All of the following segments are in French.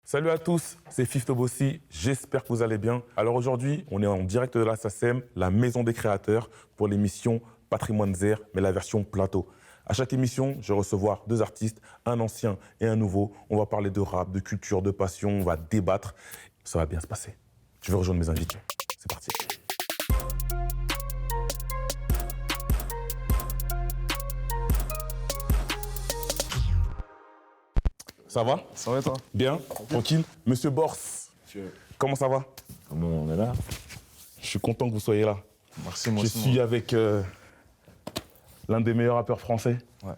Salut à tous, c'est Fifth Bossi, j'espère que vous allez bien. Alors aujourd'hui, on est en direct de la SACEM, la maison des créateurs, pour l'émission Patrimoine Zère, mais la version plateau. À chaque émission, je vais recevoir deux artistes, un ancien et un nouveau. On va parler de rap, de culture, de passion, on va débattre. Ça va bien se passer. Je vais rejoindre mes invités. C'est parti. Ça va? Ça va toi? Bien, tranquille. Monsieur Bors, comment ça va? Comment on est là? Je suis content que vous soyez là. Merci, moi Je suis avec l'un des meilleurs rappeurs français. Ouais.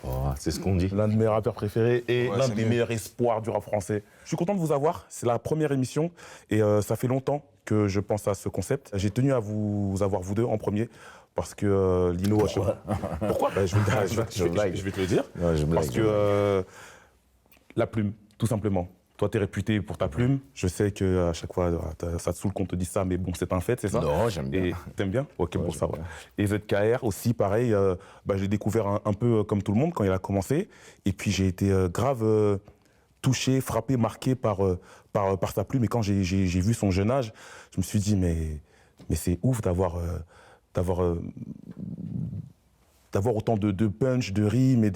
Oh, c'est ce qu'on dit. L'un de mes rappeurs préférés et Ouais, l'un c'est des mieux. meilleurs espoirs du rap français. Je suis content de vous avoir. C'est la première émission et ça fait longtemps que je pense à ce concept. J'ai tenu à vous avoir vous deux en premier parce que Lino... Pourquoi je vais te le dire. Ouais, je blague. Parce que la plume, tout simplement. Toi, t'es réputé pour ta plume. Je sais qu'à chaque fois, ça te saoule qu'on te dise ça, mais bon, c'est un fait, c'est ça? Non, j'aime bien. Et t'aimes bien? Ok, Ouais, bon, j'aime ça va. bien. Et ZKR aussi, pareil, j'ai découvert un peu comme tout le monde quand il a commencé. Et puis j'ai été grave touché, frappé, marqué par sa plume. Et quand j'ai vu son jeune âge, je me suis dit, mais c'est ouf d'avoir autant de punch, de rimes et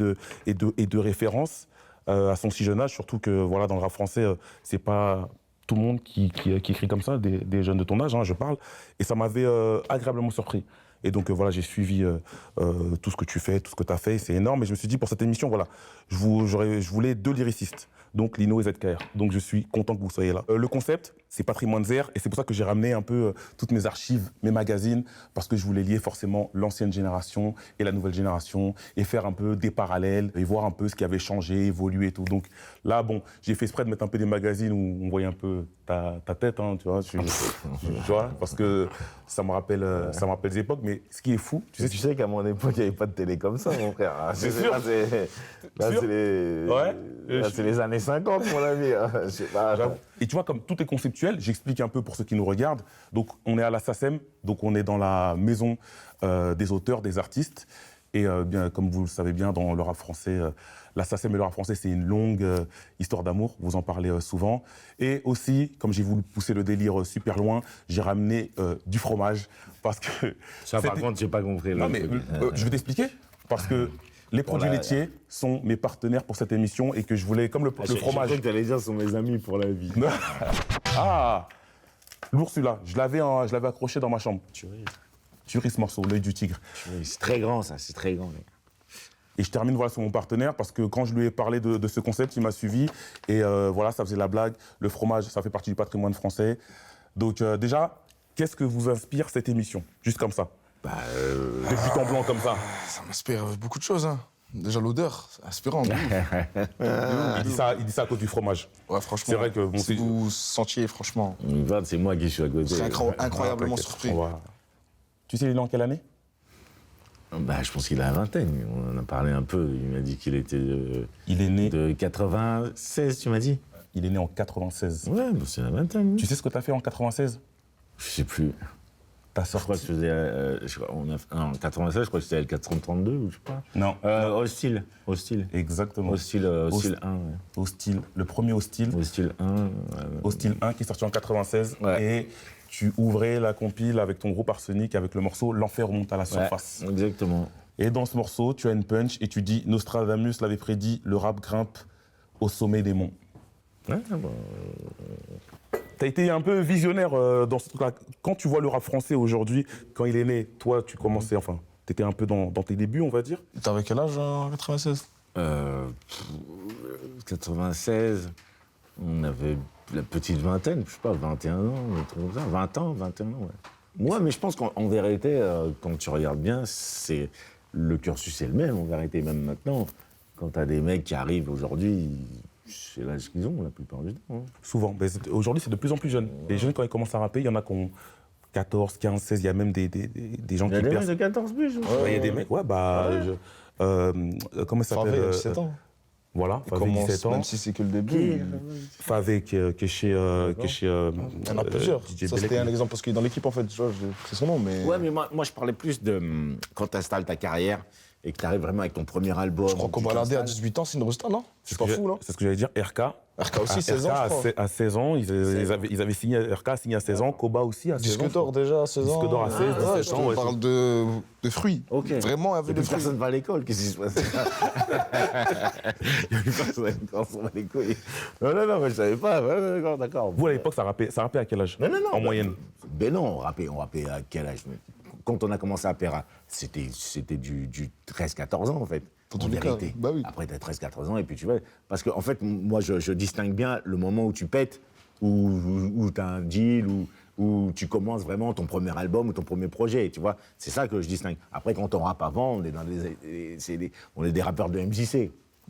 de références à son si jeune âge, surtout que voilà, dans le rap français, c'est pas tout le monde qui écrit comme ça, des jeunes de ton âge, hein, je parle, et ça m'avait agréablement surpris. Et donc voilà, j'ai suivi tout ce que tu fais, tout ce que tu as fait, c'est énorme, et je me suis dit pour cette émission, voilà, je voulais deux lyricistes, donc Lino et ZKR, donc je suis content que vous soyez là. Le concept, c'est Patrimoine Zère, et c'est pour ça que j'ai ramené un peu toutes mes archives, mes magazines, parce que je voulais lier forcément l'ancienne génération et la nouvelle génération, et faire un peu des parallèles, et voir un peu ce qui avait changé, évolué et tout. Donc là, bon, j'ai fait exprès de mettre un peu des magazines où on voyait un peu ta tête, hein, tu vois, tu vois, parce que ça me rappelle des époques, mais ce qui est fou, Tu sais qu'à mon époque, il n'y avait pas de télé comme ça, mon frère. Ah, C'est sûr. Là, c'est les... Ouais. Là, c'est les années 50, mon ami. Je sais pas. Et tu vois, comme tout est conceptuel, j'explique un peu pour ceux qui nous regardent. Donc, on est à la SACEM, donc on est dans la maison des auteurs, des artistes. Et bien, comme vous le savez bien, dans le rap français, la SACEM et le rap français, c'est une longue histoire d'amour. Vous en parlez souvent. Et aussi, comme j'ai voulu pousser le délire super loin, j'ai ramené du fromage. Parce que... Ça, par contre, j'ai pas compris. Non, mais je vais t'expliquer. Parce que les produits laitiers sont mes partenaires pour cette émission et que je voulais, comme le fromage... Je crois que t'allais dire, sont mes amis pour la vie. Ah, lourd celui-là. Je l'avais accroché dans ma chambre. Tu ris ce morceau, l'œil du tigre. C'est très grand, ça. C'est très grand, mec. Et je termine voilà, sur mon partenaire parce que quand je lui ai parlé de ce concept, il m'a suivi. Et voilà, ça faisait la blague. Le fromage, ça fait partie du patrimoine français. Donc déjà, qu'est-ce que vous inspire cette émission? Juste comme ça. Des buts en blanc comme ça. Ça m'inspire beaucoup de choses. Hein. Déjà l'odeur, c'est inspirant. de ouf. Il dit ça à cause du fromage. Ouais, franchement. C'est vrai que bon, si vous sentiez, franchement, C'est moi qui suis à côté. vous serez incroyablement T'inquiète, surpris. on va- Tu sais, il est en quelle année? Je pense qu'il a la vingtaine. On en a parlé un peu. Il m'a dit qu'il était Il est né. de 96, tu m'as dit? Il est né en 96. Ouais, c'est la vingtaine. Tu sais ce que t'as fait en 96? Je sais plus. T'as Je crois que sorti. je faisais. En 96, je crois que c'était le 432 ou je sais pas. Non. Hostile. Exactement. Hostile 1. Ouais. Hostile. Le premier Hostile. Hostile 1. Hostile 1 qui est sorti en 96. Ouais. Et tu ouvrais la compile avec ton groupe Arsenic avec le morceau L'enfer remonte à la surface. Ouais, exactement. Et dans ce morceau, tu as une punch et tu dis Nostradamus l'avait prédit, le rap grimpe au sommet des monts. Ouais, T'as été un peu visionnaire dans ce truc-là. Quand tu vois le rap français aujourd'hui, quand il est né, toi, tu commençais, enfin, t'étais un peu dans tes débuts, on va dire. T'avais quel âge en 96? 96, on avait la petite vingtaine, je sais pas, 21 ans, un truc comme ça. 20 ans, 21 ans, ouais. Ouais, mais je pense qu'en vérité, quand tu regardes bien, le cursus est le même, en vérité, même maintenant. Quand t'as des mecs qui arrivent aujourd'hui, c'est l'âge qu'ils ont la plupart du temps. Hein. Souvent. Aujourd'hui, c'est de plus en plus jeune. Les jeunes, quand ils commencent à rapper, il y en a qui ont 14, 15, 16. Il y a même des gens Il y a qui des mecs percent. de 14 piges. Ouais, il y a des mecs, ouais, comment ça s'appelle Favé, 17 ans. Voilà, Il Favé, commence, 17 ans. même si c'est que le début. Favé qui est chez... Il y en a plusieurs. DJ Ça, Belek. c'était un exemple parce qu'il est dans l'équipe, en fait. Tu vois, c'est son nom, mais. Ouais, mais moi, je parlais plus de quand tu installes ta carrière et que tu arrives vraiment avec ton premier album. Je crois qu'on tu va à t'installes. 18 ans, c'est une resta, non? C'est pas que fou, là? C'est ce que j'allais dire. RK, RK aussi, 16 ans, je crois. À 16 ans, ils avaient signé, RK a signé à 16 ans, Koba aussi à 16 ans. Disque d'or déjà à 16 ans. Disque d'or à 16, Ouais, 17 ans. on parle de fruits. Ok. Vraiment, il y avait Et des puis fruits. personne va à l'école, qu'est-ce qui se passe? Il y a plus personne à l'école. Non, mais je savais pas. Ouais, d'accord. Vous, à l'époque, ça rappait à quel âge? Non. En moyenne. Ben non, on rappait à quel âge? Quand on a commencé à Péra, c'était du 13-14 ans, en fait. Dans En tous les cas, vérité. bah oui. Après, t'as 13-14 ans, et puis tu vois. Parce que, en fait, moi, je distingue bien le moment où tu pètes, où t'as un deal, où tu commences vraiment ton premier album ou ton premier projet, tu vois. C'est ça que je distingue. Après, quand on rappe avant, on est on est des rappeurs de MJC.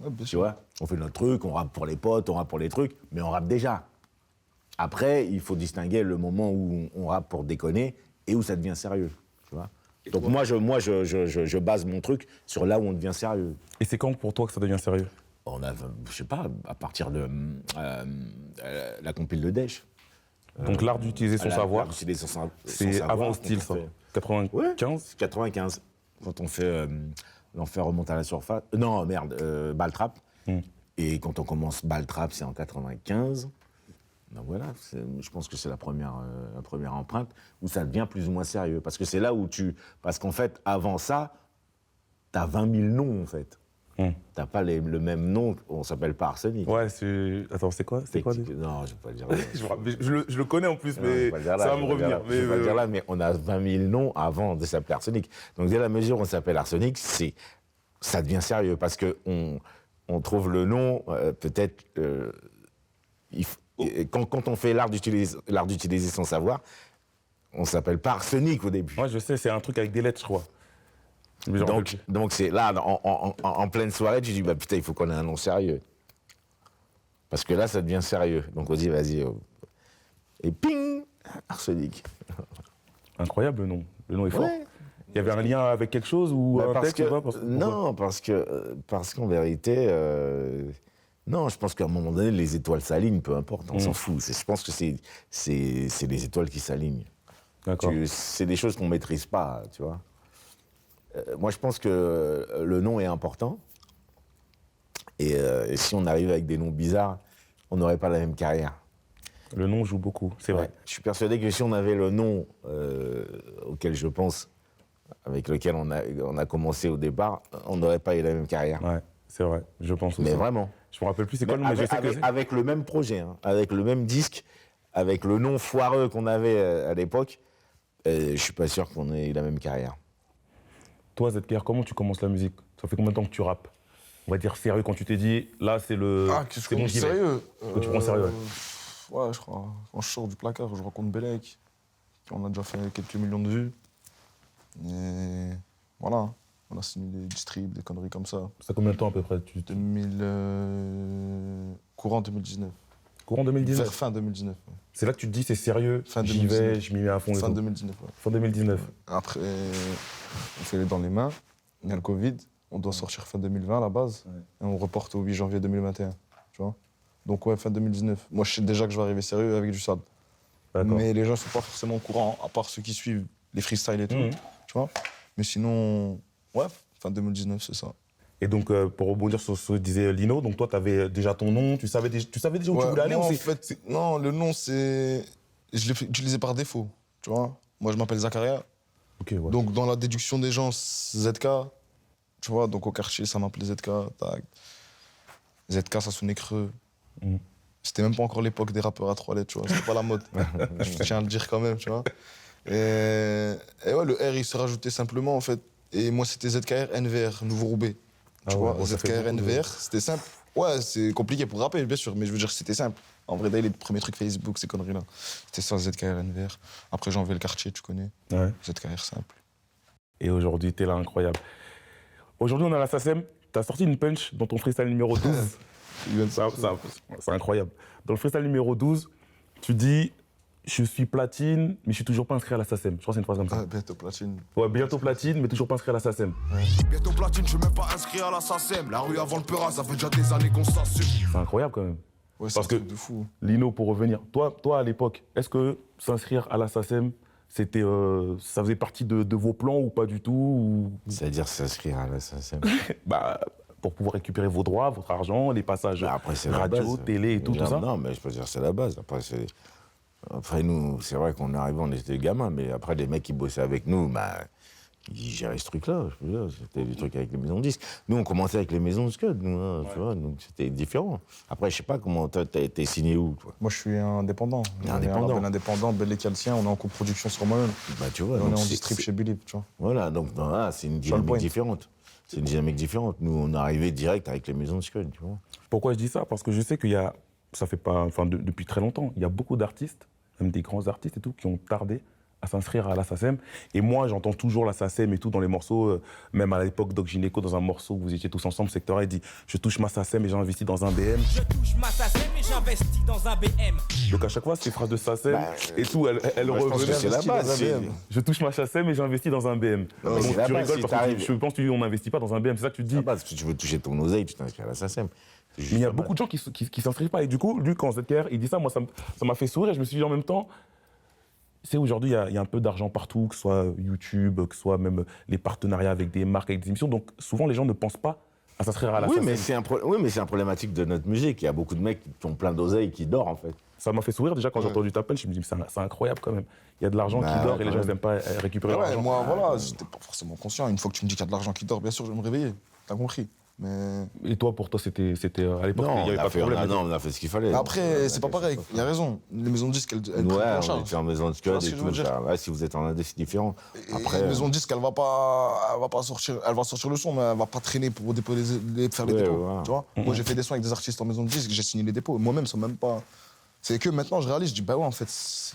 Ouais, bien Tu sûr. vois, on fait notre truc, on rappe pour les potes, on rappe pour les trucs, mais on rappe déjà. Après, il faut distinguer le moment où on rappe pour déconner et où ça devient sérieux, tu vois. Donc moi, je base mon truc sur là où on devient sérieux. Et c'est quand pour toi que ça devient sérieux? On a, je sais pas, à partir de la compile de Dèche. Donc l'art d'utiliser son savoir, c'est avant Style, ça. 95? 95. Quand on fait l'enfer remonte à la surface. Non, merde, Baltrap. Et quand on commence Baltrap, c'est en 95. Donc voilà, je pense que c'est la première empreinte où ça devient plus ou moins sérieux. Parce que c'est là où parce qu'en fait, avant ça, t'as 20 000 noms, en fait. T'as pas le même nom, on s'appelle pas Arsenic. Ouais, c'est... Attends, c'est quoi? C'est quoi déjà? Non, je vais pas le dire. je le connais en plus, Non, mais je vais pas le dire là, ça va je me vais pas le dire revenir. là. Je vais pas le dire là, mais on a 20 000 noms avant de s'appeler Arsenic. Donc dès la mesure où on s'appelle Arsenic, ça devient sérieux parce que on trouve le nom, peut-être... Quand on fait l'art d'utiliser son savoir, on s'appelle pas Arsenic au début. Moi, je sais, c'est un truc avec des lettres, je crois. Mais j'en rappelle plus. Donc c'est là, en pleine soirée, tu dis, bah putain, il faut qu'on ait un nom sérieux. Parce que là, ça devient sérieux. Donc on dit, vas-y. Et ping, Arsenic. Incroyable le nom. Le nom est fort. Ouais. Il y avait un lien avec quelque chose ou un texte ou pas? Non, parce qu'en vérité, non, je pense qu'à un moment donné, les étoiles s'alignent, peu importe, on s'en fout. Je pense que c'est les étoiles qui s'alignent. D'accord. C'est des choses qu'on ne maîtrise pas, tu vois. Moi, je pense que le nom est important. Et si on arrive avec des noms bizarres, on n'aurait pas la même carrière. Le nom joue beaucoup, c'est vrai. Ouais. Je suis persuadé que si on avait le nom auquel je pense, avec lequel on a commencé au départ, on n'aurait pas eu la même carrière. Ouais, c'est vrai, je pense aussi. Mais vraiment. Je me rappelle plus c'est quoi le nom, mais je sais que c'est. Avec le même projet, hein, avec le même disque, avec le nom foireux qu'on avait à l'époque, je suis pas sûr qu'on ait eu la même carrière. Toi, ZKR, comment tu commences la musique? Ça fait combien de temps que tu rappes? On va dire sérieux quand tu t'es dit, là, c'est le. Ah, qu'est-ce c'est qu'on mon dit gilet. sérieux? Que tu prends sérieux, Ouais, je crois. Quand je sors du placard, je rencontre Belek. On a déjà fait quelques millions de vues. Et voilà. On a signé des distribs, des conneries comme ça. Ça fait combien de temps à peu près? Courant 2019. Courant 2019. Fin 2019. Ouais. C'est là que tu te dis, c'est sérieux, Fin j'y vais, 2019. je m'y mets à fond. et Fin tout. 2019. Ouais. Fin 2019. Après, on fait les dans les mains. Il y a le Covid. On doit sortir fin 2020 à la base. Ouais. Et on reporte au 8 janvier 2021. Tu vois? Donc, ouais, fin 2019. Moi, je sais déjà que je vais arriver sérieux avec du sable. D'accord. Mais les gens ne sont pas forcément au courant, à part ceux qui suivent les freestyles et tout. Mhm. Tu vois? Mais sinon, ouais, fin 2019, c'est ça. Et donc, pour rebondir sur ce que disait Lino, donc toi, tu avais déjà ton nom, tu savais déjà où tu Ouais, voulais aller moi, ou en c'est- fait, non, le nom, c'est. Je l'ai utilisé par défaut. Tu vois? Moi, je m'appelle Zakaria. Ok, ouais. Donc, dans la déduction des gens, ZK. Tu vois? Donc, au quartier, ça m'appelait ZK. Tac. ZK, ça sonnait creux. Mhm. C'était même pas encore l'époque des rappeurs à 3 lettres, tu vois. C'était pas la mode. Je tiens à le dire quand même, tu vois. Et ouais, le R, il se rajoutait simplement, en fait. Et moi, c'était ZKR NVR, Nouveau Roubaix. Tu Ah ouais, vois, bon, ça fait ZKR beaucoup de- NVR, c'était simple. Ouais, c'est compliqué pour rapper, bien sûr, mais je veux dire, c'était simple. En vrai, dès les premiers trucs Facebook, ces conneries-là. C'était ça, ZKR NVR. Après, j'ai enlevé le quartier, tu connais. Ouais. ZKR simple. Et aujourd'hui, t'es là, incroyable. Aujourd'hui, on a la SACEM. T'as sorti une punch dans ton freestyle numéro 12. C'est incroyable. Dans le freestyle numéro 12, tu dis « Je suis platine, mais je suis toujours pas inscrit à la SACEM ». Je crois que c'est une phrase comme ça. Ah, bientôt platine. Ouais, bientôt platine, mais toujours pas inscrit à la SACEM. Bientôt platine, je suis même pas inscrit à la SACEM. La rue avant le Peura, ça fait déjà des années qu'on s'assume. C'est incroyable quand même. Ouais, c'est Parce un que- truc de fou. Lino, pour revenir, toi à l'époque, est-ce que s'inscrire à la SACEM, c'était, ça faisait partie de vos plans ou pas du tout ou... C'est-à-dire s'inscrire à la SACEM. Bah, pour pouvoir récupérer vos droits, votre argent, les passages Après, c'est la radio, base. télé et tout ça. Non, mais je peux dire c'est la base. Après, nous, c'est vrai qu'on est arrivés, on était gamins, mais après, les mecs qui bossaient avec nous, ils géraient ce truc-là. Je veux dire, c'était des trucs avec les maisons de disques. Nous, on commençait avec les maisons de scud, nous, hein, tu vois, donc c'était différent. Après, je sais pas comment t'as été signé où, toi. Moi, je suis indépendant. Indépendant. On est un label indépendant, Bel et Calcien, on est en coproduction sur moi-même. Bah, tu vois. Et on donc est en c'est- distrib c'est- chez Believe, tu vois. Voilà, donc voilà, c'est une Sur le dynamique point. différente. C'est une dynamique différente. Nous, on est arrivés direct avec les maisons de scud, tu vois. Pourquoi je dis ça? Parce que je sais qu'il y a, ça fait pas, enfin depuis très longtemps, il y a beaucoup d'artistes, même des grands artistes et tout, qui ont tardé à s'inscrire à la SACEM. Et moi, j'entends toujours la SACEM et tout dans les morceaux, même à l'époque, Doc Gynéco, dans un morceau où vous étiez tous ensemble, Secteur A, il dit « Je touche ma SACEM et j'investis dans un BM Je touche ma SACEM et j'investis dans un BM. ». Donc à chaque fois, ces phrases de SACEM et tout, elles Moi, je pense que revenaient. c'est la base. Je touche ma SACEM et j'investis dans un BM. Non, mais Bon, c'est la tu base, rigoles si parce que t'arrives- je pense que tu dis on n'investit pas dans un BM, c'est ça que tu te dis. La base, si tu veux toucher ton oseille, tu t'inscris à la SACEM. Mais il y a beaucoup de gens qui s'inscrivent pas. Et du coup, lui, quand ZKR, il dit ça, moi, ça m'a fait sourire. Et je me suis dit en même temps, c'est aujourd'hui, il y a un peu d'argent partout, que ce soit YouTube, que ce soit même les partenariats avec des marques, avec des émissions. Donc souvent, les gens ne pensent pas à s'inscrire à la Oui, SACEM. mais c'est un problématique de notre musique. Il y a beaucoup de mecs qui ont plein d'oseilles qui dorment, en fait. Ça m'a fait sourire déjà quand j'ai entendu ta peine. Je me dis, c'est incroyable quand même. Il y a de l'argent Bah, qui dort et les quand gens même. n'aiment pas récupérer Ouais, l'argent. moi, voilà, j'étais pas forcément conscient. Une fois que tu me dis qu'il y a de l'argent qui dort, bien sûr, je vais me réveiller. T'as compris. Mais Et toi, pour toi, c'était à l'époque, il Non, n'y avait pas de problème. on a fait ce qu'il fallait. après, c'est pas pareil. Il y a raison. Les maisons de disques, elles prennent Ouais, en on charge. était en maison de Tu vois scud ce et que je veux tout. dire ça. Ouais, si vous êtes en indé, c'est différent. Après, une maison de disques, elle va pas sortir, elle va sortir le son, mais elle va pas traîner pour faire les Ouais, dépôts. voilà. Tu vois Moi, j'ai fait des sons avec des artistes en maison de disques, j'ai signé les dépôts. Moi-même, c'est même pas. C'est que maintenant, je réalise, je dis, bah ouais, en fait, c'est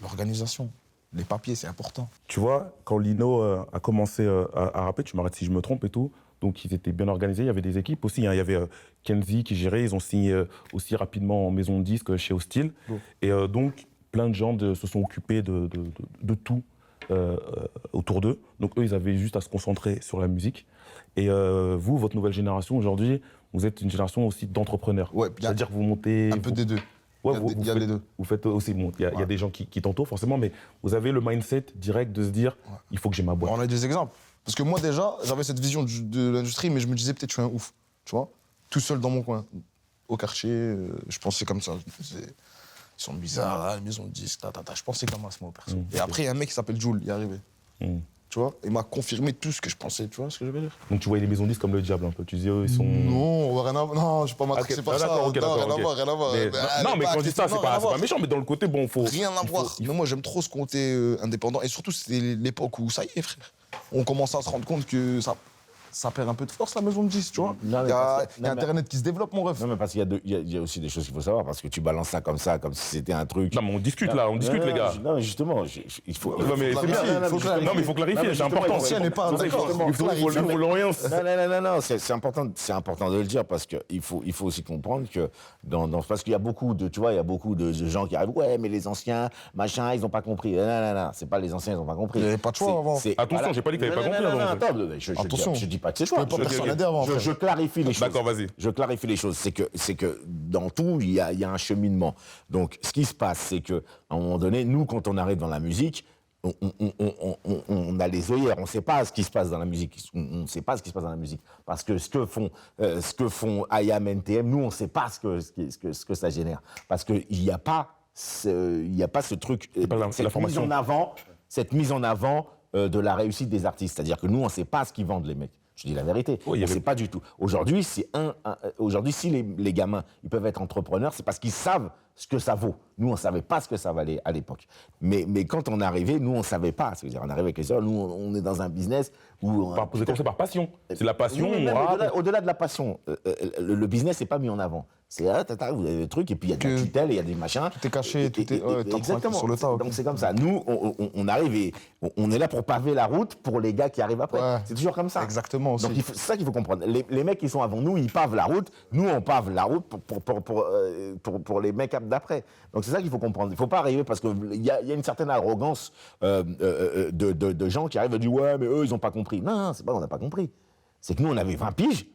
l'organisation, les papiers, c'est important. Tu vois, quand Lino a commencé à rapper, tu m'arrêtes si je me trompe et tout, donc ils étaient bien organisés, il y avait des équipes aussi, hein. Il y avait Kenzie qui gérait, ils ont signé aussi rapidement en maison de disques chez Hostile. Bon. Et donc, plein de gens se sont occupés de tout autour d'eux. Donc eux, ils avaient juste à se concentrer sur la musique. Et vous, votre nouvelle génération aujourd'hui, vous êtes une génération aussi d'entrepreneurs. Ouais, C'est-à-dire que vous montez... Un peu des deux. Ouais, il y a les deux. Vous faites aussi, bon, il y a des gens qui t'entourent forcément, mais vous avez le mindset direct de se dire, il faut que j'ai ma boîte. On a des exemples. Parce que moi, déjà, j'avais cette vision de l'industrie, mais je me disais, peut-être, je suis un ouf. Tu vois Tout seul dans mon coin. Au quartier, je pensais comme ça. Je me disais, ils sont bizarres, hein, les maisons de disques, Je pensais comme ça, moi, perso. Et après, il y a un mec qui s'appelle Jules, il est arrivé. Tu vois Il m'a confirmé tout ce que je pensais. Tu vois ce que je veux dire Donc tu voyais les maisons de disques comme le diable un peu. Tu disais, eux, ils sont. Non, rien à voir. Non, je vais pas m'attraper Ok, par ça. d'accord, ok, Non, d'accord, rien à ok. voir, rien à voir. Mais- non, mais quand je dis ça, c'est pas méchant, mais dans le côté, bon, faut. Rien à voir. Mais moi, j'aime trop ce côté indépendant. Et surtout, c'était l'époque où, ça y est, frère, on commence à se rendre compte que ça perd un peu de force, la maison de 10, tu vois. Non, mais Il y a, parce que- il y a non, mais- Internet qui se développe, mon ref. Non, mais parce qu'il y a aussi des choses qu'il faut savoir, parce que tu balances ça, comme si c'était un truc. Non, mais on discute là, on discute, Non, les gars. Non, mais justement, il faut. Non, mais c'est bien. Non, mais il faut clarifier, c'est important. Si elle n'est pas d'accord, Il faut l'orienter. Non, c'est important de le dire parce qu'il faut aussi comprendre que parce qu'il y a beaucoup de gens qui arrivent, ouais, mais les anciens, machin, ils n'ont pas compris. Non, c'est pas les anciens, ils n'ont pas compris. Il y avait pas de choix avant. Attention, j'ai pas dit que t'avais pas compris Non, avant. attends, Attention. je dis pas que c'est Je pouvais pas persuader avant, frère. Je clarifie les choses. D'accord, vas-y. Je clarifie les choses. C'est que dans tout, il y a un cheminement. Donc, ce qui se passe, c'est qu'à un moment donné, nous, quand on arrive dans la musique, on a les œillères, on ne sait pas ce qui se passe dans la musique. On ne sait pas ce qui se passe dans la musique. Parce que ce que font IAM, NTM, nous, on ne sait pas ce que ça génère. Parce qu'il n'y a pas ce truc, pas la formation. cette mise en avant de la réussite des artistes. C'est-à-dire que nous, on ne sait pas ce qu'ils vendent, les mecs. Je dis la vérité. Oui, il y on ne avait- sait pas du tout. Aujourd'hui, si les gamins ils peuvent être entrepreneurs, c'est parce qu'ils savent ce que ça vaut. Nous, on ne savait pas ce que ça valait à l'époque. Mais quand on est arrivé, nous, on ne savait pas. C'est-à-dire, on arrive avec les sœurs, nous, on est dans un business où... Vous avez commencé par passion. C'est la passion, Oui, mais on même rappe. au-delà de la passion, le business n'est pas mis en avant. C'est t'arrives, vous avez des trucs, et puis il y a de la Que tutelle, et il y a des machins. tout est caché, tout est- ouais, t'apprends exactement. sur le tas, ok. Donc c'est comme ça. Nous, on arrive et on est là pour paver la route pour les gars qui arrivent après. Ouais. C'est toujours comme ça. Exactement aussi. Donc c'est ça qu'il faut comprendre. Les mecs qui sont avant nous, ils pavent la route. Nous, on pave la route pour les mecs d'après. Donc c'est ça qu'il faut comprendre. Il ne faut pas arriver parce qu'il y a une certaine arrogance de gens qui arrivent et disent ouais, mais eux, ils n'ont pas compris. Non, c'est pas qu'on n'a pas compris. C'est que nous, on avait 20 piges.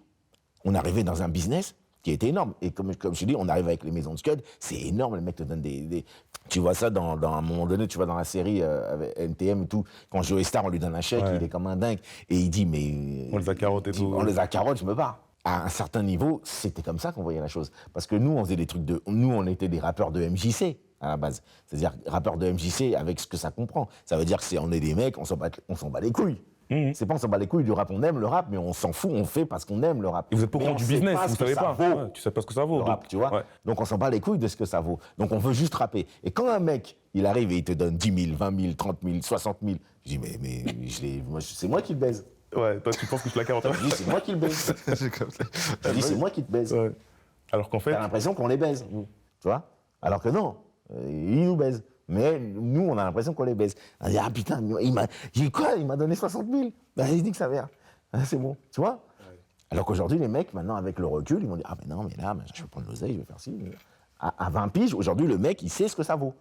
On arrivait dans un business qui était énorme. Et comme je te dis, on arrive avec les maisons de scud, c'est énorme, les mecs te donnent des... Tu vois ça dans un moment donné, tu vois dans la série avec NTM et tout, quand Joey Star, on lui donne un chèque, Ouais. il est comme un dingue, et il dit, mais... On les a carottes et tout. On les a carottes, je me barre. à un certain niveau, c'était comme ça qu'on voyait la chose. Parce que nous, on faisait des trucs de... Nous, on était des rappeurs de MJC, à la base. C'est-à-dire, rappeurs de MJC avec ce que ça comprend. Ça veut dire que on est des mecs, on s'en bat les couilles. C'est pas on s'en bat les couilles du rap, on aime le rap, mais on s'en fout, on fait parce qu'on aime le rap. Et vous êtes pas au courant du business, vous savez pas. Ouais, tu sais pas ce que ça vaut. Le rap, donc, tu vois. ouais. Donc on s'en bat les couilles de ce que ça vaut. Donc on veut juste rapper. Et quand un mec, il arrive et il te donne 10 000, 20 000, 30 000, 60 000, je dis, c'est moi qui le baise. Ouais, toi, tu penses que je la carotte. Je dis, c'est moi qui le baise. Je dis, c'est moi qui te baise. Ouais. Alors qu'en fait, T'as l'impression qu'on les baise, nous. Tu vois. Alors que non, ils nous baisent. Mais nous, on a l'impression qu'on les baise. On dit, ah putain, il m'a donné 60 000. Ben, il dit que ça vient. C'est bon, tu vois. Alors qu'aujourd'hui, les mecs, maintenant, avec le recul, ils vont dire, ah mais non, mais là, je vais prendre l'oseille, je vais faire ci. À 20 piges, aujourd'hui, le mec, il sait ce que ça vaut.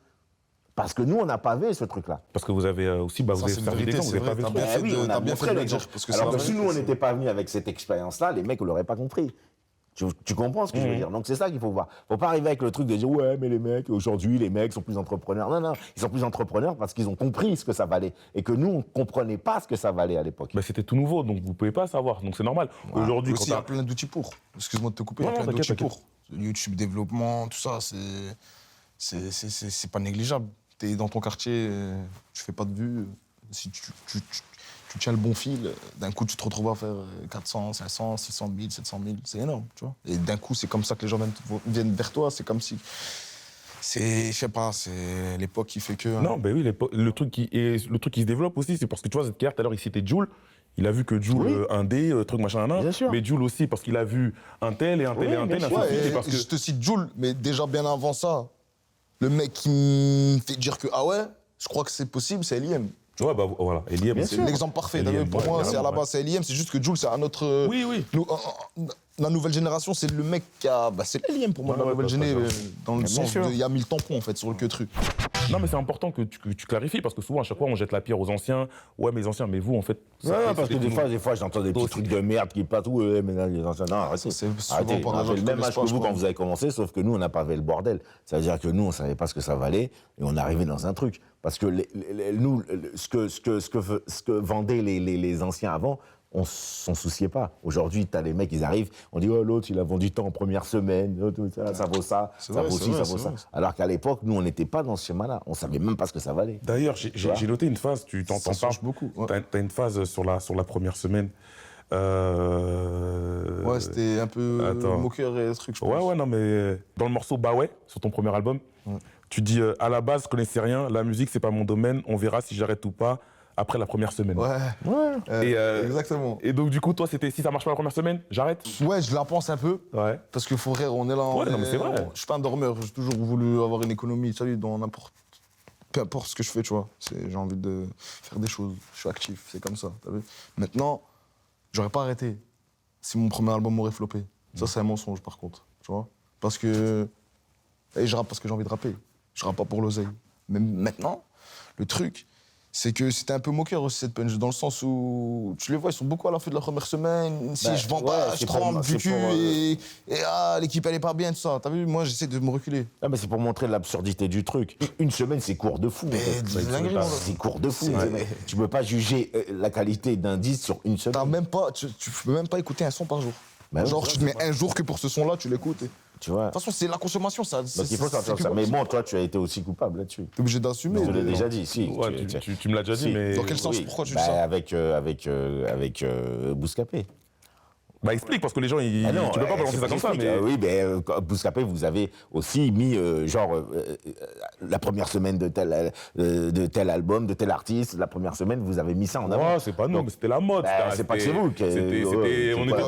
Parce que nous, on n'a pas vu ce truc-là. parce que vous avez aussi, vous Ça, avez c'est une servi des vérité, gens, vous c'est avez pas vrai, vu t'as trop. bien fait on a t'as bien montré fait de le l'exemple. dire, parce que Alors c'est que si vrai, nous, on c'est- n'était pas venus avec cette expérience-là, les mecs, on l'auraient pas compris. Tu comprends ce que je veux dire? Donc c'est ça qu'il faut voir. Faut pas arriver avec le truc de dire ouais mais les mecs aujourd'hui les mecs sont plus entrepreneurs. Non, ils sont plus entrepreneurs parce qu'ils ont compris ce que ça valait et que nous on comprenait pas ce que ça valait à l'époque. Bah, c'était tout nouveau, donc vous pouvez pas savoir, donc c'est normal. Aujourd'hui, quand Aussi, il y a t'as- plein d'outils pour. Excuse-moi de te couper, il y Non, a non, plein d'outils t'inquiète, pour. YouTube développement, tout ça, c'est pas négligeable. T'es dans ton quartier, tu fais pas de vues. Si tu tiens le bon fil, d'un coup, tu te retrouves à faire 400, 500, 600 000, 700 000. C'est énorme, tu vois. Et d'un coup, c'est comme ça que les gens viennent vers toi. C'est comme si... Je sais pas, c'est l'époque qui fait que... Non, ben oui, le truc qui se développe aussi, c'est parce que tu vois, Zedker, tout à l'heure, il citait Jul. Il a vu que Jul, Oui. un dé, truc machin, Bien sûr. mais Jul aussi, parce qu'il a vu un tel et un tel Oui, et un bien tel, sûr. ainsi de Ouais, suite, et et parce que... je te cite Jul, mais déjà bien avant ça, le mec qui me fait dire que, ah ouais, je crois que c'est possible, c'est L.I.M. Ouais, bah voilà, Eliem. Bien C'est sûr. l'exemple parfait. L.I.M, Pour ouais, moi, c'est à la carrément, base, c'est L.I.M. C'est juste que Jul, c'est un autre... Oui, oui. La nouvelle génération, c'est le mec qui a... Bah, c'est L.I.M. pour moi, Ouais, la ouais, nouvelle pas géné, sûr. dans le Bien sens sûr. de... Il y a 1000 tampons, en fait, sur le que truc. Non, mais c'est important que tu clarifies, parce que souvent, à chaque fois, on jette la pierre aux anciens. Ouais, mais les anciens, mais vous, en fait... Ouais, parce que des fois, j'entends des petits trucs de merde qui passent. Ouais, mais là, les anciens. Non, arrêtez. C'est souvent Arrêtez. par des gens J'ai qui le même connaissent âge pas, que je vous crois. quand vous avez commencé, sauf que nous, on n'a pas fait le bordel. Ça veut dire que nous, on savait pas ce que ça valait et on est arrivé dans un truc. Parce que nous, ce que vendaient les anciens avant, on s'en souciait pas. Aujourd'hui, t'as les mecs, ils arrivent, on dit, oh, l'autre, il a vendu tant en première semaine, ça vaut ça, C'est ça vrai, vaut c'est ci, vrai, ça vaut c'est ça. vrai. Alors qu'à l'époque, nous, on n'était pas dans ce schéma-là. On savait même pas ce que ça valait. D'ailleurs, vois j'ai noté une phase, tu t'entends Ça pas. change beaucoup, ouais. T'as une phase sur la première semaine. Ouais, c'était un peu Attends. moqueur et truc, je pense. Ouais, non, mais dans le morceau Bah ouais, sur ton premier album, tu dis à la base, je connaissais rien, la musique, c'est pas mon domaine, on verra si j'arrête ou pas après la première semaine. Ouais, Et, exactement. Et donc, du coup, toi, c'était si ça marche pas la première semaine, j'arrête. Ouais, je la pense un peu. Ouais. Parce que frère, on est là. Ouais, non, mais c'est vrai. Je suis pas un dormeur. J'ai toujours voulu avoir une économie, tu sais, dans n'importe. Peu importe ce que je fais, tu vois. J'ai envie de faire des choses. Je suis actif, c'est comme ça. T'as vu. Maintenant, j'aurais pas arrêté si mon premier album m'aurait floppé. Ça, c'est un mensonge, par contre. Tu vois. Parce que. Et je rappe parce que j'ai envie de rapper. Je rappe pas pour l'oseille. Mais maintenant, le truc, c'est que c'était un peu moqueur aussi cette punch, dans le sens où tu les vois, ils sont beaucoup à la fin de la première semaine. Si Bah, je vends ouais, pas, je c'est tremble pour- du c'est cul pour, et l'équipe elle est pas bien, tout ça. T'as vu, moi j'essaie de me reculer. Ah, mais c'est pour montrer l'absurdité du truc. Une semaine, c'est court de fou. en fait. c'est dinguerie, mon gars. C'est court de fou. C'est- une semaine. Tu peux pas juger la qualité d'un disque sur une T'as semaine. même pas, tu peux même pas écouter un son par jour. Bah oui, Genre ça, tu te mets un jour que pour ce son-là, tu l'écoutes. De Tu vois. toute façon, c'est la consommation, ça. Donc il faut sortir ça. Mais bon, toi, tu as été aussi coupable là-dessus. T'es obligé d'assumer. Je l'ai déjà dit, si. Ouais, tu me l'as déjà dit, Si. mais. Dans quel sens Oui. Pourquoi tu dis Bah, ça avec Bouscapé. Bah, explique, parce que les gens, Ah non, tu peux pas balancer c'est ça comme ça, explique. mais. Oui, ben, Bouscapé, vous avez aussi mis, la première semaine de tel album, de tel artiste, la première semaine, vous avez mis ça en avant. Ouais, c'est pas nous, Donc, mais c'était la mode. bah, c'est pas que c'est vous qui- C'était. ouais, On c'est est pas-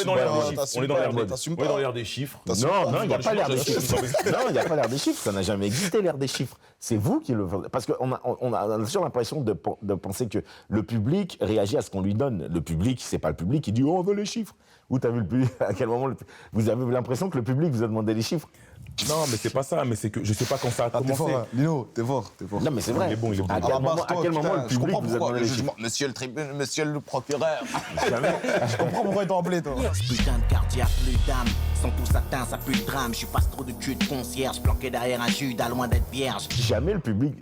dans l'ère des chiffres. t'assumes On est dans pas, l'ère des- t'assumes on est dans pas. l'ère des chiffres. T'assumes Non, pas. il n'y a pas l'ère des chiffres. J'assume. Non, il n'y a pas l'ère des chiffres. Ça n'a jamais existé, l'ère des chiffres. C'est vous qui le faites. Parce qu'on a toujours l'impression de penser que le public réagit à ce qu'on lui donne. Le public, c'est pas le public qui dit oh, on veut les chiffres. Où t'as vu le public à quel moment vous avez l'impression que le public vous a demandé les chiffres. Non, mais c'est pas ça, mais c'est que je sais pas quand ça a Ah, t'es commencé. fort, hein. Lino, t'es fort, t'es fort. Non, mais c'est vrai. Il est bon, il est bon. À quel moment, Barre-toi, à quel moment putain, le je public comprends vous a pourquoi. demandé les Le chiffres? Monsieur le tribune, monsieur le procureur. Jamais. Je comprends pourquoi ils t'ont appelé, toi. Ce putain de quartier a plus d'âme. Sont tous atteints, ça pue le drame. Je suis pas ce trou de cul de concierge, planqué derrière un Judas, loin d'être vierge. Jamais le public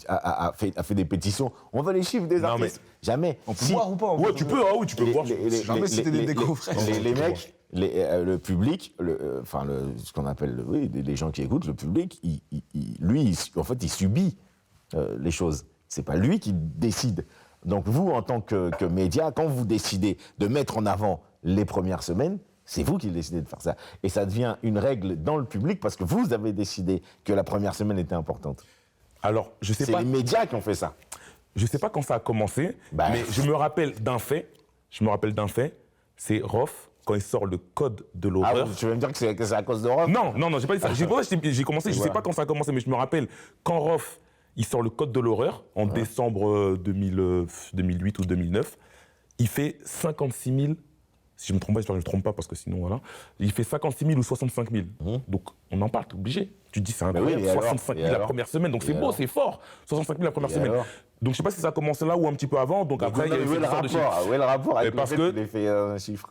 a fait des pétitions. On veut les chiffres des Non, artistes. Jamais. On peut voir ou pas? Ouais, tu peux, ah oui, tu peux voir. Jamais c'était des décos, frère. Les mecs, le public, ce qu'on appelle les gens qui écoutent, le public, lui, en fait, il subit les choses. C'est pas lui qui décide. Donc vous, en tant que média, quand vous décidez de mettre en avant les premières semaines, c'est vous qui décidez de faire ça. Et ça devient une règle dans le public parce que vous avez décidé que la première semaine était importante. Alors, je sais C'est pas. les médias qui ont fait ça. Je sais pas quand ça a commencé, Bah. mais je me rappelle d'un fait. C'est Rof, quand il sort le code de Ah, l'horreur. tu veux me dire que c'est à cause de Rof? Non, j'ai pas dit ça. J'ai commencé, je sais pas quand ça a commencé, mais je me rappelle quand Rof, il sort le code de l'horreur en décembre 2008 ou 2009, il fait 56 000. Si je me trompe pas, j'espère que je me trompe pas parce que sinon voilà. Il fait 56 000 ou 65 000. Donc on en parle, t'es obligé. Tu te dis c'est incroyable, oui, et alors 65 000 Et la alors première semaine, donc c'est Et beau, alors c'est fort. 65 000 la première Et semaine. alors Donc je sais pas si ça a commencé là ou un petit peu avant. Donc après, il y a eu où est cette le histoire de chiffres. rapport? Où est le rapport avec parce le que- fait qu'il ait fait un chiffre?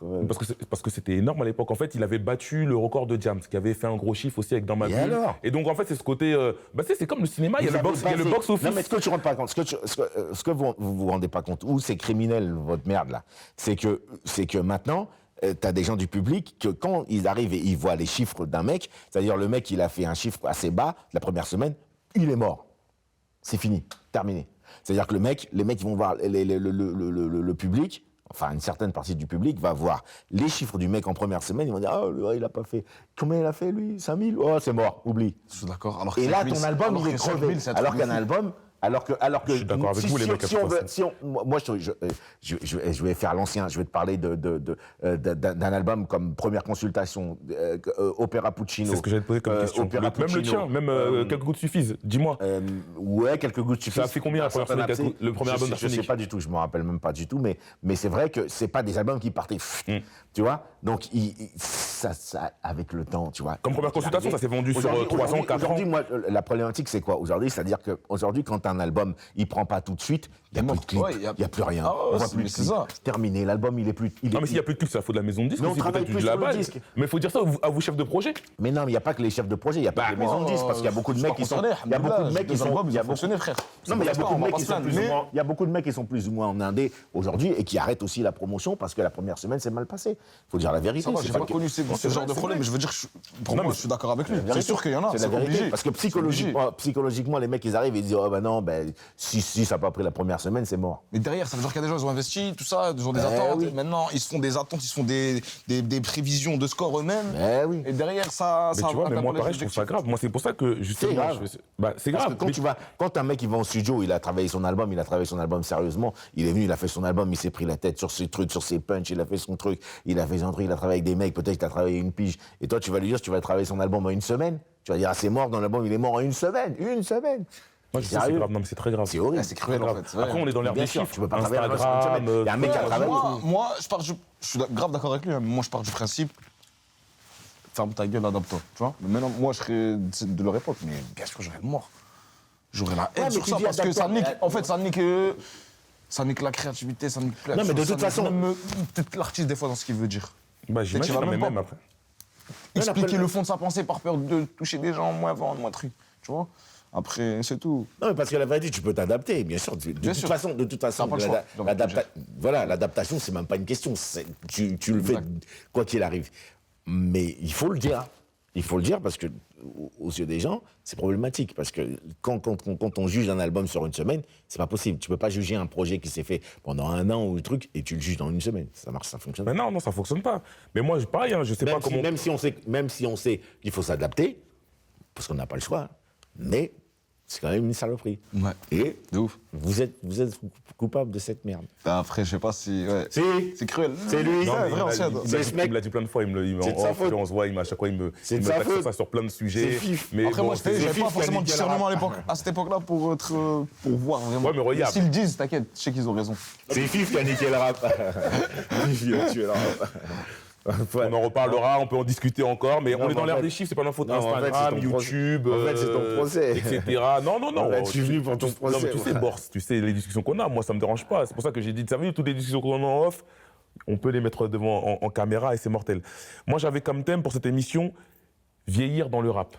Parce que c'était énorme à l'époque. En fait, il avait battu le record de Diams, qui avait fait un gros chiffre aussi avec Dans ma Et bulle. alors Et donc en fait, c'est ce côté. Tu sais, c'est comme le cinéma, il y a le box office. Non, mais ce que tu ne rends pas compte, ce que vous vous rendez pas compte, ou c'est criminel, votre merde, là, c'est que maintenant, tu as des gens du public que quand ils arrivent et ils voient les chiffres d'un mec, c'est-à-dire le mec, il a fait un chiffre assez bas la première semaine, il est mort. C'est fini, terminé. C'est-à-dire que les mecs, ils vont voir le public, enfin une certaine partie du public va voir les chiffres du mec en première semaine, ils vont dire « Oh, il a pas fait. Combien il a fait, lui 5 000 Oh, c'est mort, oublie. » Je suis d'accord. Alors Et que là, 5 000, ton album, alors il est que 5 crevé. 000, c'est un Alors truc de qu'un fou. album, alors que Je suis d'accord avec vous, les mecs, à si on toute veut, moi, je vais faire l'ancien. Je vais te parler d'un album comme Première Consultation, Opéra Puccino. C'est ce que j'allais te poser comme question. Opéra Même le Puccino. tien, même quelques gouttes suffisent. Dis-moi. Ouais, quelques gouttes suffisent. Ça a fait combien la première semaine, le premier album Je sais d'Arsenic pas du tout, je me rappelle même pas du tout, mais c'est vrai que c'est pas des albums qui partaient, tu vois. Donc ça, avec le temps, tu vois. Comme Première Consultation, ça s'est vendu sur Aujourd'hui, 3 ans, 4 ans. Aujourd'hui, moi, la problématique, c'est quoi aujourd'hui? C'est-à-dire qu'aujourd'hui, quand un album, il prend pas tout de suite, il n'y a plus de clips, Ouais, il n'y a plus rien. Ah ouais, On voit c'est- plus de c'est clips. ça. Terminé, l'album, il est plus. Non, mais s'il n'y a plus de clips, c'est la faute de la maison de disque. Mais on aussi, travaille peut-être plus de la sur le base. disque. Mais il faut dire ça à vous, chefs de projet. Mais non, mais il n'y a pas que les chefs de projet, il n'y a pas que les maisons de disques, parce qu'il y a beaucoup de mecs qui sont. Il y a beaucoup de mecs qui sont. Il y a fonctionné, frère. Non, mais il y a beaucoup de mecs qui sont plus ou mais moins. Il y a beaucoup de mecs qui sont plus ou moins en indé aujourd'hui et qui arrêtent aussi la promotion parce que la première semaine s'est mal passée. Il faut dire la vérité. ça va, c'est j'ai pas pas que- connu ce genre de problème, mais je veux dire, pour moi, je suis d'accord avec lui. C'est sûr qu'il y en a, C'est c'est la vérité. obligé. Parce que psychologiquement, les mecs, ils arrivent et ils disent oh ben non, si ça n'a pas pris la première semaine, c'est mort. Mais derrière, ça veut dire qu'il y a des gens, ils ont investi, tout ça, ils ont des Eh attentes. oui. Et maintenant, ils se font des attentes, ils se font des prévisions de score eux-mêmes. Eh oui. Et derrière, ça. Mais ça tu vois, mais atteint moi pas les pareil, je trouve ça objectifs. grave. Moi, c'est pour ça que justement. C'est grave. C'est Parce grave. que quand un mec il va en studio, il a travaillé son album sérieusement, il est venu, il a fait son album, il s'est pris la tête sur ses trucs, sur ses punchs, il a fait son truc, il a fait son truc, il a travaillé avec des mecs, peut-être qu'il a travaillé une pige. Et toi, tu vas lui dire, tu vas travailler son album en une semaine, tu vas dire, ah, c'est mort dans l'album, il est mort en une semaine. Moi, je sais, c'est Sérieux grave. Non, mais c'est très grave. C'est horrible. Ouais, c'est cruel, en fait. c'est vrai. Après, on est dans l'ère Bien des sûr, chiffres. tu peux pas travailler avec Instagram. Il y a un mec qui a travaillé. Moi, je suis grave d'accord avec lui. Hein. Moi, je pars du principe. Ferme ta gueule, adapte-toi. Tu vois. Mais maintenant, moi, je serais de leur époque, mais bien sûr, j'aurais le mort. J'aurais la haine mais sur tu ça dis parce que ça adapte-toi. nique. En fait, ça nique la créativité, ça nique plein de Non, mais de choses, toute ça façon- nique même, peut-être l'artiste, des fois, dans ce qu'il veut dire. Bah, j'imagine, tu vas mais même même pas- après. Expliquer le fond de sa pensée par peur de toucher des gens, moins vendre, moins truc. Tu vois. Après, c'est tout. Non, mais parce que la vérité, tu peux t'adapter, bien sûr. De toute sûr. façon, T'as pas le choix. Donc, l'adaptation, c'est même pas une question. Tu le fais Exact. quoi qu'il arrive. Mais il faut le dire. Il faut le dire parce que, aux yeux des gens, c'est problématique. Parce que quand on juge un album sur une semaine, c'est pas possible. Tu peux pas juger un projet qui s'est fait pendant un an ou le truc et tu le juges dans une semaine. Ça marche, ça fonctionne. Mais non, ça fonctionne pas. Mais moi, pareil, hein, je sais pas comment. Même si on sait qu'il faut s'adapter, parce qu'on n'a pas le choix, mais c'est quand même une saloperie. Ouais. Et De ouf. vous êtes coupable de cette merde. Après, je sais pas si. Ouais. Si. C'est cruel. C'est lui. Non, Ouais, mais vrai, ancien. il me l'a dit plein de fois, il me C'est de sa faute. on se voit, à chaque fois, il me C'est de me sa taxe sur faute. ça sur plein de sujets. C'est Fif. Mais Après, bon, moi, c'est j'avais Fif pas qui forcément a de niqué discernement la à cette époque-là pour voir vraiment. Ouais, mais regarde. S'ils le disent, t'inquiète, je sais qu'ils ont raison. C'est Fif qui a niqué le rap. Fif, il a tué le rap. Ouais. On en reparlera, on peut en discuter encore, mais Non, on est mais dans en l'ère fait- des chiffres, c'est pas notre faute. Non, en fait, Instagram, c'est ton procès. YouTube, En fait, c'est ton procès. etc. Non, non, non. En fait, je suis venu pour ton Non, procès. mais tu sais, ouais. Bourse, tu sais, les discussions qu'on a, moi, ça me dérange pas. C'est pour ça que j'ai dit, ça veut dire, toutes les discussions qu'on a en off, on peut les mettre devant en caméra et c'est mortel. Moi, j'avais comme thème pour cette émission, vieillir dans le rap.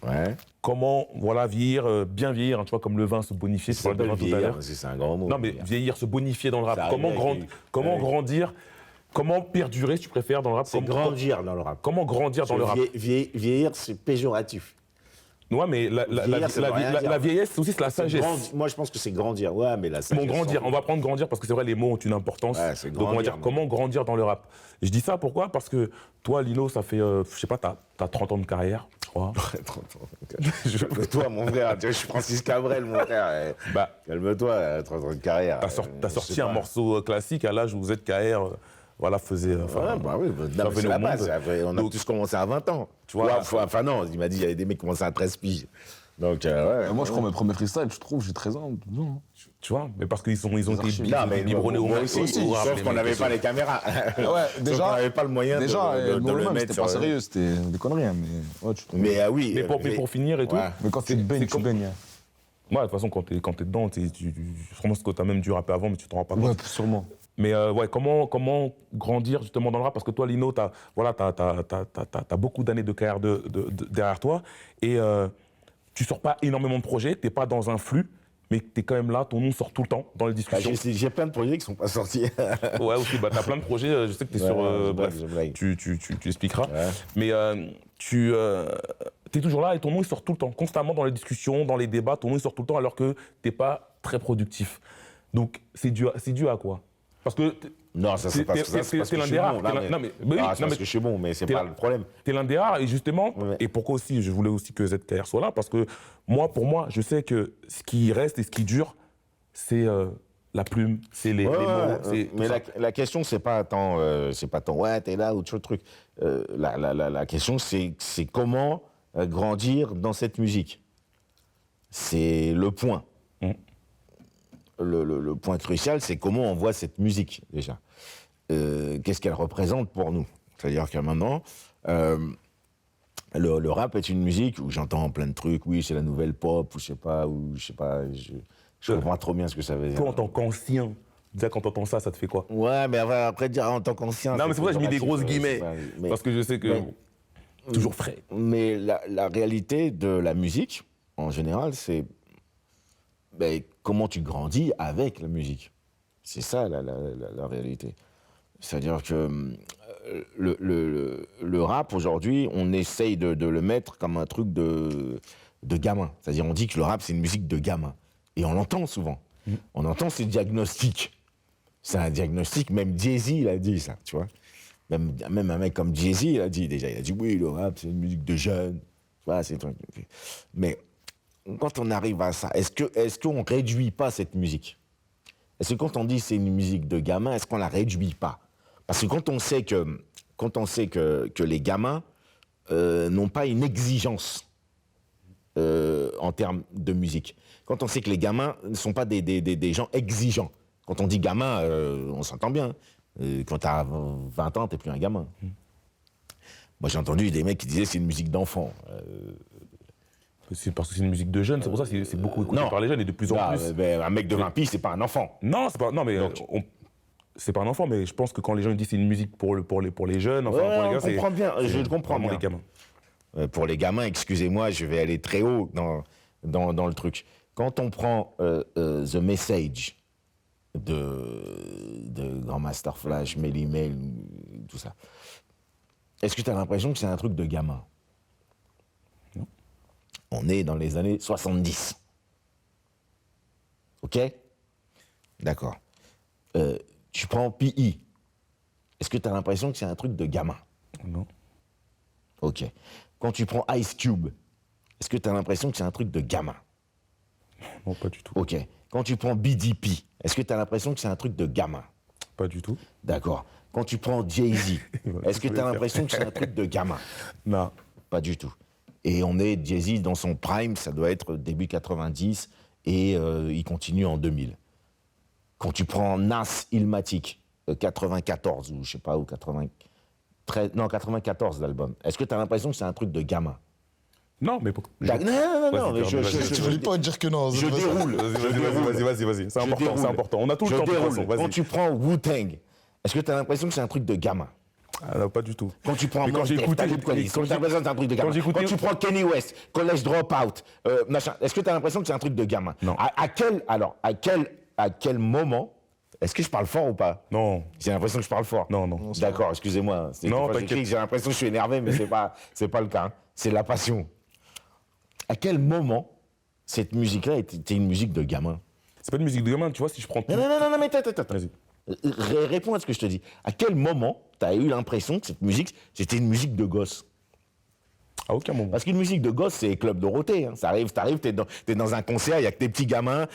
Ouais. Comment, voilà, vieillir, bien vieillir, hein, tu vois, comme le vin se bonifier, Ça tu parlais de s'appelle vin tout à vieillir, l'heure. parce que c'est un grand mot. Non, mais vieillir, se bonifier dans le rap. Ça Comment, arrive avec comment avec- grandir, comment perdurer, si tu préfères, dans le rap. C'est grandir dans le rap. Comment grandir dans le rap. Vieillir, c'est péjoratif. Ouais, mais Vieillir, ça veut rien dire. la vieillesse, aussi, c'est la sagesse. Moi, je pense que c'est grandir. Ouais, mais la sagesse. Bon, grandir, on va prendre grandir parce que c'est vrai, les mots ont une importance. Ouais, c'est Donc on va grandir, dire mais- comment grandir dans le rap. Et je dis ça pourquoi? Parce que toi, Lino, ça fait, je sais pas, t'as 30 ans de carrière, je crois. Calme-toi, mon frère. Tu vois, je suis Francis Cabrel, mon frère. Bah, Calme-toi, 30 ans de carrière. t'as sorti un morceau classique à l'âge où ZKR voilà, faisait. Ouais, bah oui, non, mais venait c'est au la monde. base. Après, on a Donc- tous commencé à 20 ans. Tu vois, Enfin, non, il m'a dit qu'il y avait des mecs qui commençaient à 13 piges. Donc, ouais. Moi, je crois mes premiers freestyles, je trouve, j'ai 13 ans. 12 ans. tu vois, mais parce qu'ils ont été archives. Non, mais biberonnés au moi rap, aussi, au rap, sauf les qu'on mecs, n'avait ils pas sont- les caméras. Ouais, Sauf déjà. qu'on n'avait pas le moyen Déjà, de le Moulin, mettre c'était sur... pas sérieux, c'était des conneries. Hein, mais, ouais, Mais oui. Mais pour finir et tout, Ouais. mais quand tu te baignes, tu baignes. hein. ouais, de toute façon, quand t'es dedans, je pense que t'as même dû rapper avant, mais tu t'en rends pas compte. Ouais, sûrement. Mais ouais, comment grandir justement dans le rap? Parce que toi, Lino, t'as beaucoup d'années de carrière derrière toi et tu sors pas énormément de projets, t'es pas dans un flux, mais t'es quand même là, ton nom sort tout le temps dans les Bah, discussions. j'ai plein de projets qui sont pas sortis. Ouais, aussi, bah, t'as plein de projets, je sais que t'es Ouais, sur. je Bref, blague. tu expliqueras. Ouais. Mais t'es toujours là et ton nom il sort tout le temps, constamment dans les discussions, dans les débats, ton nom il sort tout le temps alors que t'es pas très productif. Donc c'est dû à quoi? Parce que Non, ça c'est parce que t'es c'est parce que l'un je suis des rares. bon. t'es l'un- non, mais oui, Ah, non, c'est mais parce que je suis bon, mais c'est t'es pas là- le problème. T'es l'un des rares et justement, Ouais. et pourquoi aussi, je voulais aussi que ZKR soit là, parce que pour moi, je sais que ce qui reste et ce qui dure, c'est la plume, c'est les Ouais, mots. ouais, c'est tout mais ça. la question, c'est pas tant ouais, t'es là ou autre truc. La question, c'est comment grandir dans cette musique. C'est le point. Mm. Le point crucial, c'est comment on voit cette musique, déjà. Qu'est-ce qu'elle représente pour nous? C'est-à-dire que maintenant, le rap est une musique où j'entends plein de trucs. Oui, c'est la nouvelle pop, ou je sais pas, je comprends pas trop bien ce que ça veut dire. Toi, en tant qu'ancien, déjà quand t'entends ça, ça te fait quoi? Ouais, mais après dire en tant qu'ancien. Non, mais c'est pour ça que j'ai mis des grosses guillemets. Mais, Parce que je sais que. mais- toujours frais. mais la réalité de la musique, en général, c'est ben, comment tu grandis avec la musique. C'est ça la réalité. C'est-à-dire que le rap, aujourd'hui, on essaye de le mettre comme un truc de gamin. C'est-à-dire on dit que le rap, c'est une musique de gamin. Et on l'entend souvent. On entend ces diagnostics. C'est un diagnostic, même Jay-Z, il a dit ça, tu vois. Même un mec comme Jay-Z, il a dit déjà, il a dit oui, le rap, c'est une musique de jeunes. Tu vois, c'est tout. Mais quand on arrive à ça, est-ce qu'on réduit pas cette musique? Est-ce que quand on dit c'est une musique de gamin, est-ce qu'on la réduit pas? Parce que quand on sait que les gamins n'ont pas une exigence en termes de musique, quand on sait que les gamins ne sont pas des gens exigeants, quand on dit gamin, on s'entend bien. Quand tu as 20 ans, tu n'es plus un gamin. Moi, j'ai entendu des mecs qui disaient c'est une musique d'enfant. C'est parce que c'est une musique de jeunes, c'est pour ça que c'est beaucoup écouté Non. par les jeunes et de plus en Là, plus. ben, un mec de 20 piges, c'est pas un enfant. Non, c'est pas. Non, mais c'est pas un enfant, mais je pense que quand les gens disent c'est une musique pour les jeunes, enfin Ouais, pour les on gars, c'est. comprend bien, je c'est le comprends vraiment bien. les gamins. Pour les gamins, excusez-moi, je vais aller très haut dans le truc. Quand on prend The Message de Grandmaster Flash, Melly Mel, tout ça, est-ce que tu as l'impression que c'est un truc de gamin? Non. On est dans les années 70. OK? D'accord. Tu prends P.I. Est-ce que tu as l'impression que c'est un truc de gamin? Non. OK. Quand tu prends Ice Cube, est-ce que tu as l'impression que c'est un truc de gamin? Non, pas du tout. OK. Quand tu prends BDP, est-ce que tu as l'impression que c'est un truc de gamin? Pas du tout. D'accord. Quand tu prends Jay-Z, est-ce que tu as l'impression que c'est un truc de gamin? Non. Pas du tout. Et on est Jay-Z dans son prime, ça doit être début 90 et il continue en 2000. Quand tu prends Nas Illmatic, 94 ou je sais pas, ou 93, Non, 94 l'album. Est-ce que tu as l'impression que c'est un truc de gamin? Non, mais Non, non, mais Tu voulais pas dire que non. je déroule. vas-y. C'est important, c'est important. On a tout le temps de toute façon, Quand vas-y. tu prends Wu-Tang, est-ce que tu as l'impression que c'est un truc de gamin? Ah, non, pas du tout. Quand tu prends Mais quand j'ai écouté Talib Kweli, quand quand tu as l'impression que c'est un truc de gamin. j'ai écouté- Quand tu prends Kanye West, College Dropout, machin, est-ce que tu as l'impression que c'est un truc de gamin? Non. À quel moment, est-ce que je parle fort ou pas? Non, J'ai l'impression que je parle fort. non, non. D'accord, excusez-moi. C'est Non, des fois, t'inquiète. j'écris que j'ai l'impression que je suis énervé, mais c'est pas le cas. Hein. C'est la passion. À quel moment cette musique-là était une musique de gamin? C'est pas une musique de gamin, tu vois, si je prends tout. Non, mais attends. Vas-y. Réponds à ce que je te dis. À quel moment tu as eu l'impression que cette musique, c'était une musique de gosse? À aucun moment. Parce qu'une musique de gosse, c'est Club Dorothée. Hein. T'arrives, t'es dans un concert, il y a que des petits gamins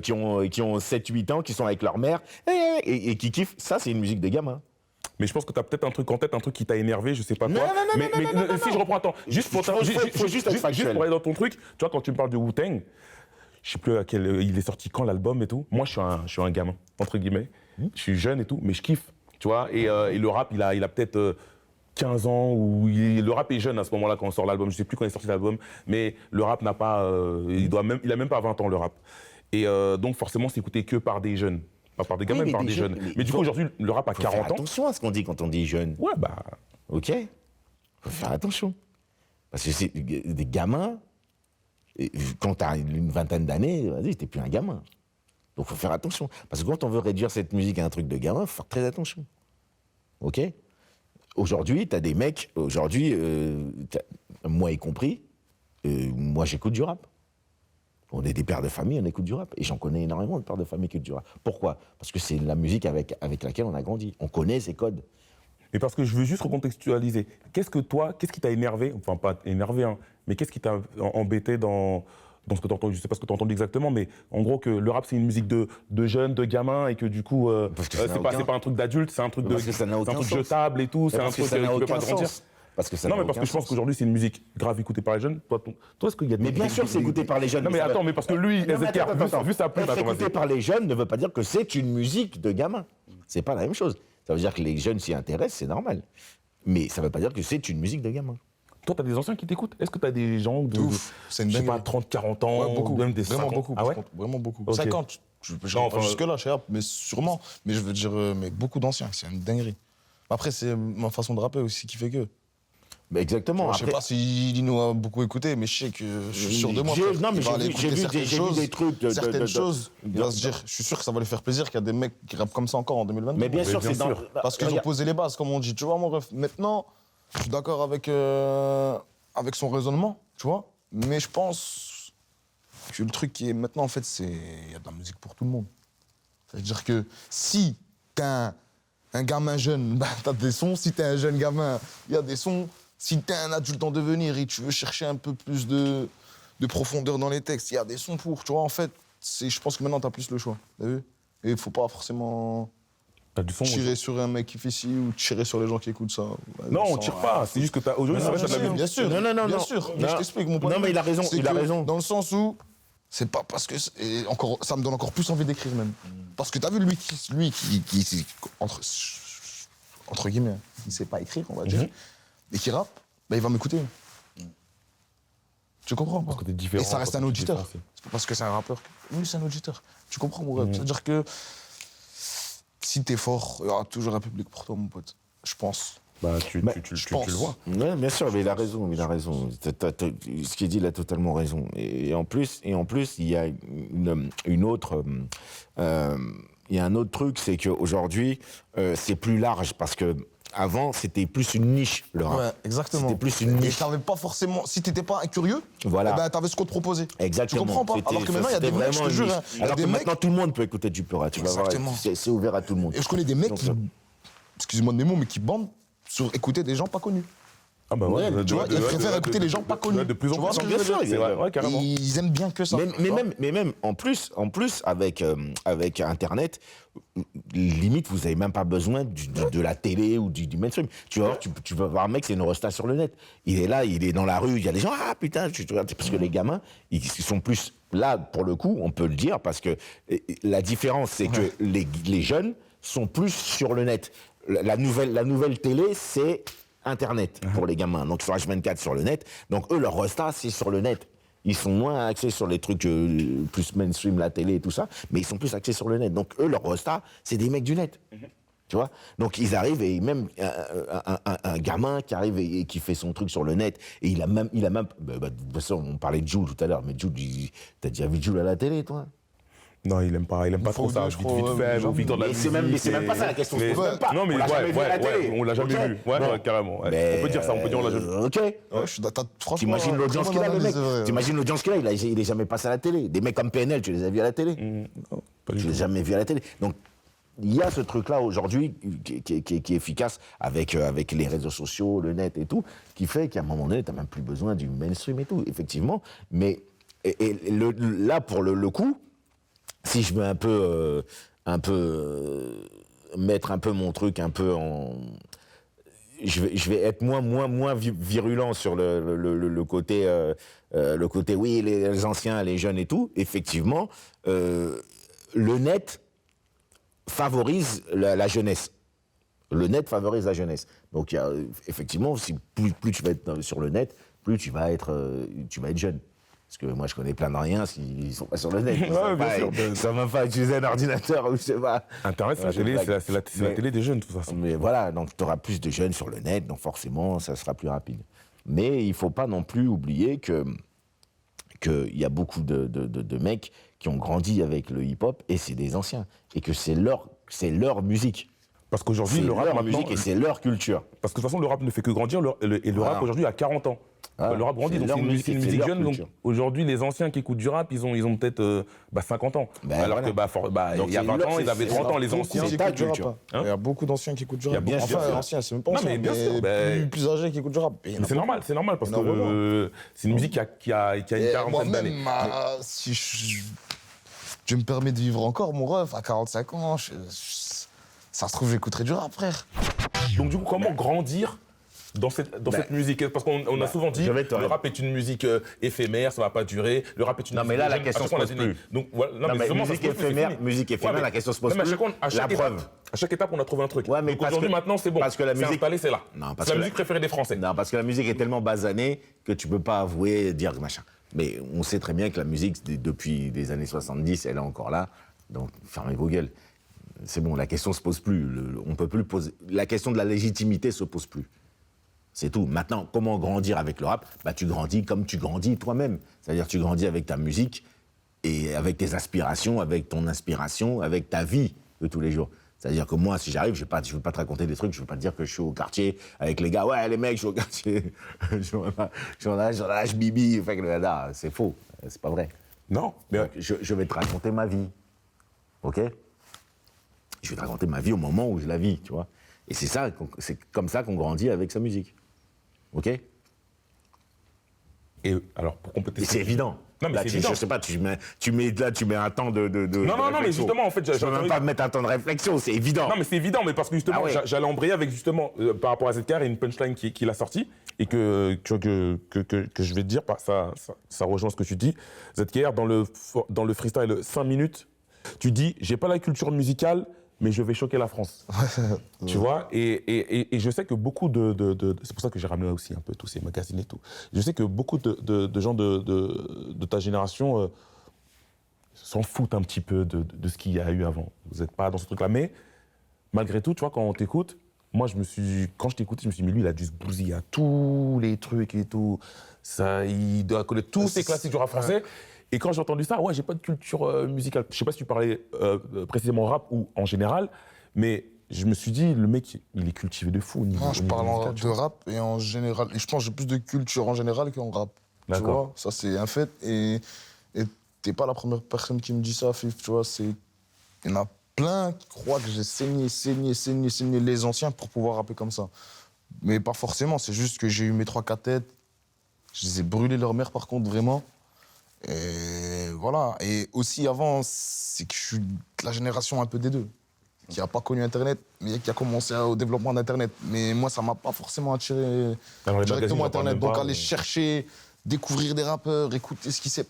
qui ont 7-8 ans, qui sont avec leur mère, et qui kiffent. Ça, c'est une musique de gamin. Mais je pense que t'as peut-être un truc en tête, un truc qui t'a énervé, je sais pas quoi. Non, mais si je reprends, attends, juste pour Faut juste être factuel. pour aller dans ton truc, tu vois, quand tu me parles de Wu-Tang, je sais plus à quel, il est sorti quand l'album et tout. Moi, je suis un gamin, entre guillemets. Je suis jeune et tout, mais je kiffe, tu vois. Et le rap, il a peut-être 15 ans, ou le rap est jeune à ce moment-là quand on sort l'album. Je sais plus quand il est sorti l'album, mais le rap n'a pas, il a même pas 20 ans, le rap. Et donc, forcément, c'est écouté que par des jeunes. Pas par des gamins, Oui, mais par mais des des jeunes. jeunes, Mais du coup, aujourd'hui, le rap a Faut faire 40 ans. attention à ce qu'on dit quand on dit jeune. Ouais, bah. Ok? Faut faire attention. Parce que c'est des gamins, et quand tu as une vingtaine d'années, vas-y, t'es plus un gamin. Donc faut faire attention. Parce que quand on veut réduire cette musique à un truc de gamin, faut faire très attention. Ok? Aujourd'hui, tu as des mecs, moi y compris, moi j'écoute du rap. On est des pères de famille, on écoute du rap. Et j'en connais énormément de pères de famille qui écoutent du rap. Pourquoi? Parce que c'est la musique avec laquelle on a grandi. On connaît ses codes. Mais parce que je veux juste recontextualiser. Qu'est-ce qui t'a énervé, enfin pas énervé, hein, mais qu'est-ce qui t'a embêté dans ce que t'as entendu? Je sais pas ce que t'as entendu exactement, mais en gros que le rap c'est une musique de jeunes, de gamins, et que du coup Parce que ça n'a c'est pas un truc d'adulte, c'est un truc Parce que ça n'a c'est un aucun truc sens. jetable et tout, c'est un Parce que truc ça n'a tu peux aucun pas grandir. sens. Parce que ça Non, n'a mais parce aucun que je pense sens. qu'aujourd'hui c'est une musique grave écoutée par les jeunes. Toi, est-ce qu'il y a Mais bien sûr, c'est écouté par les jeunes. Non mais ça attends, veut- mais parce que lui, Non, mais SZK, vu sa plume, Être attends, écouté vas-y. par les jeunes ne veut pas dire que c'est une musique de gamin. C'est pas la même chose. Ça veut dire que les jeunes s'y intéressent, c'est normal. Mais ça veut pas dire que c'est une musique de gamin. Toi, t'as des anciens qui t'écoutent? Est-ce que t'as des gens de Ouf, c'est une je sais pas, dinguerie. 30, 40 ans, Ouais, beaucoup. même des Vraiment 50? beaucoup. Ah ouais? par contre, vraiment beaucoup. Ok. 50. Je Non, n'irai pas enfin, jusque-là, chez Rap, mais sûrement. Mais je veux dire, mais beaucoup d'anciens. C'est une dinguerie. Après, c'est ma façon de rapper aussi qui fait que. Mais exactement. Je sais pas si Lino a beaucoup écouté, mais je sais que je suis sûr de moi. frère. Non, mais Il va aller j'ai écouter vu certaines j'ai vu choses, des trucs. certaines choses, il va se dire, je suis sûr que ça va lui faire plaisir qu'il y a des mecs qui rappent comme ça encore en 2022. Mais bien sûr, bien c'est dans. sûr. Parce qu'ils ont Regarde. posé les bases, comme on dit. Tu vois, mon ref, maintenant, je suis d'accord avec son raisonnement, tu vois. Mais je pense que le truc qui est maintenant, en fait, c'est il y a de la musique pour tout le monde. C'est-à-dire que si t'es un gamin jeune, bah, t'as des sons. Si t'es un jeune gamin, il y a des sons. Si t'es un adulte en devenir et tu veux chercher un peu plus de profondeur dans les textes, il y a des sons pour. Tu vois, en fait, je pense que maintenant, t'as plus le choix. T'as vu? Et il faut pas forcément T'as du son? tirer sur un mec qui fait ci ou tirer sur les gens qui écoutent ça. Non, on Sans- tire pas. C'est juste que t'as aujourd'hui, c'est vrai, t'as de la musique. Bien sûr, Non. bien sûr. Mais Non. je t'explique mon point. Non, de mais vue. il a raison, C'est il a que raison. Dans le sens où c'est pas parce que et encore, ça me donne encore plus envie d'écrire même. Parce que t'as vu lui qui entre guillemets, il sait pas écrire, on va dire, et qui rappe, bah, il va m'écouter. Tu comprends pas? Parce que t'es différent. Et ça reste parce un que t'es auditeur. différencié. C'est pas parce que c'est un rappeur. Lui, c'est un auditeur. Tu comprends, mon rêve? C'est-à-dire que si t'es fort, il y aura toujours un public pour toi, mon pote. Je pense. Bah, tu pense. le vois. Ouais, bien sûr, mais il a raison, Ce qu'il dit, il a totalement raison. Et en plus, il y a une autre, il y a un autre truc, c'est qu'aujourd'hui, c'est plus large parce que avant, c'était plus une niche, le rap. Ouais, exactement. C'était plus une Et niche. t'avais pas forcément. Si t'étais pas un curieux, Voilà. eh ben, t'avais ce qu'on te proposait. Exactement. Tu comprends pas? C'était- Alors que maintenant, il y a des c'était mecs, je te vraiment jure, une hein, niche. il y a Alors des que mecs. maintenant, tout le monde peut écouter du Pura. Tu vas voir, Exactement. c'est ouvert à tout le monde. Et je connais des mecs Donc, qui. Excusez-moi de mes mots, mais qui bandent sur écouter des gens pas connus. Ah bah ouais, Tu vois, ils préfèrent écouter les gens pas connus. De plus en Tu vois plus. ce que je veux dire? C'est vrai, ouais, carrément. Ils aiment bien que ça. Mais même en plus avec Internet, limite vous avez même pas besoin de la télé ou du mainstream. Tu vas voir, tu vas voir un mec, c'est une resta sur le net. Il est là, il est dans la rue, il y a des gens, ah putain, parce que les gamins, ils sont plus là pour le coup, on peut le dire, parce que la différence c'est que les jeunes sont plus sur le net. La nouvelle télé, c'est Internet pour les gamins. Donc, sur H24 sur le net. Donc, eux, leur resta, c'est sur le net. Ils sont moins axés sur les trucs plus mainstream, la télé et tout ça, mais ils sont plus axés sur le net. Donc, eux, leur resta, c'est des mecs du net. Tu vois? Donc, ils arrivent et même un gamin qui arrive et qui fait son truc sur le net, et il a même de toute façon, on parlait de Jul tout à l'heure, mais Jul, t'as déjà vu Jul à la télé, toi? Non, il aime pas trop ça. Vite fait, Victor de la musique. Mais c'est même pas ça la question. Mais- se pose même pas. Non, mais On l'a jamais vu à la ouais, télé. on l'a jamais Ok. vu. Ouais, Non. ouais, carrément. Ouais. Mais, On peut dire ça, on peut dire on l'a jamais vu. Ok. Ouais, franchement, T'imagines l'audience qu'il a, le mec. T'imagines l'audience qu'il a, il est jamais passé à la télé. Des mecs comme PNL, tu les as vus à la télé? Non, pas du Tu tout. les as jamais vus à la télé. Donc, il y a ce truc-là aujourd'hui qui est efficace avec les réseaux sociaux, le net et tout, qui fait qu'à un moment donné, tu n'as même plus besoin du mainstream et tout, effectivement. Mais là, pour le coup, si je veux mettre un peu mon truc un peu en... Je vais être moins virulent sur le côté, oui, les anciens, les jeunes et tout. Effectivement, le net favorise la jeunesse. Le net favorise la jeunesse. Donc, effectivement, plus tu vas être sur le net, plus tu vas être jeune. Parce que moi, je connais plein de rien s'ils sont pas sur le net. Ils Ouais, bien sûr. savent même pas utiliser un ordinateur ou je sais pas. Internet, c'est la Ouais, télé, je blague. c'est la télé des jeunes, de toute façon. Mais voilà, donc tu auras plus de jeunes sur le net, donc forcément, ça sera plus rapide. Mais il ne faut pas non plus oublier qu'il y a beaucoup de mecs qui ont grandi avec le hip-hop, et c'est des anciens, et que c'est leur musique. Parce qu'aujourd'hui, C'est le rap leur maintenant. musique et c'est leur culture. Parce que de toute façon, le rap ne fait que grandir, et le rap aujourd'hui a 40 ans. Ah, Le rap grandit, c'est donc leur c'est une musique et c'est musique leur jeune. Donc culture. aujourd'hui, les anciens qui écoutent du rap, ils ont peut-être 50 ans. Ben Alors voilà. que Donc il y a c'est 20 leur- ans, ils avaient c'est 30 ans, les Beaucoup anciens. c'est qui ta écoutent du rap, culture. hein. Il y a beaucoup d'anciens qui écoutent du Il y a rap. bien sûr, Enfin, ça. anciens, c'est même pas Non, anciens, mais bien sûr, plus âgés qui écoutent du rap. Et il y en a Mais c'est normal parce Il y en a que c'est une musique qui a une Et quarantaine d'années. moi-même, si je me permets de vivre encore, mon ref, à 45 ans, ça se trouve, j'écouterai du rap, frère. Donc du coup, comment grandir dans cette musique? Parce qu'on a souvent dit je vais te le répondre. rap est une musique éphémère, ça va pas durer. Le rap est une Non, musique mais là, de la jeunes. question À chaque fois, se on a pose dit- plus. Donc voilà, Non, mais justement, ça musique se pose plus, c'est éphémère, fini. musique éphémère, Ouais, la question se pose non, mais plus. à chaque La étape, preuve. à chaque étape, on a trouvé un truc. Ouais, mais Donc parce aujourd'hui, que- maintenant, c'est bon. parce que la C'est musique- installé, c'est là. Non, parce C'est la que musique préférée des Français. Non, parce que la musique est tellement basanée que tu peux pas avouer, dire machin. Mais on sait très bien que la musique, depuis les années 70, elle est encore là. Donc, fermez vos gueules. C'est bon, la question se pose plus. On peut plus poser. La question de la légitimité se pose plus. C'est tout. Maintenant, comment grandir avec le rap? Bah, tu grandis comme tu grandis toi-même. C'est-à-dire, tu grandis avec ta musique et avec tes aspirations, avec ton inspiration, avec ta vie de tous les jours. C'est-à-dire que moi, si j'arrive, je ne veux pas te raconter des trucs, je ne veux pas te dire que je suis au quartier avec les gars. Ouais, les mecs, je suis au quartier. je suis en âge bibi. Fait que, là, c'est faux. C'est pas vrai. Non, mais Donc, je vais te raconter ma vie. OK? Je vais te raconter ma vie au moment où je la vis, tu vois. Et c'est comme ça qu'on grandit avec sa musique. OK? et alors pour compléter. Et c'est évident. Non, mais Là, c'est je évident. sais pas, tu mets un temps de Non, mais réflexion. justement, en fait, Je peux même pas mettre un temps de réflexion, c'est évident. Non, mais c'est évident, mais parce que justement, Ah ouais. j'allais embrayer avec justement, par rapport à ZKR, et une punchline qu'il a sortie, et que je vais te dire, ça rejoint ce que tu dis. ZKR, dans le freestyle 5 minutes, tu dis, j'ai pas la culture musicale, mais je vais choquer la France. Tu vois, et je sais que beaucoup c'est pour ça que j'ai ramené aussi un peu tous ces magazines et tout. Je sais que beaucoup de gens de ta génération s'en foutent un petit peu de ce qu'il y a eu avant. Vous n'êtes pas dans ce truc-là, mais malgré tout, tu vois, quand on t'écoute, moi, quand je t'écoutais, je me suis dit, mais lui, il a dû se bousiller à tous les trucs et tout. Ça, il doit connaître tous ces classiques du rap français. Et quand j'ai entendu ça, ouais, j'ai pas de culture musicale. Je sais pas si tu parlais précisément rap ou en général, mais je me suis dit, le mec, il est cultivé de fou. Non, je parle musical, de rap et en général. Et je pense que j'ai plus de culture en général qu'en rap. Tu D'accord. vois, ça c'est un fait. Et t'es pas la première personne qui me dit ça, Fif. Tu vois, il y en a plein qui croient que j'ai saigné les anciens pour pouvoir rapper comme ça. Mais pas forcément, c'est juste que j'ai eu mes 3-4 têtes. Je les ai brûlés leur mère, par contre, vraiment. Et voilà. Et aussi, avant, c'est que je suis de la génération un peu des deux, qui n'a pas connu Internet, mais qui a commencé au développement d'Internet. Mais moi, ça ne m'a pas forcément attiré Alors, les magazines, directement on en parle Internet. même Donc, pas, aller mais- chercher, découvrir des rappeurs, écouter ce qui s'est...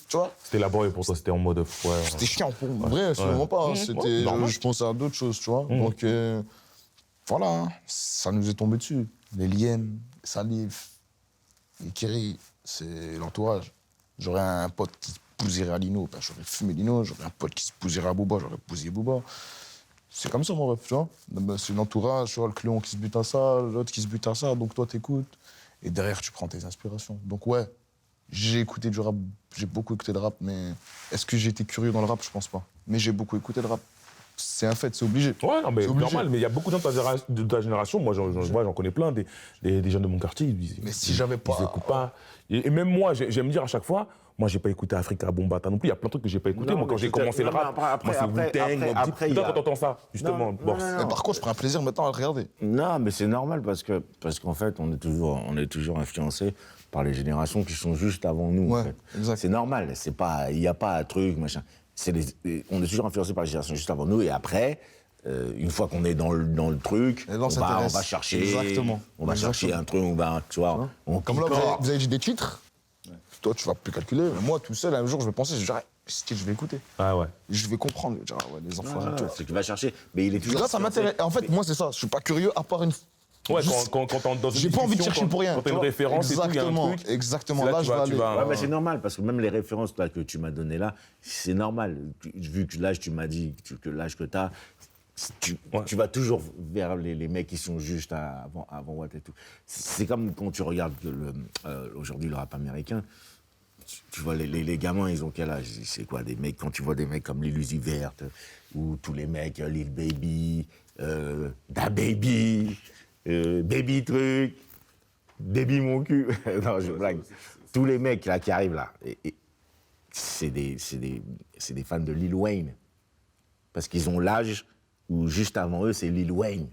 Tu vois, C'était laborieux pour toi, c'était en mode. Ouais, c'était chiant pour moi. Vrai, sûrement pas. Hein. C'était, normal. je pensais à d'autres choses, tu vois. Donc, voilà, hein. Ça nous est tombé dessus. les Liens, Salif, les Kiri, c'est l'entourage. J'aurais un pote qui se pousirait à Lino, ben, j'aurais fumé Lino. J'aurais un pote qui se pousirait à Booba, j'aurais pousé Booba. C'est comme ça, mon ref, tu vois. Ben, c'est l'entourage, tu vois, le Cléon qui se bute à ça, l'autre qui se bute à ça, donc toi, t'écoutes. Et derrière, tu prends tes inspirations. Donc ouais, j'ai écouté du rap, j'ai beaucoup écouté de rap, mais est-ce que j'ai été curieux dans le rap? Je pense pas. Mais j'ai beaucoup écouté de rap. C'est un fait, c'est obligé. Ouais, non, mais C'est obligé. normal, mais il y a beaucoup de gens de ta génération, moi j'en connais plein, des jeunes de mon quartier, Mais si j'avais pas- Ils écoutent pas. Et même moi, j'aime dire à chaque fois, moi j'ai pas écouté Africa Bombata non plus, il y a plein de trucs que j'ai pas écouté. Non, Moi quand mais j'ai commencé le non, rap, mais après, moi c'est Wu-Tang, Mobb Deep. après, il y Toi a- quand t'entends ça, justement, Non, Boss. non, non, Mais par contre, je prends un plaisir maintenant à le regarder. Non, mais c'est normal parce qu'en fait, on est toujours influencé par les générations qui sont juste avant nous. Ouais, en fait. exact. C'est normal. Il n'y a pas un truc, machin. On est toujours influencé par les générations juste avant nous et après. Une fois qu'on est dans le truc, Et là, on on s'intéresse. va chercher, Exactement. on va chercher un truc, tu vois, on Comme là, picore. vous avez dit des titres. Toi, tu vas plus calculer. Mais moi, tout seul, un jour, je vais penser, je vais dire, ce titre, je vais écouter. Ah ouais. Je vais comprendre. Je vais dire, ah ouais, les enfants. Ah, tu vois. c'est que tu vas chercher, mais il est toujours. Là, ça influencé. m'intéresse. En fait, moi, c'est ça. Je suis pas curieux à part une. Ouais, Juste- quand t'es dans une J'ai pas envie de discussion, chercher pour rien. Quand t'as tu une vois. référence et tout, il y a un Exactement, truc. exactement. c'est Là, tu je vais vas- aller. tu vas- Ouais, mais c'est normal, parce que même les références là, que tu m'as données là, c'est normal. Vu que l'âge, tu m'as dit que l'âge que tu as, tu vas toujours vers les mecs qui sont juste avant Watt et tout. C'est comme quand tu regardes aujourd'hui le rap américain, tu vois les gamins, ils ont quel âge? C'est quoi des mecs, quand tu vois des mecs comme Lil Uzi Vert, ou tous les mecs, Lil Baby, Da Baby, Baby Truc, Baby Mon cul. Non, je blague. Tous les mecs là qui arrivent là, c'est des fans de Lil Wayne. Parce qu'ils ont l'âge où juste avant eux, c'est Lil Wayne.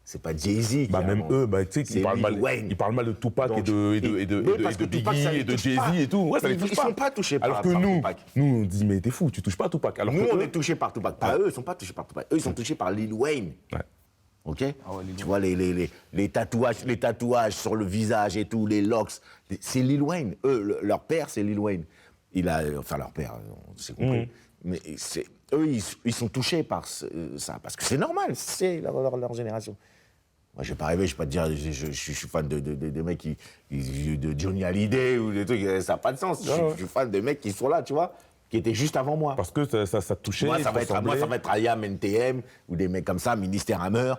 C'est pas Jay-Z. Bah qui même avant. eux, bah, tu sais C'est qu'ils parlent Lil mal, Wayne. ils parlent mal de Tupac Donc, et de oui, parce que Tupac, ça Biggie les et de touche Jay-Z pas. et tout. Ouais, ça les Ils touche sont pas. pas touchés Alors par que nous, Tupac. on dit mais t'es fou, tu touches pas à Tupac. Alors Nous, que on eux- est touchés par Tupac. Pas eux, ils sont pas touchés par Tupac. Eux, ils sont touchés par Lil Wayne. Ouais. Ok. Tu vois les tatouages sur le visage et tout, les locks, c'est Lil Wayne. Eux, leur père, c'est Lil Wayne. Enfin leur père, on s'est compris. Mais eux, ils sont touchés par ça parce que c'est normal, c'est leur génération. Moi, je vais pas rêver, je vais pas te dire, je suis fan de mecs de Johnny Hallyday ou des trucs, ça n'a pas de sens. Je suis fan de mecs qui sont là, tu vois, qui étaient juste avant moi. Parce que ça te touchait. Moi, ça va ressemblait. être IAM, NTM, ou des mecs comme ça, Ministère Hammer,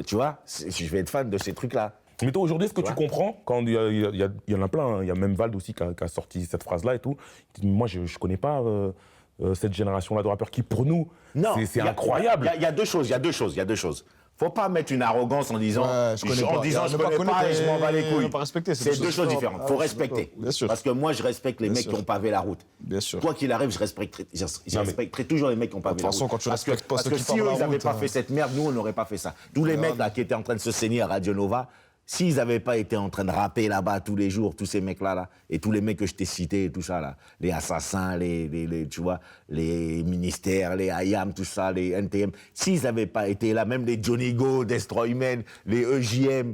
tu vois, je vais être fan de ces trucs-là. Mais toi, aujourd'hui, est-ce que Tu tu vois comprends quand il y en a plein, hein, il y a même Vald aussi qui a sorti cette phrase-là et tout. Il dit, moi, je connais pas cette génération-là de rappeurs qui, pour nous, c'est incroyable. Il y a deux choses. Faut pas mettre une arrogance en disant, Ouais, je connais pas. en disant je Ne pas connais pas connaître et je m'en bats les et couilles. ne pas respecter, c'est C'est deux deux choses choses différentes. différentes. Faut Ah, je suis respecter. d'accord. Bien sûr. Parce que moi, je respecte les Bien mecs sûr. qui ont pavé la route. Bien sûr. Quoi qu'il arrive, je respecterai toujours les mecs qui ont pavé De toute la route. façon, quand tu Parce respectes pas parce ceux que qui si pavent eux, la ils n'avaient route, pas fait cette merde, nous, on n'aurait pas fait ça. Tous les mecs là qui étaient en train de se saigner à Radio Nova, s'ils n'avaient pas été en train de rapper là-bas tous les jours, tous ces mecs-là, et tous les mecs que je t'ai cités, et tout ça, là, les assassins, tu vois, les ministères, les IAM, tout ça, les NTM, s'ils n'avaient pas été là, même les Johnny Go, Destroymen, les EJM,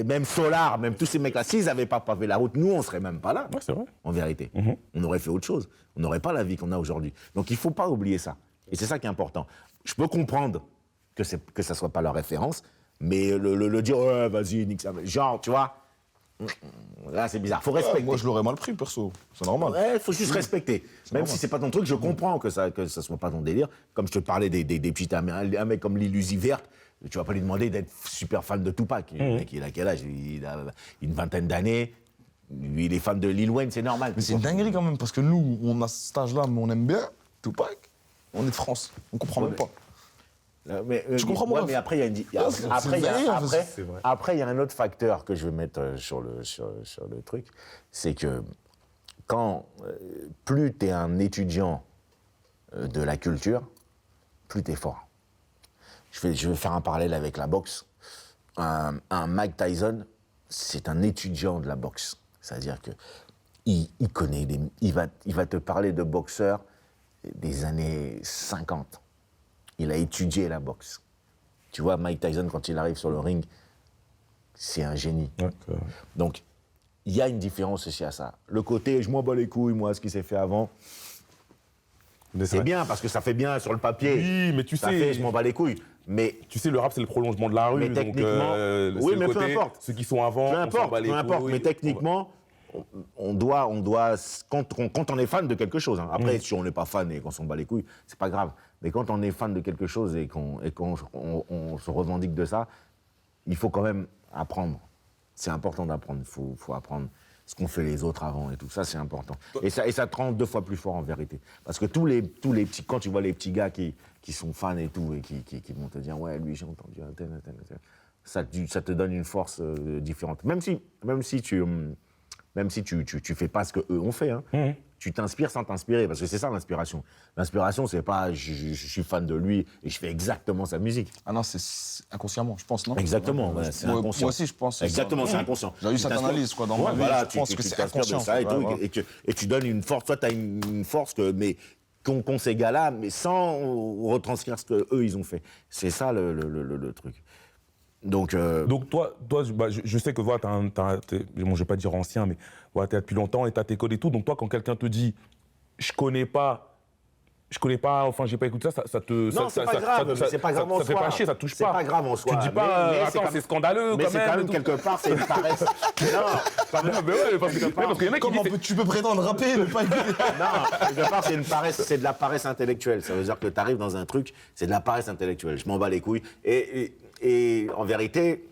même Solar, même tous ces mecs-là, s'ils n'avaient pas pavé la route, nous, on ne serait même pas là, Ouais, c'est vrai. en vérité. On aurait fait autre chose. On n'aurait pas la vie qu'on a aujourd'hui. Donc il ne faut pas oublier ça. Et c'est ça qui est important. Je peux comprendre que ça ne soit pas leur référence, mais le dire, ouais, vas-y, nique ça. Genre, tu vois, là, c'est bizarre. Faut respecter. Moi, je l'aurais mal pris, perso. C'est normal. Ouais, faut juste respecter. Même normal. si c'est pas ton truc, je comprends que ça soit pas ton délire. Comme je te parlais des petits Américains, un mec comme Lil Uzi Vert, tu vas pas lui demander d'être super fan de Tupac. Le mec, il a quel âge? Il a une vingtaine d'années. Lui, il est fan de Lil Wayne, c'est normal. Mais c'est une dinguerie quand même, parce que nous, on a cet âge-là, mais on aime bien Tupac. On est de France. On comprend même pas. Je comprends, moi. mais après, il y a une. C'est vrai, en fait. C'est vrai. Après, il y a un autre facteur que je vais mettre sur le truc, c'est que quand plus tu es un étudiant de la culture, plus tu es fort. Je vais faire un parallèle avec la boxe. Un Mike Tyson, c'est un étudiant de la boxe. C'est-à-dire que il connaît, il va te parler de boxeurs des années 50. Il a étudié la boxe. Tu vois, Mike Tyson, quand il arrive sur le ring, c'est un génie. Ouais, c'est vrai. Donc, il y a une différence aussi à ça. Le côté, je m'en bats les couilles, moi, ce qui s'est fait avant, Mais C'est vrai. bien, parce que ça fait bien sur le papier. Oui, mais tu Ça sais, fait, je m'en bats les couilles. Mais tu sais, le rap, c'est le prolongement de la rue. Mais donc, techniquement, c'est oui, le mais peu côté, importe. Ceux qui sont avant, peu on s'en importe, bat les peu importe. couilles. Mais techniquement, on doit, quand on est fan de quelque chose, hein. Après, si on n'est pas fan et qu'on s'en bat les couilles, c'est pas grave. Mais quand on est fan de quelque chose et qu'on on se revendique de ça, il faut quand même apprendre. C'est important d'apprendre. Il faut apprendre ce qu'ont fait les autres avant et tout ça, c'est important. Et ça te rend 2 fois plus fort en vérité. Parce que tous les petits, quand tu vois les petits gars qui sont fans et tout, et qui vont te dire, ouais, lui, j'ai entendu un tel, ça te donne une force différente. Même si tu fais pas ce qu'eux ont fait, hein, tu t'inspires sans t'inspirer, parce que c'est ça l'inspiration. L'inspiration, c'est pas je suis fan de lui et je fais exactement sa musique. Ah non, c'est inconsciemment, je pense, non? Exactement, ouais, c'est inconscient. Moi aussi, je pense. Exactement, c'est inconscient. J'ai eu Tu cette t'inspires- analyse, quoi, dans Ouais, ma vie. voilà, Je pense que tu c'est t'inspires de inconscient. ça et, Ouais, tout, voilà. et tu donnes une force. Toi, tu as une force qu'ont ces gars-là, mais sans retranscrire ce qu'eux, ils ont fait. C'est ça le truc. Donc, Donc toi je sais que voilà, bon, je vais pas dire ancien, mais voilà, t'es là depuis longtemps et t'as tes codes et tout. Donc toi, quand quelqu'un te dit, je connais pas, enfin j'ai pas écouté ça te... non, c'est pas grave, mais c'est pas grave en Ça fait soi. pas chier, ça touche C'est pas. pas grave en soi. Tu dis pas, mais attends, c'est scandaleux mais quand c'est même. quand et même tout. quelque part, c'est une paresse. Non, Mais ouais, parce qu'il y en a qui Comment disent... tu peux prétendre rapper, mais pas écouter? non, quelque part, c'est une paresse, c'est de la paresse intellectuelle. Ça veut dire que tu arrives dans un truc, c'est de la paresse intellectuelle. Je m'en bats les couilles. Et en vérité,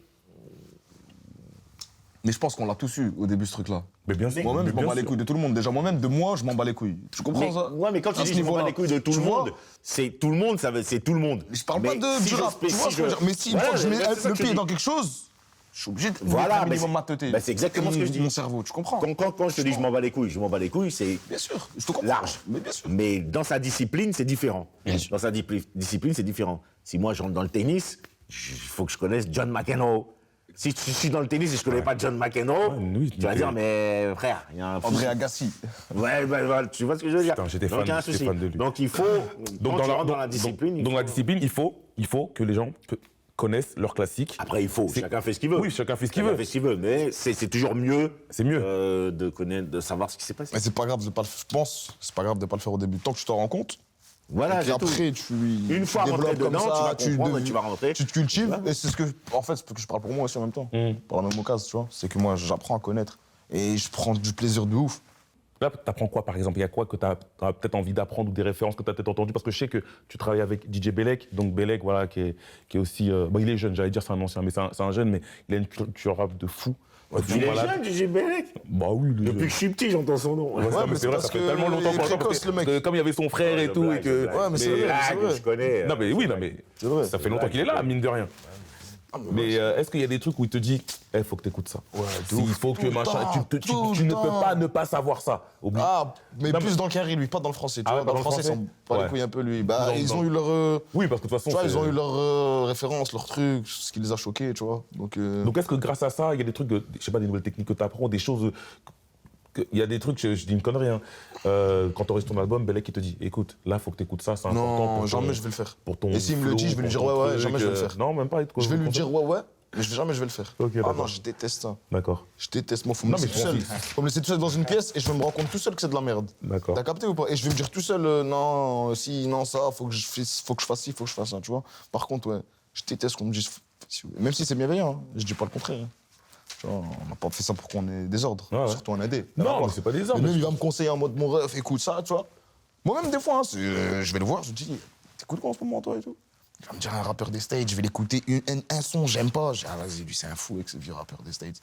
Mais je pense qu'on l'a tous eu au début, ce truc-là. Mais bien sûr. Moi-même, mais je m'en bien bats les sûr. couilles de tout le monde. Déjà, moi-même, de moi, je m'en bats les couilles. Tu comprends ça? mais quand tu À dis ce je m'en bats niveau-là. les couilles de tout Tu le vois, monde, c'est tout le monde, c'est tout le monde. Je parle pas de si du je rap, spé- tu vois si ce que je veux dire. Mais si une Voilà, fois que je mets c'est ça le que je pied dis. dans quelque chose, je suis obligé de Voilà, mettre un mais minimum c'est- ma tête. bah, c'est exactement ce que je dis. Mon cerveau, tu comprends? Quand je te dis je m'en bats les couilles, c'est Bien sûr, je te comprends. large. Mais bien sûr. Mais dans sa discipline, c'est différent. Bien sûr. Dans sa discipline, c'est différent. Si moi, je rentre dans le tennis, il faut que je connaisse John McEnroe. Si je suis dans le tennis et je connais pas John McEnroe, oui, tu vas dire, mais frère, il y a un fou. André Agassi. Ouais, tu vois ce que je veux dire. Putain, j'étais Donc, il y a un j'étais souci. fan de lui. Donc, il faut, quand tu rentres dans la discipline, Donc la discipline, il faut que les gens connaissent leurs classiques. Après, il faut. C'est- Chacun fait ce qu'il veut. Oui, chacun fait ce qu'il veut. Mais c'est toujours mieux. C'est mieux. De connaître, de savoir ce qui s'est passé. Mais c'est pas grave de pas le faire. Je pense, c'est pas grave de pas le faire au début. Tant que tu t'en rends compte, Voilà, et puis c'est tout. après, tu Une fois rentré développes comme dedans, ça, tu vas comprendre et deviens- tu vas rentrer. Tu te cultives, Voilà. et c'est ce que, en fait, c'est que je parle pour moi aussi en même temps. Par la même occasion, tu vois. C'est que moi, j'apprends à connaître. Et je prends du plaisir de ouf. Là, t'apprends quoi, par exemple? Il y a quoi que t'as peut-être envie d'apprendre ou des références que t'as peut-être entendues? Parce que je sais que tu travailles avec DJ Belek, donc Belek, voilà, qui est aussi... bon, il est jeune, j'allais dire c'est un ancien, mais c'est un jeune, mais il a une culture rap de fou. Il est Voilà. jeune, DJ Belek. Bah oui, il est Depuis que jeune. je suis petit, j'entends son nom. Ouais, Ouais, non, mais mais c'est c'est vrai, parce ça fait que tellement longtemps il est qu'on le voit, précoce, parce le mec. que comme il y avait son frère et Je tout, blague, et que... je blague. Ouais, mais c'est vrai, c'est vrai. Je connais. Non, mais oui, non, mais C'est vrai. ça fait longtemps qu'il est là, mine de rien. Mais est-ce qu'il y a des trucs où il te dit, il faut que tu écoutes ça? Ouais, de Il ouf. faut que Tout le machin, temps, tu tout ne le peux temps. pas ne pas savoir ça. Oublie. Ah, mais Non, plus mais- dans le carré, lui, pas dans le français. Tu Ah vois, ouais, dans dans le le français, ils français sont pas Ouais. les couilles un peu, lui. Bah, Dans- ils dans- ont eu leur. Oui, parce que de toute façon, Tu vois, ils c'est- ont eu leur référence, leur truc, ce qui les a choqués, tu vois. Donc, Donc est-ce que grâce à ça, il y a des trucs, je sais pas, des nouvelles techniques que tu apprends, des choses... Il y a des trucs, je dis une connerie, hein. Quand tu enregistres ton album, Belek il te dit, écoute, là, faut que tu écoutes ça, c'est important non, pour jamais ton- je vais le faire. pour ton Et s'il me le flow, dit, je vais lui pour dire ton ouais, truc, jamais je vais le faire. Non, même pas. Je vais lui dire ouais, mais jamais je vais le faire. Ok, ah d'accord. non, je déteste ça. D'accord, Je déteste, moi, faut me Non, laisser mais tout je seul. pense Faut me laisser tout seul dans une pièce et je vais me rendre compte tout seul que c'est de la merde. d'accord. T'as capté ou pas? Et je vais me dire tout seul, non, si, non, ça, faut que je fasse ci, faut que je fasse ça, tu vois. Par contre, ouais, je déteste qu'on me dise, même si c'est bienveillant, hein, je dis pas le contraire. Hein. Tu vois, on n'a pas fait ça pour qu'on ait des ordres, Ouais, ouais. surtout un AD. Non, mais c'est pas des ordres. Mais même, il va me conseiller en mode, mon ref, écoute ça, tu vois. Moi-même, des fois, hein, je vais le voir, je me dis, t'écoutes quoi en ce moment, toi, et tout? Il va me dire un rappeur des States, je vais l'écouter, un son, j'aime pas. Je dis, ah, vas-y, lui, c'est un fou avec ce vieux rappeur des States.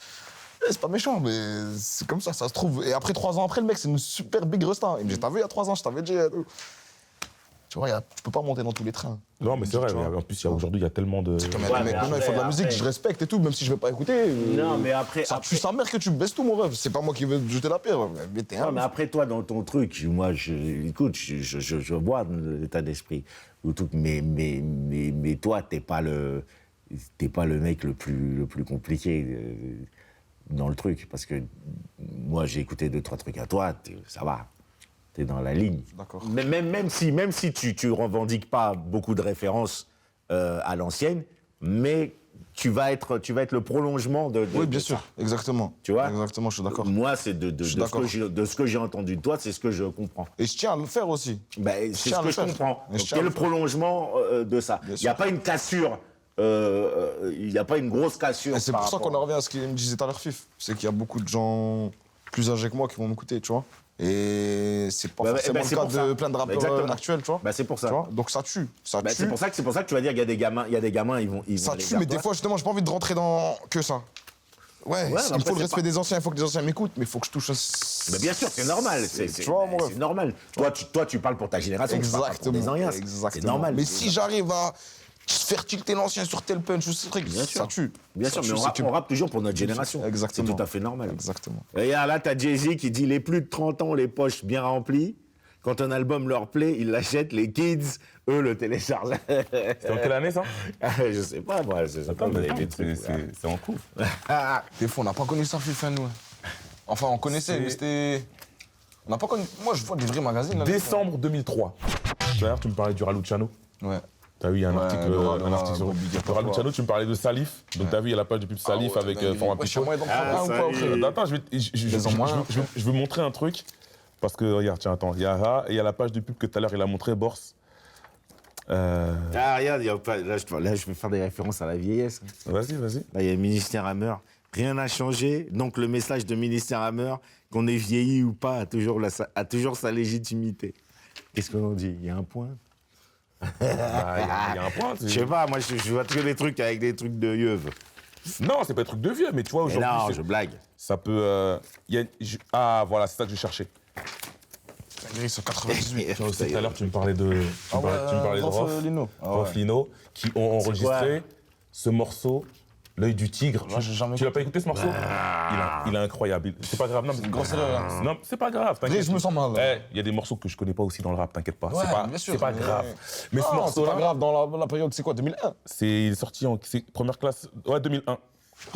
C'est pas méchant, mais c'est comme ça se trouve. Et après, 3 ans après, le mec, c'est une super big resta. Il me dit, t'as vu, il y a 3 ans, je t'avais dit. Tu vois, tu peux pas monter dans tous les trains. Non, mais c'est vrai, Tu vois. en plus, aujourd'hui, il y a tellement de... Comme il y a Ouais, des mecs, mais maintenant, ils font de la après- musique que je respecte et tout, même si je vais pas écouter. Non, mais après- Ça tue sa mère que tu baisses tout, mon rêve. C'est pas moi qui vais te jeter la pierre. Mais t'es Non, un. mais après, toi, dans ton truc, moi, écoute, je vois l'état d'esprit, ou tout, mais toi, t'es pas le mec le plus compliqué dans le truc, parce que moi, j'ai écouté 2-3 trucs à toi, ça va, t'es dans la ligne. D'accord. Mais même si tu revendiques pas beaucoup de références à l'ancienne, mais tu vas être le prolongement de Oui, bien de sûr, ça. exactement. Tu vois Exactement, je suis d'accord. Moi, c'est de suis d'accord. ce que j'ai entendu de toi, c'est ce que je comprends. Et je tiens à le faire aussi. Ben, c'est tiens ce à que le je faire. comprends. Et je Donc, tiens à quel le le faire. prolongement de ça? Bien Il n'y a sûr. pas une cassure. Il n'y a pas une grosse cassure. Et c'est par pour ça rapport qu'on en revient à ce qu'il me disait tout à l'heure, Fif. C'est qu'il y a beaucoup de gens plus âgés que moi qui vont m'écouter, tu vois. Et c'est pas Bah, forcément c'est le cas pour ça. de plein de rappeurs Exactement. actuels, tu vois. Bah, c'est pour ça. Tu vois. Donc ça tue. Ça Ben, tue. c'est pour ça que tu vas dire qu'il y a des gamins, ils vont Ça aller tue, vers mais des toi. fois, justement, j'ai pas envie de rentrer dans que ça. Ouais, bah, il après, faut le c'est respect pas- des anciens, il faut que les anciens m'écoutent, mais il faut que je touche à... Mais bien sûr, c'est normal. Tu vois, mon ref. C'est normal. Toi, tu parles pour ta génération. Tu parles pas pour des anciens. Exactement. C'est normal. Mais si j'arrive à faire tilter l'ancien sur tel punch ou ce truc, Bien ça sûr. tue. Bien Ça sûr, mais tue, c'est que- on rappe toujours pour notre génération. Exactement. C'est tout à fait normal. Exactement. Regarde, là, t'as Jay-Z qui dit les plus de 30 ans, les poches bien remplies. Quand un album leur plaît, ils l'achètent. Les kids, eux, le téléchargent. C'est en quelle année ça? Je sais pas, moi. Je sais pas, Attends, vous mais avez des trucs. c'est en cours. Des fois, on n'a pas connu ça, Fif, nous. Enfin, on connaissait, C'est- mais c'était... On n'a pas connu... Moi, je vois des vrais magazines, là. Décembre 2003. D'ailleurs, tu me parlais du Raluciano. Ouais. T'as vu, il y a un Ouais, article, Laura, un article sur gros big up le à Raluciano, tu me parlais de Salif. Donc t'as vu, il y a la page de pub Salif Ah ouais, avec dingue. format Ouais, Pichot. moi, donc, Ah, ou pas, ça après y est. Attends, je vais montrer un truc. Parce que, regarde, tiens, attends, il y a ça, et il y a la page de pub que tout à l'heure, il a montré, Bors. Ah, regarde, là, je vais faire des références à la vieillesse. Vas-y. Là, il y a Ministère Hammer. Rien n'a changé. Donc, le message de Ministère Hammer, qu'on ait vieilli ou pas, a toujours sa légitimité. Qu'est-ce qu'on en dit? Il y a un point? Bah, il y a un point. Je sais pas, moi, je vois que des trucs avec des trucs de yeuve. Non, c'est pas un truc de vieux, mais tu vois, Mais aujourd'hui, non, c'est- je blague. ça peut. Ah, voilà, c'est ça que je cherchais. Ils sont 98. Tu vois, aussi, tout à l'heure, tu me parlais de. Tu me parlais de Rof, Lino. Rof Lino, qui ont enregistré ce morceau, L'œil du tigre. Moi, j'ai jamais Tu l'as pas écouté ce morceau? Il est incroyable. C'est pas grave, non, mais. grosse erreur, là. Non, c'est pas grave, t'inquiète. je me sens mal, là. Eh, il y a des morceaux que je connais pas aussi dans le rap, t'inquiète pas. Ouais, C'est pas, bien sûr, c'est pas mais- grave. Mais ce Non, c'est morceau-là, pas grave, dans la période, c'est quoi, 2001? il est sorti en première classe. Ouais, 2001.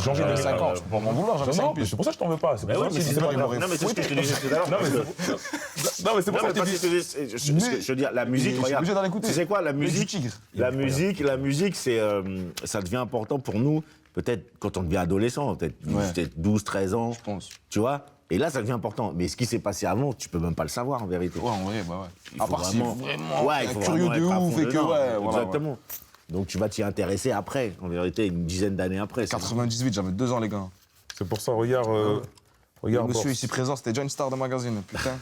Janvier 2001. 5 ans, je peux pas m'en vouloir, j'avais Non, 5 mais piges. c'est pour ça que je t'en veux pas. C'est pour ça que je te dis, c'est pas grave. Non, mais c'est ce que je te disais tout à l'heure. Non, mais c'est pour ça que je te dis. Je veux dire, la musique, je suis regarde. obligé d'aller écouter. Tu sais quoi, la L'œil du musique, tigre. la musique, c'est, ça devient important pour nous, peut-être quand on devient adolescent, peut-être 12, 13 ans. Je pense. Tu vois? Et là, ça devient important. Mais ce qui s'est passé avant, tu peux même pas le savoir, en vérité. Ouais, en vrai, bah ouais. Il À faut part si vraiment- vraiment Ouais, t'es il faut curieux vraiment de être à ouf fond et que, dedans. ouais, voilà. Exactement. Donc tu vas t'y intéresser après, en vérité, une dizaine d'années après. c'est- 98, j'avais 2 ans, les gars. C'est pour ça, regarde. Le Regarde. monsieur Bors. ici présent, c'était déjà une star de magazine, putain.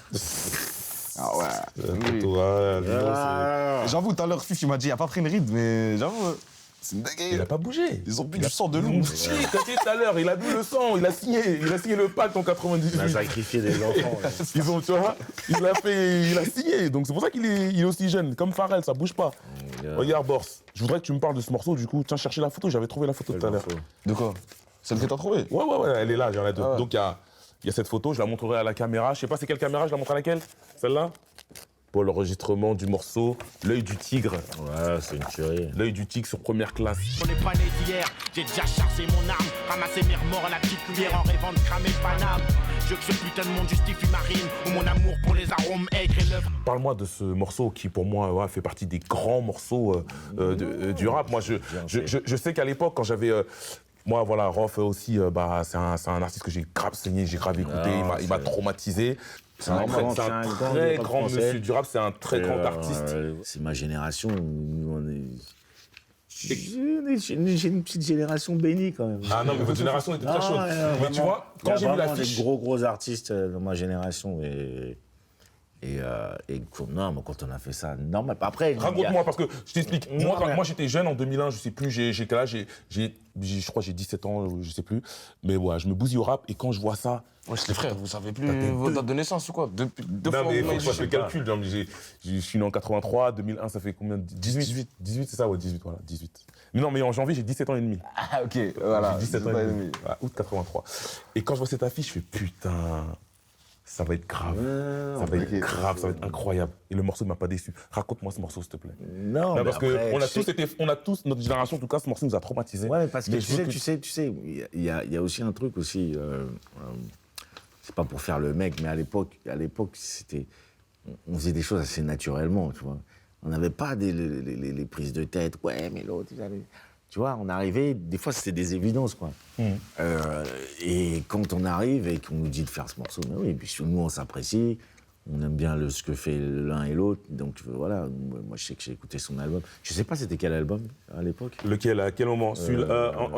Ah ouais. oui. Ouais, Lino, Ah. Et j'avoue, tout à l'heure, Fif, il m'a dit, il a pas pris une ride, mais j'avoue, c'est une il dinguerie. a pas bougé. Ils ont bu du sang de loup. Si, t'as dit tout à l'heure, il a bu le sang, il a signé le pacte en On a 98. sacrifié des enfants. là. Ils ont, tu vois, il a signé. Donc c'est pour ça qu'il est aussi jeune. Comme Pharrell, ça bouge pas. Regarde, Bors, je voudrais que tu me parles de ce morceau. Du coup, tiens, chercher la photo. J'avais trouvé la photo tout à l'heure. De quoi? Celle que t'as trouvée? Ouais, elle est là, j'en ai deux. Ah ouais. Donc il y a cette photo, je la montrerai à la caméra. Je sais pas c'est quelle caméra, je la montre à laquelle? Celle-là? Pour l'enregistrement du morceau L'œil du tigre. Ouais, c'est une tuerie. L'œil du tigre sur première classe. On n'est pas né d'hier, j'ai déjà chargé mon arme, ramassé mes remords à la petite cuillère en rêvant de cramer le Paname. Je veux que ce putain de monde justifie ma rime, ou mon amour pour les arômes aigres et l'œuvre. Parle-moi de ce morceau qui, pour moi, ouais, fait partie des grands morceaux du rap. Moi, je sais qu'à l'époque, quand j'avais... moi, voilà, Rof aussi, c'est un artiste que j'ai grave saigné, j'ai grave écouté, il m'a traumatisé. C'est un très grand monsieur du rap, c'est un très grand artiste. C'est ma génération. Nous, j'ai une petite génération bénie quand même. Ah non, mais votre génération était très chaude. Mais tu vois, il y a quand j'ai vu vraiment l'affiche... des gros artistes dans ma génération non, mais quand on a fait ça, normal. Après, Raconte-moi, parce que je t'explique. Non, Moi, quand mais- moi, j'étais jeune en 2001, je sais plus, j'ai quel âge, je crois que j'ai 17 ans, je sais plus. Mais ouais, je me bousille au rap et quand je vois ça... Ouais, les frères, vous savez plus votre date de naissance ou quoi? Deux Non, fois, mais il vous faut que je fasse m'avez le dit. calcul. Non, mais je suis né en 83, 2001, ça fait combien? 18, c'est ça, ouais, 18, voilà, 18. Mais non, mais en janvier, j'ai 17 ans et demi. Ah, ok, voilà. J'ai 17 ans et demi. Voilà, août 83. Et quand je vois cette affiche, je fais putain, ça va être grave. Ça va être grave, ça va être incroyable. Et le morceau ne m'a pas déçu. Raconte-moi ce morceau, s'il te plaît. Non, Non, mais parce après, on a tous, notre génération, en tout cas, ce morceau nous a traumatisés. Ouais, mais parce que Mais tu je veux sais, il y a aussi un truc aussi. C'est pas pour faire le mec, mais à l'époque, c'était, on faisait des choses assez naturellement, tu vois. On n'avait pas les prises de tête. Ouais, mais l'autre, Tu vois, on arrivait, des fois, c'était des évidences, quoi. Et quand on arrive et qu'on nous dit de faire ce morceau, ben oui, puis nous, on s'apprécie, on aime bien ce que fait l'un et l'autre, donc voilà, moi, je sais que j'ai écouté son album. Je sais pas c'était quel album, à l'époque. Lequel, à quel moment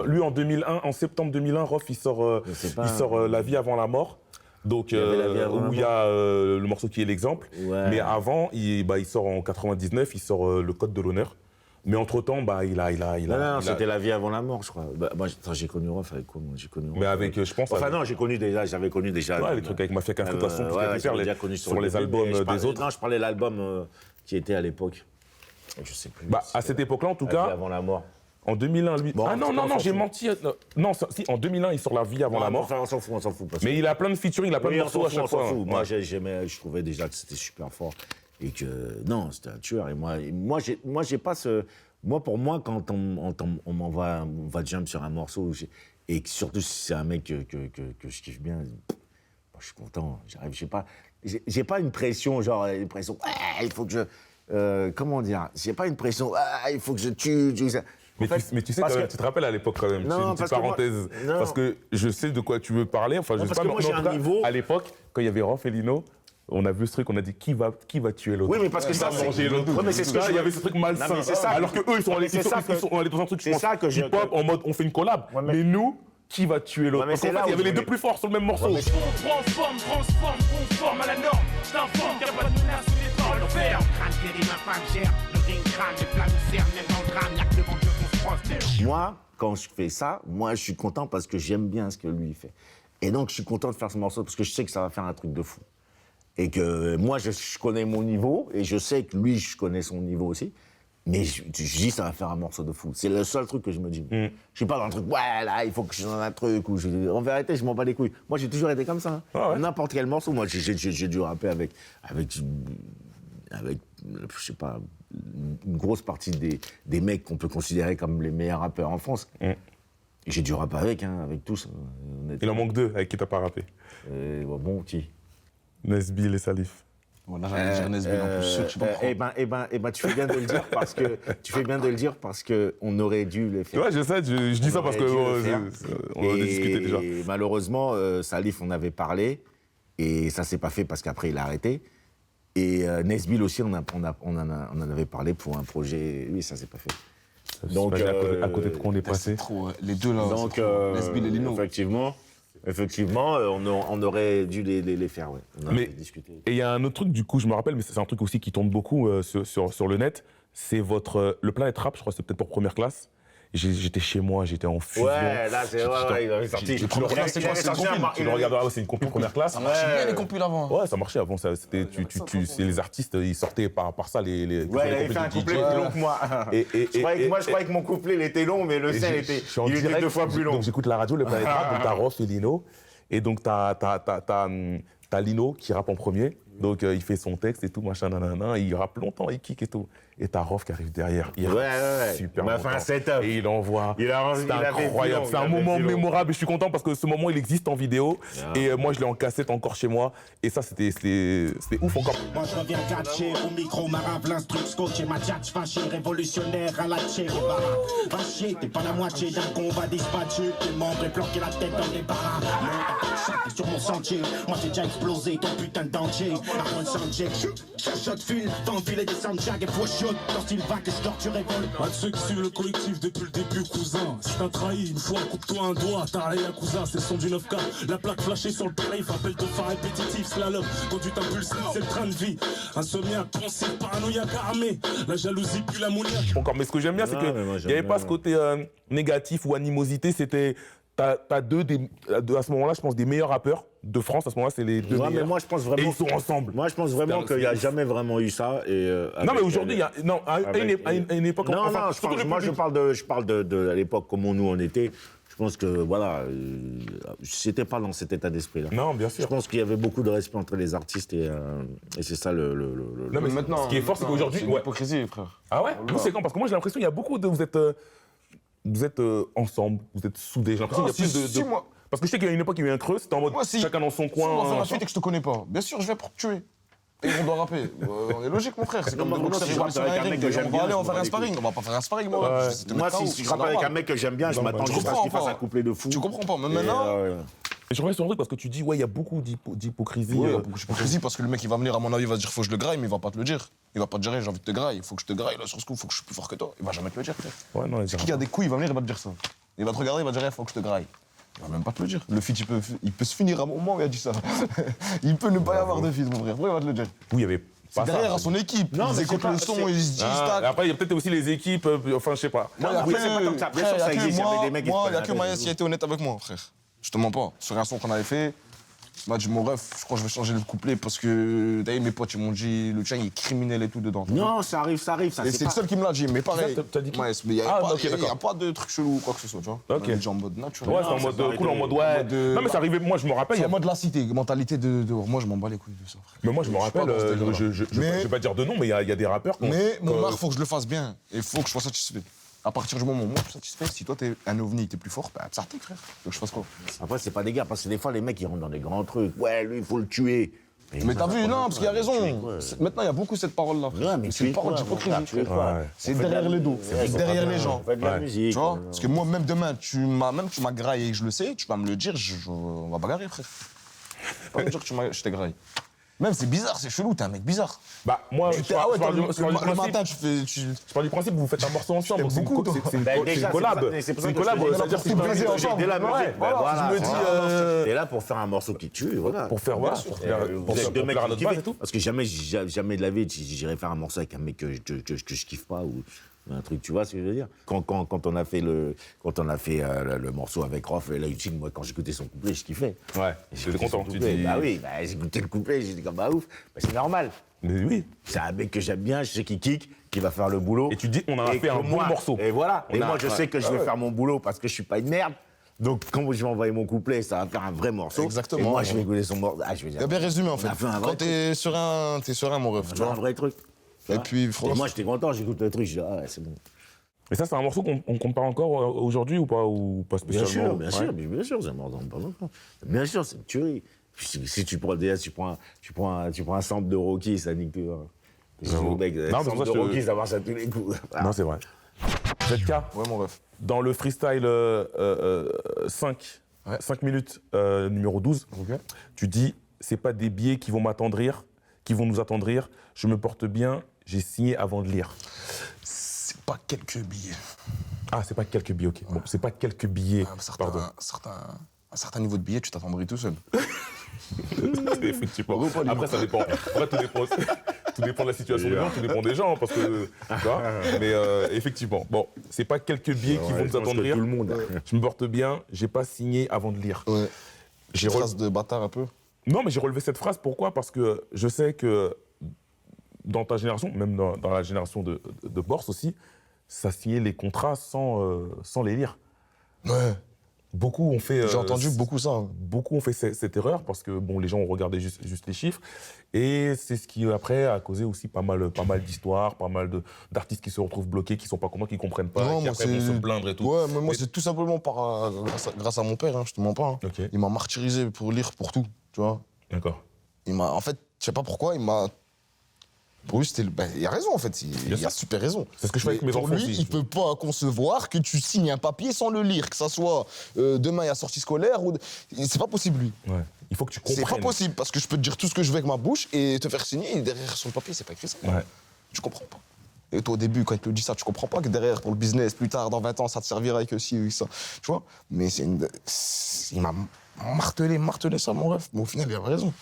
lui, en 2001, en septembre 2001, Rof, il sort La vie avant la mort. Donc, où il y a le morceau qui est l'exemple. Ouais. Mais avant, il sort en 99, il sort Le Code de l'honneur. Mais entre-temps, Non, c'était La vie avant la mort, je crois. Moi, j'ai connu Rof avec quoi, moi j'ai connu Rof, Mais avec, je pense... Enfin non, j'avais connu déjà... Ouais, les trucs avec Mafia Constatation, j'avais déjà connu sur les albums des autres. Non, je parlais de l'album qui était à l'époque. Je sais plus. À cette époque-là, en tout La vie cas, avant la mort. en 2001, lui... Bon, non, j'ai menti. Non, si, en 2001, il sort La vie avant la mort. Enfin, on s'en fout. Parce que... Mais il a plein de featuring, il a plein de morceaux à chaque fois. Moi, je trouvais déjà que c'était super fort. Et que, non, c'était un tueur. Et moi, j'ai pas ce... Moi, pour moi, quand on m'envoie, on va jump sur un morceau, et que surtout si c'est un mec que je kiffe bien, je suis content. J'arrive, j'ai pas une pression, genre une pression, il faut que je... comment dire, j'ai pas une pression, il faut que je tue. Mais tu sais, quand même, tu te rappelles à l'époque quand même, c'est une petite parenthèse, parce que je sais de quoi tu veux parler, enfin je sais pas, mais en tout cas, à l'époque, quand il y avait Rof et Lino, on a vu ce truc, on a dit qui va tuer l'autre. Oui, mais parce que ça, c'est... Ouais, mais c'est ce que il y avait ce truc malsain. Alors que eux, ils sont allés dans un truc, je pense, hip-hop, en mode on fait une collab. Mais nous, qui va tuer l'autre? Parce qu'en fait, il y avait les deux plus forts sur le même morceau. Transforme, conforme à la norme. Je t'informe, y'a pas de menace sous les paroles fermes. Crâne guéri, ma femme gère. Le ring crâne, les flammes cernent, même dans le drame, y'a que devant Dieu qu'on se prosterne. Moi, quand je fais ça, moi, je suis content parce que j'aime bien ce que lui fait. Et donc, je suis content de faire ce morceau parce que je sais que ça va faire un truc de fou. Et que moi, je connais mon niveau, et je sais que lui, je connais son niveau aussi. Mais je dis, ça va faire un morceau de fou. C'est le seul truc que je me dis. Je suis pas dans un truc, ouais, là, il faut que je donne un truc. En vérité, je m'en bats les couilles. Moi, j'ai toujours été comme ça. Ah ouais. N'importe quel morceau, moi, j'ai dû rapper avec, je sais pas, une grosse partie des mecs qu'on peut considérer comme les meilleurs rappeurs en France. Et j'ai dû rapper avec tous. Il en manque deux avec qui t'as pas rappé. Bon, qui? Nesbill et Salif. Voilà, j'allais dire Nesbill en plus, sûr, je sais pas pourquoi. Eh ben, tu fais bien de le dire parce que on aurait dû les faire. Tu vois, je sais, je dis ça parce que on a discuté déjà. Et malheureusement, Salif, on avait parlé et ça s'est pas fait parce qu'après il a arrêté. Et Nesbill aussi, on en avait parlé pour un projet. Oui, ça s'est pas fait. Donc à côté de quoi on est passé. Trop, les deux là. Donc Nesbill et Lino. Effectivement, on aurait dû les faire, ouais. On aurait discuté. Et il y a un autre truc, du coup, je me rappelle, mais c'est un truc aussi qui tourne beaucoup sur le net, c'est le Planet Rap, je crois que c'est peut-être pour Première Classe. J'étais chez moi, j'étais en fusion. Ouais, là, c'est vrai, il avait sorti. Tu le regardes, c'est une compil Première Classe. Ça marchait bien les compiles avant. Ouais, ça marchait avant, c'était les artistes, ils sortaient par ça les Ouais, il avait fait un couplet plus long que moi. Je croyais que mon couplet il était long, mais le sien était 2 fois plus long. Donc j'écoute la radio, le Planet Rap, donc t'as Rof et Lino, et donc t'as Lino qui rappe en premier. Donc il fait son texte et tout, machin, nanana, il rappe longtemps, il kick et tout. Et t'as Rof qui arrive derrière, il rappe super longtemps. Il m'a fait un setup. Et il envoie. C'est incroyable, c'est un moment mémorable et je suis content parce que ce moment il existe en vidéo. Et moi je l'ai en cassette encore chez moi. Et ça c'était ouf encore. Moi je reviens catché au micro, marave l'instru, scotché, ma tchatch fâché, révolutionnaire à la Che Guevara. Va chier, t'es pas la moitié d'un combat dispatché, tes membres et planqué la tête dans des barras. T'es sur mon sentier, moi j'ai déjà explosé ton putain de dentier. Armand Sanchez, shot fil, t'enfiler des soundtracks et faut shot. Quand il va que je torture et vole. À ceux qui suivent le collectif depuis le début, cousin. Si t'as trahi, une fois, coupe-toi un doigt. T'as rien, cousin, c'est le son du 9K. La plaque flashée sur le périph', appel de phare répétitif, slalom. Conduite impulsive, c'est le train de vie. Insomniaque, pensée, paranoïaque, armé. La jalousie, puis l'ammoniaque. Encore, mais ce que j'aime bien, c'est qu'il n'y avait pas ce côté négatif ou animosité, c'était. T'as deux, à ce moment-là, je pense, des meilleurs rappeurs de France. À ce moment-là, c'est les deux meilleurs. Mais moi, je pense vraiment. Et ils sont ensemble. Moi, je pense vraiment qu'il n'y a jamais vraiment eu ça. Non, mais aujourd'hui, il y a. Non, à une époque. Non, je parle de à l'époque, comment nous on était. Je pense que, voilà, c'était pas dans cet état d'esprit-là. Non, bien sûr. Je pense qu'il y avait beaucoup de respect entre les artistes et c'est ça le. Non, mais maintenant. Ce qui est fort, c'est qu'aujourd'hui. C'est une hypocrisie, frère. Ah ouais? Vous, c'est quand? Parce que moi, j'ai l'impression qu'il y a beaucoup de. Vous êtes ensemble, vous êtes soudés. J'ai l'impression qu'il y a plus de. Parce que je sais qu'il y a une époque, il y a eu un creux, c'était en mode chacun dans son coin. Si on va faire la fête et que je te connais pas, bien sûr, je vais pour te tuer. Et on doit rapper. On est logique, mon frère. C'est comme Non, deux moi, boxeurs, si ils je vont rappe sur avec un un mec ring. que j'aime On bien, va aller, je on m'en va faire bats un les sparring. On va pas faire un sparring, moi. Ouais. C'était Moi, KO, si je ça rappe n'a avec pas. un mec que j'aime bien, je m'attends tu juste à ce comprends qu'il fasse pas. un couplet de fou. Tu comprends pas, mais Et, maintenant. Et je reviens sur un truc parce que tu dis, ouais, il y a beaucoup d'hypocrisie. Oui, il y a beaucoup d'hypocrisie parce que le mec il va venir, à mon avis, il va se dire faut que je le graille, mais il va pas te le dire. Il va pas te dire j'ai envie de te grailler, il faut que je te graille là sur ce coup, il faut que je suis plus fort que toi. Il va jamais te le dire, frère. Ouais, non, Qui a des couilles, il va venir, il va te dire ça. Il va te regarder, il va te dire il faut que je te graille. Il va même pas te le dire. Le feat il peut se finir à un moment où il a dit ça. Il peut ne pas y avoir de feat, mon frère. Pourquoi il va te le dire? Oui, il y avait pas C'est derrière ça. à son équipe. Non, Ils mais écoutent c'est le pas- son, c'est- ils se disent Ah, tac. et après, il y a peut-être aussi les équipes, enfin, je sais pas. Moi, il y a après, que- c'est pas comme ça. Bien frère, sûr, ça il y a que existe, il y avait moi- des mecs qui se Moi, il y a prenaient que la Maes tête. qui a été honnête avec moi, frère. Je te mens pas. Sur un son qu'on avait fait, il m'a dit mon ref, je crois que je vais changer le couplet parce que d'ailleurs mes potes ils m'ont dit le tien il est criminel et tout dedans. Non, ça arrive, ça. Et c'est le seul qui me l'a dit, mais pareil. Ça, t'as dit qui? Maes, mais il n'y Ah, a, ok, d'accord. pas de truc chelou ou quoi que ce soit, tu vois. Ok. Il m'a dit en mode naturel. Ouais, c'est en ça mode peut cool, en arriver. mode ouais. En mode, Non, mais ça arrivait, moi, je me rappelle. C'est il y en a- mode lassité, mentalité de moi je m'en bats les couilles de ça, frère. Mais moi, je me Je suis pas rappelle, dans ce délire-là. je vais pas dire de nom, mais il y a des rappeurs qui ont- Mais mon que- art, faut que je le fasse bien. Et faut que je sois satisfait. À partir du moment où moi je suis satisfait, si toi t'es un ovni, t'es plus fort, bah t'es frère. Faut que je fasse quoi? Après, c'est pas des gars, parce que des fois, les mecs, ils rentrent dans des grands trucs. Ouais, lui, il faut le tuer. Mais t'as vu, non, parce qu'il y a raison. Ouais. Maintenant, il y a beaucoup cette parole-là. Ouais, mais c'est une parole d'hypocrisie. Ouais. C'est derrière le dos, c'est derrière les gens. On fait de la Ouais. musique. Tu vois? Parce que moi, même demain, tu m'as graillé et je le sais, tu vas me le dire, on va bagarrer, frère. Tu peux pas me dire que je t'ai graillé. Même c'est bizarre, c'est chelou, t'es un mec bizarre. Bah, moi, Tu je t'es- ah ouais, pars du le principe- matin, tu fais. je pars du principe que vous faites un morceau ensemble. donc c'est une beaucoup, co- toi. c'est une Ben, co- déjà, c'est une c'est collab. pour ça- c'est pour C'est ça une que je collab, te dis, c'est-à-dire pour que tout baiser c'est ensemble. Dès la musique, Ouais, ben voilà, je me dis, T'es là pour faire un morceau qui tue, voilà. pour faire voilà, pour faire Vous êtes deux mecs plaire à qui notre kiffent, base et tout. parce que jamais de la vie, j'irais faire un morceau avec un mec que je kiffe pas ou un truc, tu vois ce que je veux dire. Quand on a fait le morceau avec Rof et Laïching, moi quand j'écoutais son couplet, je kiffais. Ouais, J'écoutais j'étais content. son Tu couplet. dis. Bah oui, bah, j'écoutais le couplet, j'étais comme bah ouf. Bah, c'est normal. Mais oui. C'est un mec que j'aime bien, je sais qu'il kick, qui va faire le boulot. Et tu dis, on a Et fait un que bon moi- morceau. Et voilà. Et moi, je ouais. sais que je vais faire mon boulot parce que je suis pas une merde. Donc, quand je vais envoyer mon couplet, ça va faire un vrai morceau. Exactement. Et moi, je vais écouter son morceau. Ah, je vais dire. Il a bien résumé en fait. On a fait un vrai Quand t'es serein, mon ref, Tu tu vois, un vois. vrai truc. Tu Et vois. puis, Et franchement. moi, j'étais content, j'écoute le truc, je dis, ah, ouais, c'est bon. Mais ça, c'est un morceau qu'on compare encore aujourd'hui ou pas Bien spécialement. sûr, bien Ouais. sûr, bien sûr, c'est mort dans pas longtemps. Bien sûr, c'est une tuerie. Si tu prends le DS, tu prends un sample de Rocky, ça nique tout. Hein. Je dis au mec, Non, mais sample moi, de je te- Rocky, ça marche à tous les coups. Voilà. Non, c'est vrai. ZK, Ouais, mon ref. dans le freestyle 5 minutes numéro 12, tu dis c'est pas des billets qui vont m'attendrir, qui vont nous attendrir. Je me porte bien, j'ai signé avant de lire. C'est pas quelques billets. Ah, c'est pas quelques billets, ok. Bon, c'est pas quelques billets, pardon. Un certain niveau de billets, tu t'attendrais tout seul. Effectivement. Après, ça dépend. Après, tout dépend de la situation des gens, tout dépend des gens, parce que. Tu vois. Mais effectivement, bon, c'est pas quelques billets qui vont nous attendrir. Tout le monde. Je me porte bien, j'ai pas signé avant de lire. Ouais. J'ai J'ai re- phrase de bâtard un peu. Non, mais j'ai relevé cette phrase, pourquoi? Parce que je sais que dans ta génération, même dans la génération de Bors aussi, ça signait les contrats sans les lire. Ouais. Beaucoup ont fait. J'ai entendu beaucoup ça. Hein. Beaucoup ont fait cette erreur parce que bon, les gens ont regardé juste les chiffres. Et c'est ce qui, après, a causé aussi pas mal d'histoires, pas mal d'artistes qui se retrouvent bloqués, qui sont pas contents, qui comprennent pas, Non, qui moi, après vont c'est- se plaindre et tout. Ouais, mais moi, Mais- c'est tout simplement grâce à mon père, hein, je te mens pas. Hein. Ok. Il m'a martyrisé pour lire pour tout, tu vois. D'accord. En fait, je sais pas pourquoi, pour lui, c'était. Il a raison, en fait. Il sûr. a super raison. C'est ce que je fais avec mes Pour enfants lui, aussi. il peut pas concevoir que tu signes un papier sans le lire, que ça soit demain, il y a sortie scolaire ou. C'est pas possible, lui. Ouais. Il faut que tu C'est comprennes. pas possible, parce que je peux te dire tout ce que je veux avec ma bouche et te faire signer, et derrière sur le papier, c'est pas écrit ça. Ouais. Tu comprends pas. Et toi, au début, quand il te dit ça, tu comprends pas que derrière, pour le business, plus tard, dans 20 ans, ça te servira que si ou ça. Tu vois. Mais il m'a martelé ça, mon ref. Mais au final, il a raison.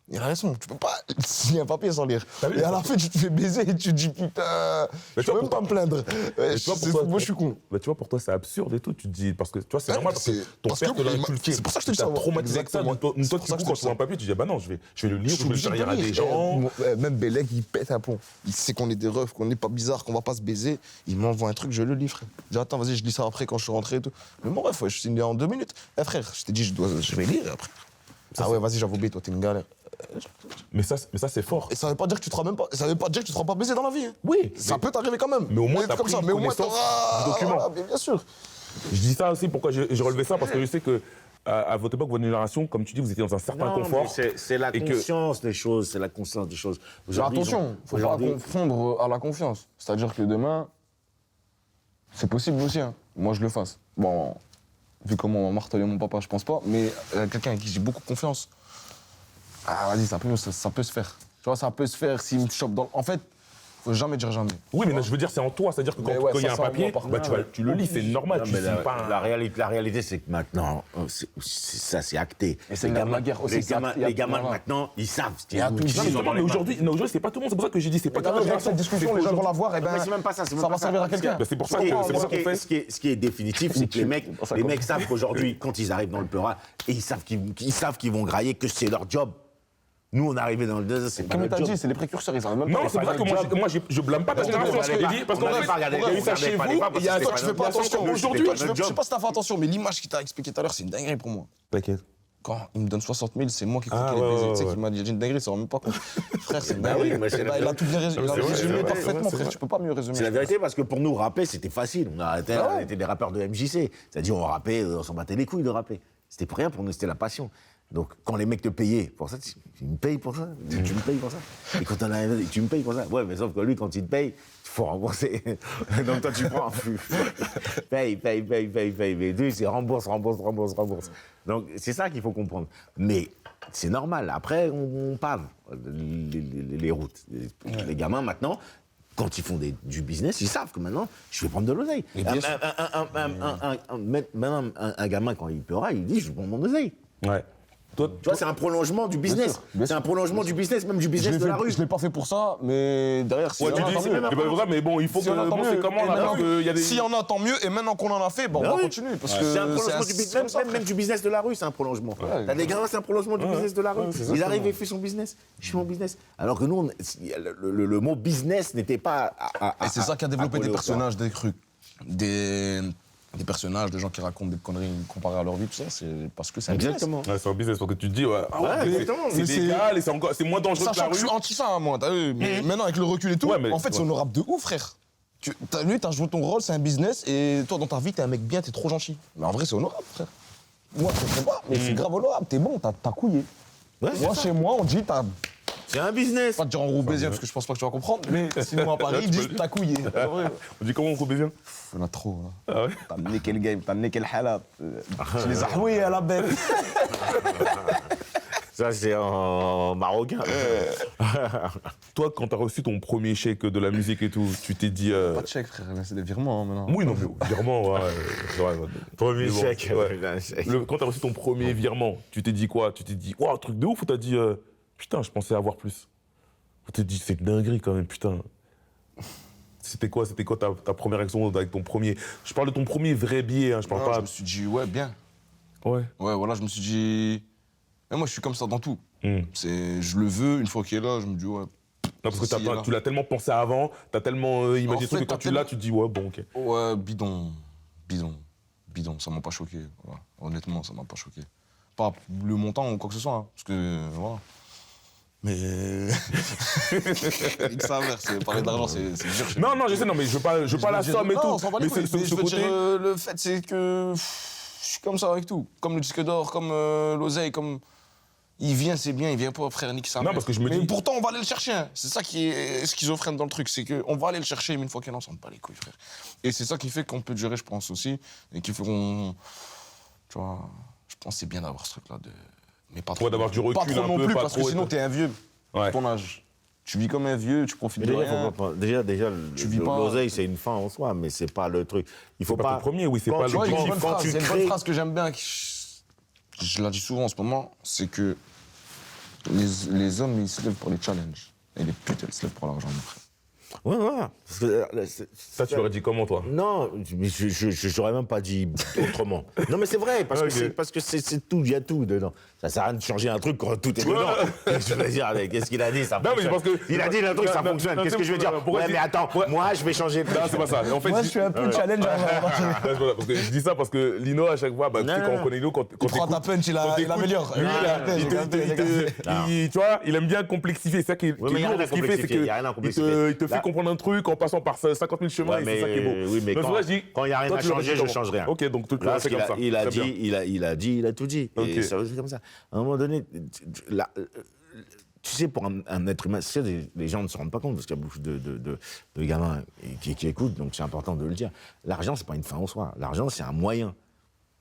Il a raison. Tu peux pas signer un papier sans lire. T'as vu, Et à ça- la fin, tu te fais baiser et tu te dis, putain, Mais je toi, peux même pas me plaindre. Ouais, Mais tu vois, pour toi, moi, je suis con. Bah, tu vois, pour toi, c'est absurde et tout. Tu te dis, parce que tu vois, c'est Ouais, normal parce que c'est- ton parce père que te l'a il m'a- inculqué. c'est pour ça que je te dis T'as ça, ouais. traumatisé avec ça. Exactement. Donc, toi, C'est du pour coup, ça que je quand te tu vois un dis ça. papier, tu dis, ah bah non, je vais le lire, je vais le obligé faire de lire à lire. des gens. Même Bélec, il pète un pont. Il sait qu'on est des refs, qu'on n'est pas bizarre, qu'on va pas se baiser. Il m'envoie un truc, je le lis, frère. Je dis, attends, vas-y, je lis ça après quand je suis rentré et tout. Mais mon ref, ouais, je signe en 2 minutes. Eh frère, je t'ai dit, je vais lire après. Ah ouais, vas-y, j'avoue, toi, t'es une galère. Mais ça, c'est fort. Et ça veut pas dire que tu te ça veut pas dire que tu te seras pas baisé dans la vie. Hein. Oui. Ça peut t'arriver quand même. Mais au moins, Être t'as comme pris ça. une Mais au moins, connaissance t'auras- du document. Voilà, mais bien sûr. Je dis ça aussi, pourquoi j'ai relevé ça? Parce que je sais que à votre époque, votre génération, comme tu dis, vous étiez dans un certain Non, confort. mais c'est la et que- conscience des choses, c'est la conscience des choses. Mais Aujourd'hui, attention, faut pas aujourd'hui- confondre à la confiance. C'est-à-dire que demain, c'est possible aussi. Hein. Moi, je le fasse. Bon, vu comment on m'a martelé mon papa, je pense pas. Mais quelqu'un avec qui j'ai beaucoup confiance, ah, vas-y, ça peut se faire. Tu vois, ça peut se faire s'il me chope dans... En fait, faut jamais dire jamais. Oui, mais je veux dire, c'est en toi. C'est-à-dire que Mais quand ouais, il y a ça, un c'est en papier, moi, par bah, contre. tu le lis, c'est normal. Non, Tu mais signes pas un- la réalité, c'est que maintenant, ça, c'est acté. Et c'est la guerre aussi, c'est acté, les gamins de voilà. maintenant, ils savent ce qu'il Il y a tout. Non, mais justement, mais aujourd'hui, c'est pas tout le monde. C'est pour ça que j'ai dit, c'est pas tout le monde. Avec cette discussion, les gens vont la voir, et ben, Mais c'est même pas ça. ça va servir à quelqu'un. Bah, c'est pour ça Ce qui est- que- c'est pour ça qu'on fait. ce qui est définitif, c'est que les mecs savent qu'aujourd'hui, quand ils arrivent dans le Peura, et ils savent qu'ils vont grailler, que c'est leur job. Nous, on est arrivés dans le désert, c'est pas Comme notre t'as job. dit, c'est les précurseurs, ils savent même Non, pas. c'est pour ça que moi, je blâme pas ta génération. regardez pas- Parce qu'en on fait, n'avait pas regardé- il y a eu ça on chez regardait vous, pas il y a parce que ça, c'était tu fais pas pas attention. notre job. Aujourd'hui, C'était pas Je sais pas si t'as fait attention, mais l'image qu'il t'a expliqué tout à l'heure, c'est une dinguerie pour moi. T'inquiète. Quand il me donne 60 000, c'est moi qui crois Ah, qu'il est ouais, baisé. ouais, Tu sais ouais. qu'il m'a dit, j'ai une dinguerie, ça rend même pas compte. Frère, c'est une Bah oui, dinguerie. mais c'est Eh ben, la- il a tout bien c'est vrai, résumé c'est vrai, parfaitement, c'est frère. vrai. Tu peux pas mieux résumer. C'est la vérité parce que pour nous, rapper, c'était facile. Ah On était des rappeurs de MJC. C'est-à-dire, on rappait, on s'en battait les couilles de rapper. C'était pour rien pour nous, c'était la passion. Donc, quand les mecs te payaient pour ça, tu me payes pour ça. Tu me payes pour ça. Et quand tu me payes pour ça. Ouais, mais sauf que lui, quand il te paye, il faut rembourser. Donc, toi, tu prends. paye. Mais lui, c'est rembourse. Donc, c'est ça qu'il faut comprendre. Mais c'est normal. Après, on pave les routes. Les gamins, maintenant, quand ils font du business, ils savent que maintenant, je vais prendre de l'oseille. Maintenant, un gamin, quand il pleura, il dit, je prends mon oseille. Ouais. Toi, Tu vois, c'est un prolongement du business. bien C'est sûr. un prolongement du business, même du Je business de la rue. l'ai pas fait pour ça, mais derrière, si ouais, y tu en a, dis, tant c'est mieux. pas vrai, mais bon, il faut Si y en a, que. tant Bon, mieux. c'est comment Et là? maintenant, Parce qu'il y a des. s'il y en a, tant mieux. Et maintenant qu'on en a fait, on Ben va oui. continuer. Parce que C'est un prolongement du c'est business, même du business de la rue, c'est un prolongement. T'as des gamins, c'est un prolongement du business de la rue. Il arrive et fait son business. Je fais mon business. Alors que nous, le mot business n'était pas. Et c'est ça qui a développé des coller au personnages, des trucs, des personnages, des gens qui racontent des conneries comparées à leur vie, tout ça, c'est parce que c'est un business. Exactement. Ouais, c'est un business, parce que tu te dis, ouais, ah ouais, exactement. c'est Mais c'est- légal et c'est moins dangereux que la Sachant que je rue. suis anti ça, hein, moi, t'as vu, mais maintenant avec le recul et tout, Ouais, mais- en fait, c'est ouais. honorable de ouf, frère. T'as vu, t'as joué ton rôle, c'est un business, et toi, dans ta vie, t'es un mec bien, t'es trop gentil. Mais en vrai, c'est honorable, frère. Moi, je comprends pas, mais c'est grave honorable, t'es bon, t'as couillé. Ouais, c'est Moi, ça. chez moi, on dit, t'as. C'est un business. Pas te dire en roubaisien, parce que je pense pas que tu vas comprendre, mais sinon à Paris, ils disent, t'as couillé. C'est vrai. On dit comment on coupe bien? Il y en a trop, là. Ah ouais? T'as niqué le game, t'as niqué le halab. Je les ai ahoués à la bête. Ça, c'est en marocain. Toi, quand t'as reçu ton premier chèque de la musique et tout, tu t'es dit. Pas de chèque, frère, c'est des virements, hein, maintenant. Oui, non, mais virement, ouais. Premier Mais bon, chèque. ouais. Putain, chèque. Quand t'as reçu ton premier virement, tu t'es dit quoi? Tu t'es dit, waouh, truc de ouf, ou t'as dit, putain, je pensais avoir plus? Ou t'es dit, c'est une dinguerie quand même, putain. C'était quoi ta première réaction avec ton premier. Je parle de ton premier vrai billet, hein, je parle Non, pas. je me suis dit, ouais, bien. Ouais. Ouais, voilà, je me suis dit. Mais moi, je suis comme ça dans tout. Je le veux, une fois qu'il est là, je me dis, ouais. Non, parce que Si, il est là. tu l'as tellement pensé avant, t'as tellement imaginé En le truc fait, que quand t'as tu l'as, tu te dis, ouais, bon, ok. Ouais, bidon, ça m'a pas choqué. Voilà. Honnêtement, ça m'a pas choqué. Pas le montant ou quoi que ce soit, hein, parce que, voilà. Mais. Nique sa mère, parler d'argent, c'est dur. Non, je sais, non, mais je veux pas la somme et non, tout. on s'en bat les Mais couilles. c'est Mais ce je veux côté. dire, le fait, c'est que je suis comme ça avec tout. Comme le disque d'or, comme l'oseille, comme. Il vient, c'est bien, il vient pas, frère, nique sa Non, mère. parce que je me mais dis- pourtant, on va aller le chercher. Hein. C'est ça qui est schizophrène dans le truc. C'est qu'on va aller le chercher, mais une fois qu'il est là, on s'en bat les couilles, frère. Et c'est ça qui fait qu'on peut durer, je pense aussi. Et qui fait qu'on. Tu vois, je pense que c'est bien d'avoir ce truc-là. Mais pas trop. Ouais, d'avoir du recul pas trop un non peu, plus, pas parce que trop, sinon, et t'es un vieux. Ouais. Ton âge. Tu vis comme un vieux, tu profites de rien. Déjà, Tu vis pas- l'oseille, c'est une fin en soi, mais c'est pas le truc. Il faut C'est pas ton premier, oui, c'est quand pas tu- le Ouais, il y a une objectif. bonne quand phrase, tu il y a une crées- bonne phrase que j'aime bien, je la dis souvent en ce moment, c'est que les hommes, ils se lèvent pour les challenges. Et les putes, elles se lèvent pour l'argent, mon frère. Ouais, ouais. Parce que, Ça, tu l'aurais dit comment, toi? Non, mais je n'aurais même pas dit autrement. Non, mais c'est vrai, parce que c'est tout, il y a tout dedans. Ça sert à rien de changer un truc quand tout est dedans. Je veux dire, mais qu'est-ce qu'il a dit, ça Non, mais fonctionne. je pense que- Il a dit un truc, ça Non, fonctionne. non, Qu'est-ce que je veux dire? pourquoi Ouais, tu- mais attends, moi, je vais changer. Non, c'est pas ça. En fait, Moi, je suis un peu challenge. Parce que je dis ça parce que Lino, à chaque fois, tu sais, Non, quand non. on connaît Lino, quand Il prend ta punch, il améliore. Lui, J'ai capté. tu vois, il aime bien complexifier. C'est ça qui est Ouais, mais il y a lourd. rien à Ce qu'il fait, c'est complexifier, il y a rien à qu'il complexifier. te fait Là, comprendre un truc en passant par 50 000 chemins, Ouais, et c'est ça qui est beau. Oui, mais Donc, quand moi, je dis, il n'y a rien toi, à tu le changer, je fais ne change rien. Ok, donc tu Là, c'est ce comme ça. il a Très bien. dit, il a tout dit. Ok. Et c'est comme ça. À un moment donné, tu sais, pour un être humain, les gens ne se rendent pas compte, parce qu'il y a beaucoup de gamins qui écoutent, donc c'est important de le dire. L'argent, c'est pas une fin en soi. L'argent, c'est un moyen.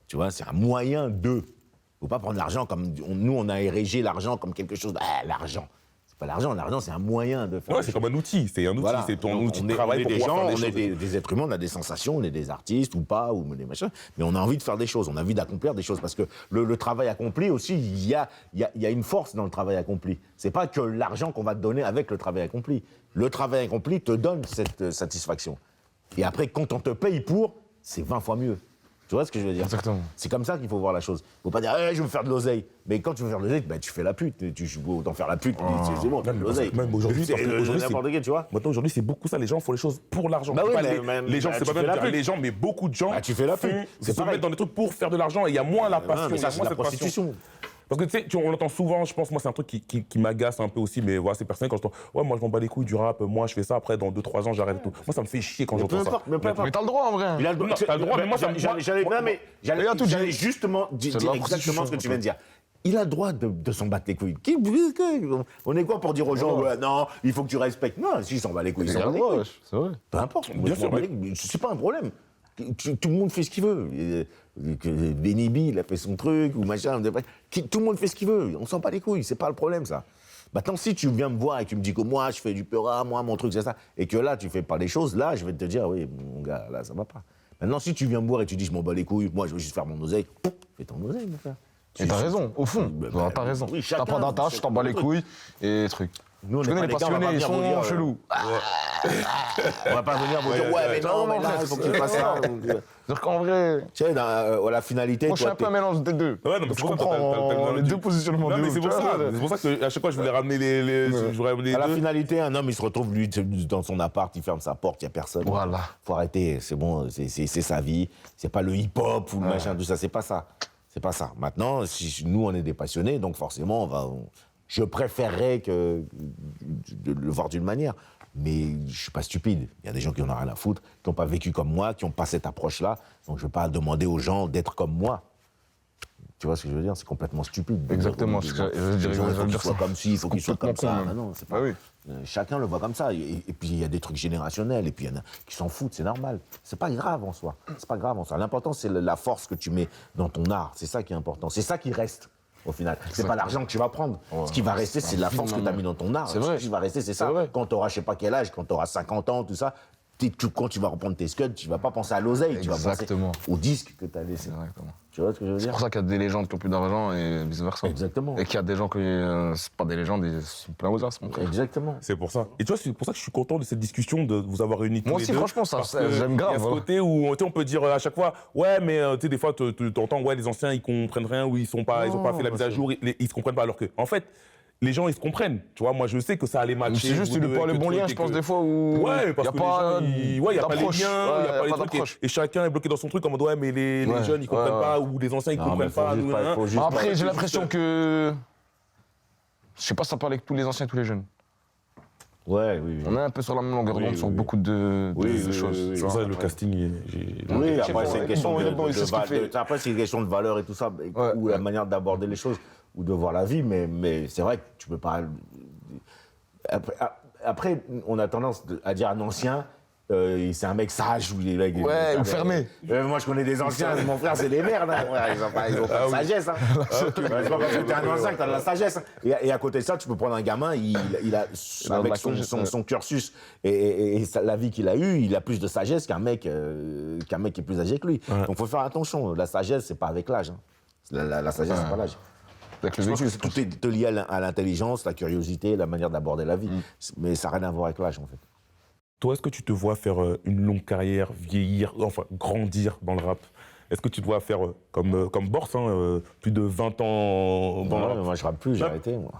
Tu vois, c'est un moyen de. Faut pas prendre l'argent comme... Nous, on a érigé l'argent comme quelque chose... l'argent. C'est pas l'argent. L'argent, c'est un moyen de faire... Ouais, c'est comme un outil. C'est un outil. Voilà. C'est ton Donc, outil on de est- travail on est pour des pouvoir gens, faire on des est choses. des êtres humains, on a des sensations, on est des artistes ou pas, ou des machins, mais on a envie de faire des choses, on a envie d'accomplir des choses, parce que le travail accompli aussi, il y a une force dans le travail accompli. C'est pas que l'argent qu'on va te donner avec le travail accompli. Le travail accompli te donne cette satisfaction. Et après, quand on te paye pour, c'est 20 fois mieux. Tu vois ce que je veux dire? Exactement. C'est comme ça qu'il faut voir la chose. Faut pas dire, je veux faire de l'oseille. Mais quand tu veux faire de l'oseille, ben, tu fais la pute. Tu veux autant faire la pute, c'est bon, tu fais de l'oseille. Même aujourd'hui, C'est parce qu'aujourd'hui, n'importe qui, tu vois. Maintenant, aujourd'hui, c'est beaucoup ça. Les gens font les choses pour l'argent. Bah C'est oui, pas mais les gens, bah, c'est tu pas fais même la dire pute. les gens, mais beaucoup de gens Bah, tu fais la pute. C'est se pareil. mettent dans des trucs pour faire de l'argent et il y a moins la passion. mais ça, il y a c'est moins la cette passion. prostitution. Parce que tu sais, on l'entend souvent, je pense, moi, c'est un truc qui m'agace un peu aussi, mais voilà, c'est personnel quand je dis, ouais, moi, je m'en bats les couilles du rap, moi, je fais ça, après, dans 2-3 ans, j'arrête et tout. Moi, ça me fait chier quand Peu j'entends ça. importe, mais peu importe. Mais t'as le droit, en vrai. Il a le droit. Non, t'as le droit, mais moi, Regarde tout j'allais dit. justement dire de la exactement prostitution, ce que tu viens de dire. Il a le droit de s'en battre les couilles. On est quoi pour dire aux gens, ouais, non, il faut que tu respectes. Non, si, il s'en bat les couilles, il s'en bat les couilles. C'est vrai. Peu importe. Bien sûr, C'est pas un problème. Tout le monde fait ce qu'il veut. Benny B, il a fait son truc, ou machin. Tout le monde fait ce qu'il veut. On s'en bat les couilles, c'est pas le problème, ça. Maintenant, si tu viens me voir et que tu me dis que moi, je fais du peura, moi, mon truc, c'est ça, et que là, tu fais pas les choses, là, je vais te dire, oui, mon gars, là, ça va pas. Maintenant, si tu viens me voir et tu dis, je m'en bats les couilles, moi, je veux juste faire mon oseille, fais ton oseille, mon frère. Et t'as raison, au fond. T'as raison. oui, T'as chacun, pas d'attache, t'en bats les couilles et truc. Nous, on Je est connais pas les gars, on va passionnés, pas ils venir vous sont dire, chelous. On va pas venir vous dire, ouais, mais non, mais là, il faut que tu fasses ça. C'est-à-dire qu'en vrai, Tu sais, la finalité, moi je suis toi, un peu un mélange des deux. Ouais, non, mais Je c'est pour ça que t'as comprends le les deux positionnements Non, de mais ouf, c'est tu pour vois, ça. C'est pour ça qu'à chaque fois, je voulais ramener je voulais ramener les à la deux. finalité, un homme, il se retrouve, lui, dans son appart, il ferme sa porte, il n'y a personne. Voilà. Faut arrêter, c'est bon, c'est sa vie. C'est pas le hip-hop ou le machin, tout ça, c'est pas ça. C'est pas ça. Maintenant, si nous, on est des passionnés, donc forcément, je préférerais de le voir d'une manière. Mais je suis pas stupide. Il y a des gens qui en ont rien à foutre, qui n'ont pas vécu comme moi, qui n'ont pas cette approche-là. Donc je ne vais pas demander aux gens d'être comme moi. Tu vois ce que je veux dire? C'est complètement stupide. Exactement, Il ce que je dirais, faut je veux qu'il dire soit ça. comme ci, il faut qu'il soit comme Complètement ça. con, même. Ah non, c'est pas... Ah oui. Chacun le voit comme ça. Et puis il y a des trucs générationnels, et puis il y en a qui s'en foutent, c'est normal. C'est pas grave en soi. C'est pas grave en soi. L'important, c'est la force que tu mets dans ton art. C'est ça qui est important. C'est ça qui reste. Au final, c'est pas l'argent que tu vas prendre. Ce qui va rester, c'est la force que tu as mis dans ton art. C'est vrai. Ce qui va rester, c'est ça. vrai. Quand tu auras, je sais pas quel âge, quand tu auras 50 ans, tout ça, quand tu vas reprendre tes scuds, tu vas pas penser à l'oseille, tu vas penser Exactement. au disque que tu as laissé. Exactement. Tu vois ce que je veux C'est dire? pour ça qu'il y a des légendes qui ont plus d'argent et vice-versa. Exactement. Et qu'il y a des gens qui, c'est pas des légendes, ils sont plein aux as, mon frère. Exactement. C'est pour ça. Et tu vois, c'est pour ça que je suis content de cette discussion, de vous avoir réunis tous Moi les aussi, deux. franchement, ça, Parce que j'aime grave, Il y a ce hein. côté où tu sais, on peut dire à chaque fois, ouais, mais tu sais, des fois, tu entends, ouais, les anciens, ils comprennent rien, ou ils ont pas fait la mise à jour, ils se comprennent pas. Alors que, en fait, les gens, ils se comprennent. Tu vois, moi, je sais que ça allait matcher. C'est juste, vous il deux, n'est pas avec le bon truc lien, et je pense, que- des fois, où Ouais, parce y a que pas les gens, il n'y a pas les liens, d'approche. il n'y a Ouais, pas les pas trucs. d'approche. Et chacun est bloqué dans son truc en mode, ouais, mais les Ouais, jeunes, ils comprennent ouais, pas, ou les anciens, ils comprennent pas. nous, hein. Bah, après, j'ai l'impression que. Je sais pas si ça parle avec tous les anciens et tous les jeunes. Ouais, oui, oui. On est un peu sur la même longueur d'onde sur beaucoup de choses. oui, tu C'est pour vois. ça, le casting, Oui, Ok, après, bon, c'est une ouais, question bon, de, bon, de- c'est de ce qu'il va- fait. de- après, c'est une question de valeur et tout ça, ou la manière d'aborder les choses, ou de voir la vie, mais c'est vrai que tu peux pas... Après, on a tendance à dire un ancien, c'est un mec sage, ou il est là, Ouais, ou fermé. Moi, je connais des anciens, mon frère, c'est des merdes, hein. Ouais, ils ont pas de sagesse. Hein. C'est pas parce que t'es un ancien que t'as de la sagesse. Hein. Et à côté de ça, tu peux prendre un gamin, il a avec son cursus et la vie qu'il a eue, il a plus de sagesse qu'un mec qui est plus âgé que lui. Donc, faut faire attention. La sagesse, c'est pas avec l'âge. Hein. La sagesse, c'est pas l'âge. Avec le Je pense que vécu. tout est lié à l'intelligence, la curiosité, la manière d'aborder la vie. Mais ça n'a rien à voir avec l'âge, en fait. Toi, est-ce que tu te vois faire une longue carrière, vieillir, enfin grandir dans le rap? Est-ce que tu te vois faire comme Bors, plus de 20 ans dans le rap? Moi, je rappe plus, j'ai arrêté. Moi.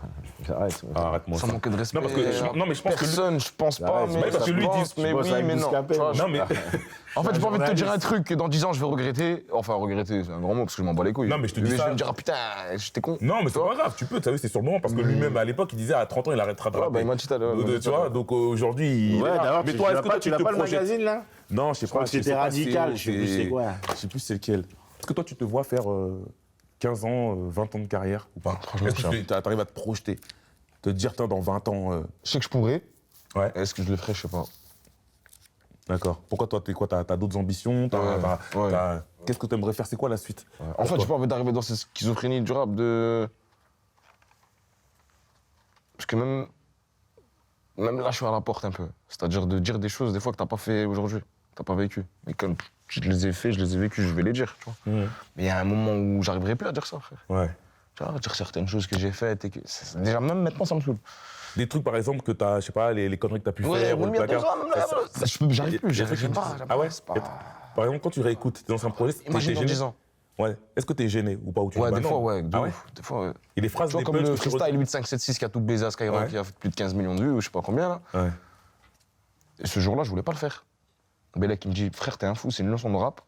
J'arrête. Ah, arrête-moi Ça ça. manquait de respect. Non, parce que je pense que Personne, je pense pas, Ouais, mais parce ça que lui, pense, dit- mais tu bosses oui, avec mais non. Bouscapé, Tu vois, Non, mais En fait, j'ai pas envie de te dire un journaliste. truc que dans 10 ans je vais regretter. Enfin, regretter, c'est un grand mot parce que je m'en bats les couilles. Non, mais je te dis Je ça. vais me dire, ah putain, j'étais con. Non, mais c'est Tu vois pas grave, tu peux, tu as vu, c'est sur le moment, parce que lui-même, à l'époque, il disait à 30 ans, il arrêtera de Ouais, rapper. bah, il m'a dit tout à l'heure. Tu vois, donc aujourd'hui, il. Ouais, d'ailleurs, mais tu toi, l'as est-ce que pas, toi, tu tu l'as te pas le projettes magazine, là? Non, je sais crois pas. que c'était sais pas, Radical, je sais plus c'est quoi. Je sais plus c'est lequel. Est-ce que toi, tu te vois faire 15 ans, 20 ans de carrière ou pas? Franchement, Est-ce que tu arrives à te projeter? Te dire, tiens, dans 20 ans. Je sais que je pourrais. Ouais. Est-ce que je le ferais, je sais pas. D'accord. Pourquoi toi, t'es quoi? T'as d'autres ambitions? Ouais. Qu'est-ce que tu aimerais faire? C'est quoi la suite? En fait, j'ai pas envie d'arriver dans cette schizophrénie du rap de. Parce que même là, je suis à la porte un peu. C'est-à-dire de dire des choses, des fois, que t'as pas fait aujourd'hui, que t'as pas vécu. Mais comme je les ai fait, je les ai vécues, je vais les dire, tu vois. Mais il y a un moment où j'arriverai plus à dire ça, frère. Ouais. Tu vois, dire certaines choses que j'ai faites et que. Déjà, même maintenant, ça me saoule. Des trucs, par exemple, que t'as, je sais pas, les conneries que t'as pu faire ou le même il y a 2 placard. ans, même là, j'arrive plus, j'arrive pas. Ah ouais? C'est pas- Par exemple, quand tu réécoutes tes anciens projets, Imagine t'es dans gêné? 10 ans. Ouais. Est-ce que t'es gêné ou pas? Ou tu Ouais, dis, des bah fois, non. ouais. De Ah ouais? ouf. Des fois, ouais. Et des phrases, Tu vois, des comme punchs le que tu freestyle 8576 qui a tout baisé à Skyrock, Ouais. qui a fait plus de 15 millions de vues, ou je sais pas combien, là. Ouais. Et ce jour-là, je voulais pas le faire. Bellec, il me dit, frère, t'es un fou, c'est une leçon de rap.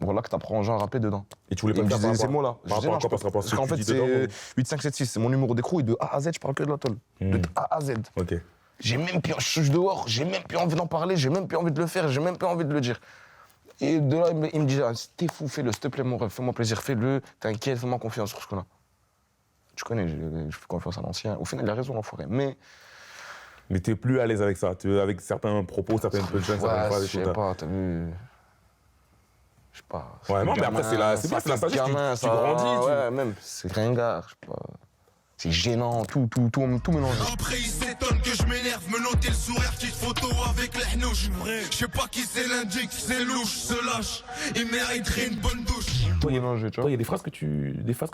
Voilà que t'apprends aux gens à rapper dedans. Et tu voulais Il pas me le faire disait par ces rapport- mots-là. Par rapport à quoi? Parce Parce qu'en que fait, tu dis dedans, c'est 8576, c'est mon numéro d'écrou, et de A à Z, je parle que de la tôle. De A à Z. Ok. J'ai même plus, je suis dehors, j'ai même plus envie d'en parler, j'ai même plus envie de le faire, j'ai même plus envie de le dire. Et de là, il me dit, ah, si t'es fou, fais-le, s'il te plaît, mon rêve, fais-moi plaisir, fais-le, t'inquiète, fais-moi confiance sur ce qu'on a. Tu connais, je fais confiance à l'ancien. Au final, il a raison, l'enfoiré. Mais, Mais t'es plus à l'aise avec ça, avec certains propos, certaines punchlines, certaines ouais, phrases je et sais tout. pas, t'as vu. Je sais pas. Ouais, non, mais gamin, après, c'est bien, c'est la fait sagesse, gamin, tu grandis, tu- Ouais, même, c'est ringard, je sais pas. C'est gênant, tout mélangé. Après, il s'étonne que je m'énerve, me noter le sourire, petite photo avec les hnouches. Je sais pas qui c'est l'indique, c'est louche, se lâche. Il mériterait une bonne douche. Tout mélangé, tu Toi, vois. il y a des phrases que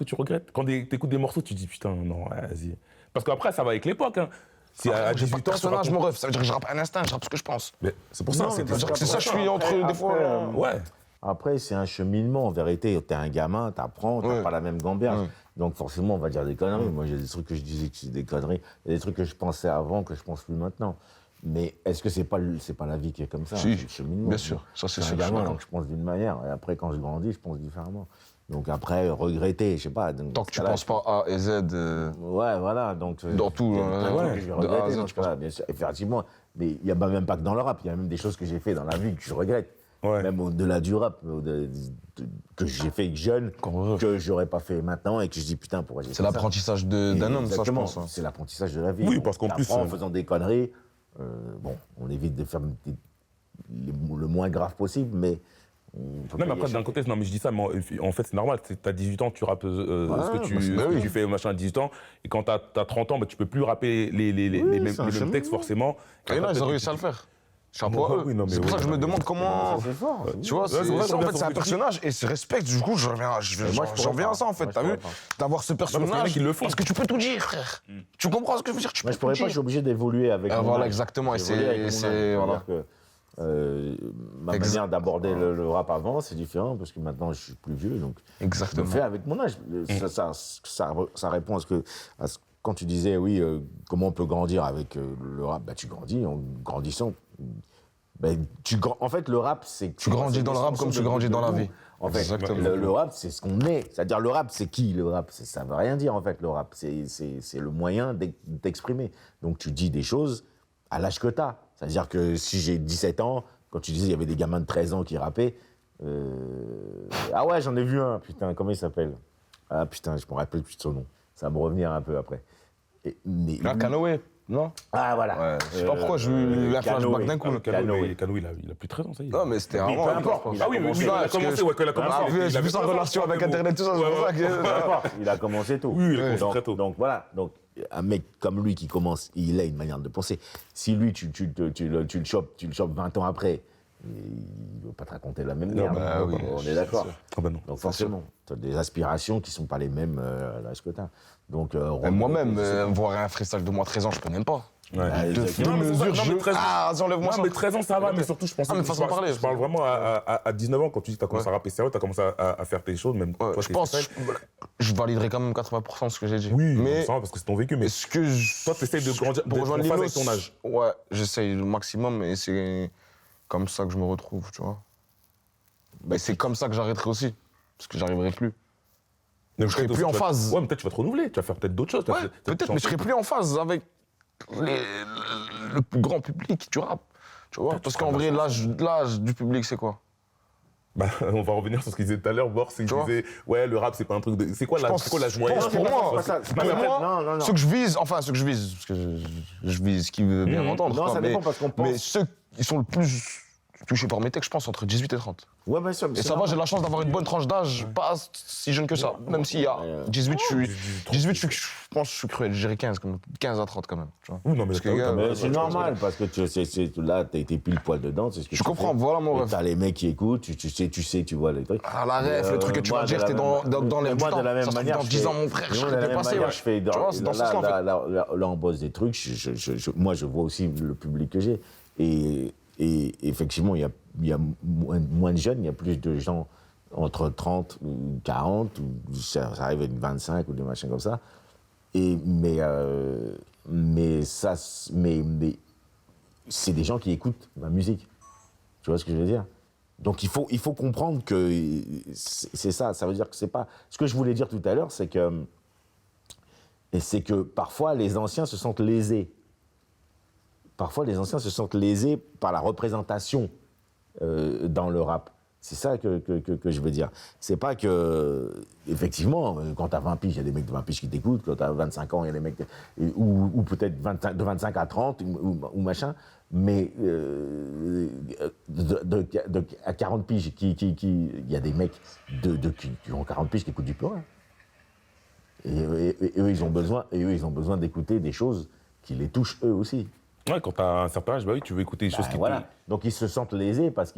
tu regrettes. Quand t'écoutes des morceaux, tu dis putain, non, vas-y. Parce qu'après, ça va avec l'époque. Hein. Si à J'ai pas 18 de ans, tu personnage, mon racontes- ref, ça veut dire que je rappe un instinct, je rappe ce que je pense. Mais c'est pour ça, Non, c'est mais C'est-à-dire que c'est ça, je suis Après, entre des fois. Ouais. Après, c'est un cheminement. En vérité, t'es un gamin, t'apprends, t'as Ouais. pas la même gamberge. Ouais. Donc forcément, on va dire des conneries. Moi, il y a des trucs que je disais que c'est des conneries. Il y a des trucs que je pensais avant que je pense plus maintenant. Mais est-ce que c'est pas la vie qui est comme ça? Si, C'est le cheminement. bien sûr. Ça, c'est Je suis sûr, un je suis gamin, d'accord. donc je pense d'une manière. Et après, quand je grandis, je pense différemment. Donc après, regretter, je sais pas. Donc, Tant dans que ce tu cas-là, penses pas A et Z. Ouais, voilà. Donc, Dans tout, il y a plein de ouais, trucs que je vais de A à regretter Z, dans ce cas-là, bien sûr. Effectivement. Mais il n'y a pas même pas que dans le rap. Il y a même des choses que j'ai fait dans la vie que je regrette. Ouais. Même au-delà du rap, que j'ai fait jeune, que j'aurais pas fait maintenant et que je dis putain, pourquoi j'ai fait C'est ça. l'apprentissage d'un homme, ça, je Exactement, pense. hein. c'est l'apprentissage de la vie. Oui, Donc, parce qu'en plus, t'apprends en faisant des conneries, bon, on évite de faire le moins grave possible, mais... Non, mais après, d'un côté, non, mais je dis ça, mais en fait, c'est normal. T'as 18 ans, tu rappes ce que tu fais machin à 18 ans. Et quand t'as 30 ans, bah, tu peux plus rapper les mêmes c'est un textes, cheminement. forcément. Et là, ils ont réussi à le faire. Chapeau à eux. Oui, non, mais C'est pour oui, ça que je me non, demande mais- comment. C'est fort. Tu vois, Ouais, c'est vrai, ça, en regarde fait, son c'est un petit personnage et c'est respect. Du coup, j'en reviens à ça, en fait. Moi, je T'as vu pourrais pas. d'avoir ce parce qu'il y en a personnage. qui le font. Parce que tu peux tout dire, frère. Tu comprends ce que je veux dire? Tu Moi, peux je pourrais tout pas, je dire. suis obligé d'évoluer avec Ah, mon voilà, âge. exactement, et D'évoluer avec mon c'est- âge. voilà. C'est-à-dire que, ma manière d'aborder le rap avant, c'est différent, parce que maintenant, je suis plus vieux, donc je le Exactement. fais avec mon âge. Ça répond à ce que... Quand tu disais, oui, comment on peut grandir avec le rap, bah, tu grandis en grandissant. Ben, en fait, le rap, c'est... Tu grandis dans le rap comme tu grandis dans la vie. En fait, Exactement. le rap, c'est ce qu'on est. C'est-à-dire, le rap, c'est qui, le rap? Ça veut rien dire, en fait, le rap. C'est le moyen d'exprimer. Donc, tu dis des choses à l'âge que t'as. C'est-à-dire que si j'ai 17 ans, quand tu disais il y avait des gamins de 13 ans qui rappaient, ah ouais, j'en ai vu un, putain, comment il s'appelle? Ah putain, je me rappelle plus de son nom. Ça va me revenir un peu après. Mais, Ah, Canoë, non? ah voilà. Ouais, je sais pas pourquoi j'ai eu un flashback d'un coup. Cano, il a plus de 13 ans, ça y est. Non, mais c'était Mais avant. peu importe. Ah oui, il a commencé, ouais, quand il a commencé. Ah, il j'ai avait vu sa 13 ans, relation avec mais bon. Internet, tout ça, c'est pour ça Peu que. importe, il a commencé tôt. Oui, il a commencé donc, très tôt. Donc voilà, donc un mec comme lui qui commence, il a une manière de penser. Si lui, tu le chopes 20 ans après, il ne veut pas te raconter la même merde. bah oui, on est d'accord. Ah bah non. Donc forcément, tu as des aspirations qui ne sont pas les mêmes à l'âge que tu as. Donc, Moi-même, voir un freestyle de moi 13 ans, je peux même pas. Ouais. De Non, mais c'est ça, mesure, non, mais 13 ans. Ah, vas-y, enlève-moi Non, ça. mais 13 ans, ça va, mais surtout, je pense Ah, mais façon de parler. je parle vraiment à 19 ans, quand tu dis que tu as commencé à rapper sérieux, tu as commencé à faire tes choses, même Ouais, toi, je tes pense, freestyles. je validerai quand même 80% de ce que j'ai dit. Oui, mais ça va, parce que c'est ton vécu, mais est-ce que toi, tu essayes de grandir, pour d'être en rejoindre phase avec Linos, ton âge. Ouais, j'essaye le maximum, et c'est comme ça que je me retrouve, tu vois. Mais c'est comme ça que j'arrêterai aussi, parce que j'arriverai plus. Mais Je serai peut-être plus aussi, en tu vas- phase. Ouais, mais peut-être tu vas te renouveler, tu vas faire peut-être d'autres choses. tu vas Ouais, peut-être peut-être, mais je serai plus en phase avec le plus grand public du rap. Tu vois, parce qu'en vrai, l'âge du public, c'est quoi? Bah, on va revenir sur ce qu'il disait tout à l'heure, Bors, il Tu vois disait, ouais, le rap, c'est pas un truc de. C'est quoi Je l'âge pense- c'est quoi l'âge je moyen pense pour moi, c'est pas ça, c'est pas Pour ça. moi, Non, non, non. ceux que je vise, parce que je vise qui veut bien m'entendre. Non, quoi, ça mais- dépend parce qu'on pense. Mais ceux qui sont le plus touchés par mes textes, je pense, entre 18 et 30. Ouais, bien sûr. mais Et c'est ça va, normal. j'ai la chance d'avoir une bonne tranche d'âge, pas si jeune que ça. Même s'il y a 18, je pense que je suis cruel, je dirais 15, 15 à 30 quand même. Tu vois. Oui, non, mais Parce que, t'as- gars, Mais c'est normal parce que là, t'as été pile poil dedans. C'est ce que Je tu comprends, fais. voilà mon Et rêve. T'as les mecs qui écoutent, tu vois les trucs. Ah, la ref, le truc que tu moi, vas de dire, la t'es même- dans l'air du moi, temps. de la même Ça se trouve, manière, dans je 10 fais- ans, mon frère, je moi, de serai la même dépassé, manière, wesh. je fais Tu vois, c'est dans ce sens-là, en fait. là, on bosse des trucs. Moi, je vois aussi le public que j'ai. Et effectivement, il y a moins de jeunes, il y a plus de gens entre 30 ou 40, ou ça arrive à 25 ou des machins comme ça. Mais c'est des gens qui écoutent ma musique. Tu vois ce que je veux dire? Donc il faut comprendre que c'est ça. Ça veut dire que c'est pas. Ce que je voulais dire tout à l'heure, c'est que parfois les anciens se sentent lésés. Parfois les anciens se sentent lésés par la représentation dans le rap. C'est ça que je veux dire. C'est pas que, effectivement, quand t'as 20 piges, il y a des mecs de 20 piges qui t'écoutent. Quand t'as 25 ans, il y a des mecs, ou peut-être de 25 à 30, ou machin. Mais à 40 piges, il y a des mecs qui ont 40 piges qui écoutent du Peurin. Et eux, ils ont besoin d'écouter des choses qui les touchent eux aussi. Ouais, quand t'as un certain âge, bah oui, tu veux écouter des choses qui Voilà. Donc ils se sentent lésés parce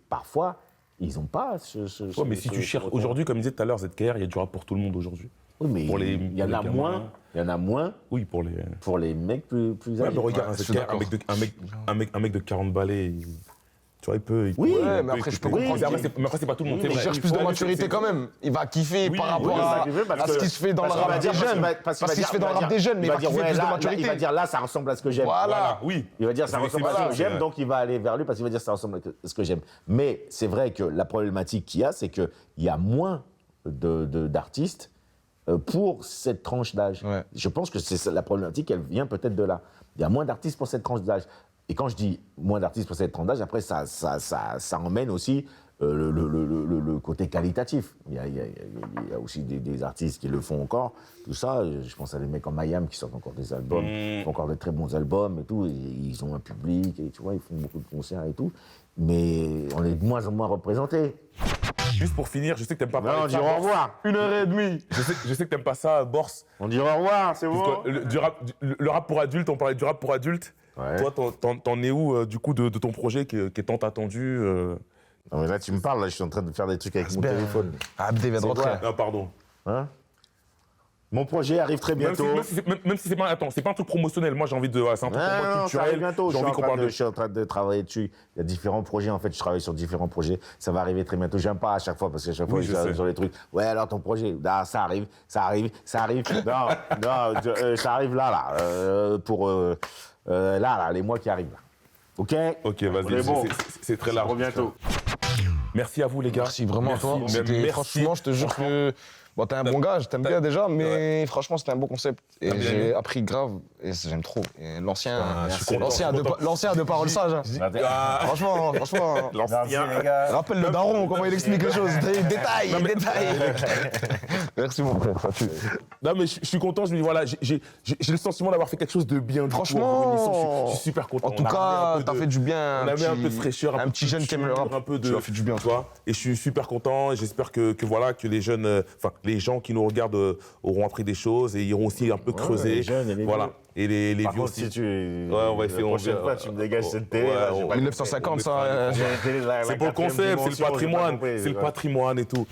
parfois, ils n'ont pas Ouais, mais si tu cherches. Aujourd'hui, comme disait tout à l'heure, ZKR, il y a du rap pour tout le monde aujourd'hui. Oui, mais pour les- il y en pour a les moins. gamins. Il y en a moins Oui, pour les. pour les mecs plus Ouais, âgés. mais regarde, je suis ZKR, d'accord. un mec de 40 balais, tu vois, il peut. Oui, il Ouais, peut mais après, je peux écouter. comprendre. Mais après, c'est pas tout le monde. c'est Il vrai. cherche plus de Ouais, mais maturité c'est- quand même. Il va kiffer Oui, par rapport oui, à parce ce que- qui se fait dans le parce qu'il va rap dire- des jeunes. parce Parce qu'il se fait dans le rap des jeunes, mais il va dire, kiffer ouais, plus de là, maturité. il va dire là, ça ressemble à ce que j'aime. Voilà. Oui. Il va dire ça Mais ressemble c'est à ce pas que ça, j'aime, c'est- donc il va aller vers lui parce qu'il va dire ça ressemble à ce que j'aime. Mais c'est vrai que la problématique qu'il y a, c'est qu'il y a moins d'artistes pour cette tranche d'âge. Ouais. Je pense que c'est la problématique, elle vient peut-être de là. Il y a moins d'artistes pour cette tranche d'âge. Et quand je dis moins d'artistes pour cette tranche d'âge, après ça emmène aussi le côté qualitatif. Il y a aussi des artistes qui le font encore, tout ça. Je pense à des mecs en Miami qui sortent encore des albums, qui font encore de très bons albums et tout. Et ils ont un public, et tu vois, ils font beaucoup de concerts et tout. Mais on est de moins en moins représentés. Juste pour finir, je sais que t'aimes pas Non, parler on de dit ça, au Bors. revoir. 1h30. Je sais que t'aimes pas ça, Bors. On dit au revoir, c'est bon. Parce que le rap pour adultes, on parlait du rap pour adultes. Ouais. Toi, t'en es où, du coup, de ton projet qui est tant attendu Non, mais là, tu me parles, là, je suis en train de faire des trucs avec mon Ben, téléphone. Abdé vient de C'est rentrer. quoi Ah, pardon. Hein? Mon projet arrive très Même si, bientôt. même si c'est pas, attends, c'est pas un truc promotionnel. Moi, j'ai envie de. C'est un truc pour moi Non, ça culturel. arrive bientôt. J'ai envie qu'on parle Je de. suis en train de travailler dessus. Il y a différents projets, en fait. Je travaille sur différents projets. Ça va arriver très bientôt. J'aime pas à chaque fois, parce qu'à chaque fois, Oui, je sais. sur les trucs. Ouais, alors ton projet, là, ça arrive. Ça arrive. Non, ça arrive là. Là, les mois qui arrivent. Là. OK? Ok, On vas-y. est bon. C'est très large. À bientôt. Merci à vous, les gars. Merci vraiment à toi. Merci. C'était- Franchement, je te jure que. Bon, t'es un bon gars, je t'aime bien déjà, mais franchement, c'était un beau concept. Et bien j'ai aimé. appris grave, et j'aime trop. Et l'ancien, je suis content. l'ancien de paroles sages. hein. Ah, Franchement. l'ancien. Rappelle le daron, comment il explique les choses. Détail. Merci mon frère, ça tue. Non, mais je suis content. Je me dis, voilà, j'ai le sentiment d'avoir fait quelque chose de bien. du coup, Franchement. en émission. Je suis super content. En tout On a cas, ramené un peu t'as de- fait du bien. On a mis un peu de fraîcheur, un peu petit de jeune qui aime le rap. culture, un peu de. Tu as fait du bien, tu vois. Et je suis super content. Et j'espère que voilà, que les jeunes, enfin, les gens qui nous regardent auront appris des choses et iront aussi un peu creuser. les jeunes et les voilà. vieux. Et les Par vieux contre, aussi. si tu. Ouais, on va essayer. La prochaine fois, tu me dégages cette télé. là, j'ai pas- 1950, ça. C'est pour le concept, c'est le patrimoine, c'est le patrimoine et tout.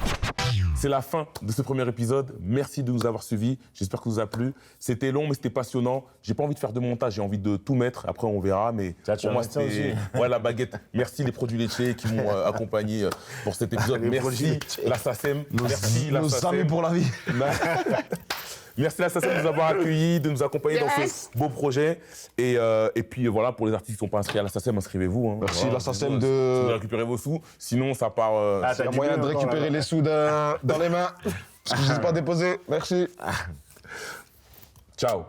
C'est la fin de ce premier épisode. Merci de nous avoir suivis. J'espère que ça vous a plu. C'était long, mais c'était passionnant. J'ai pas envie de faire de montage, j'ai envie de tout mettre. Après, on verra. Mais Ça, tu pour vas moi, mettre ça c'était ouais, la baguette. Merci les produits laitiers qui m'ont accompagné pour cet épisode. Les produits Merci laitiers. la SACEM. Merci la Nos SACEM. amis pour la vie. Merci la SACEM de nous avoir accueillis, de nous accompagner dans ce beau projet. Et puis voilà, pour les artistes qui ne sont pas inscrits à la SACEM, inscrivez-vous. Hein. Merci Voilà, la SACEM Vous de... récupérez vos sous, sinon ça part... Il y a moyen de récupérer les sous dans les mains. Parce que je ne les ai pas déposés. Merci. Ciao.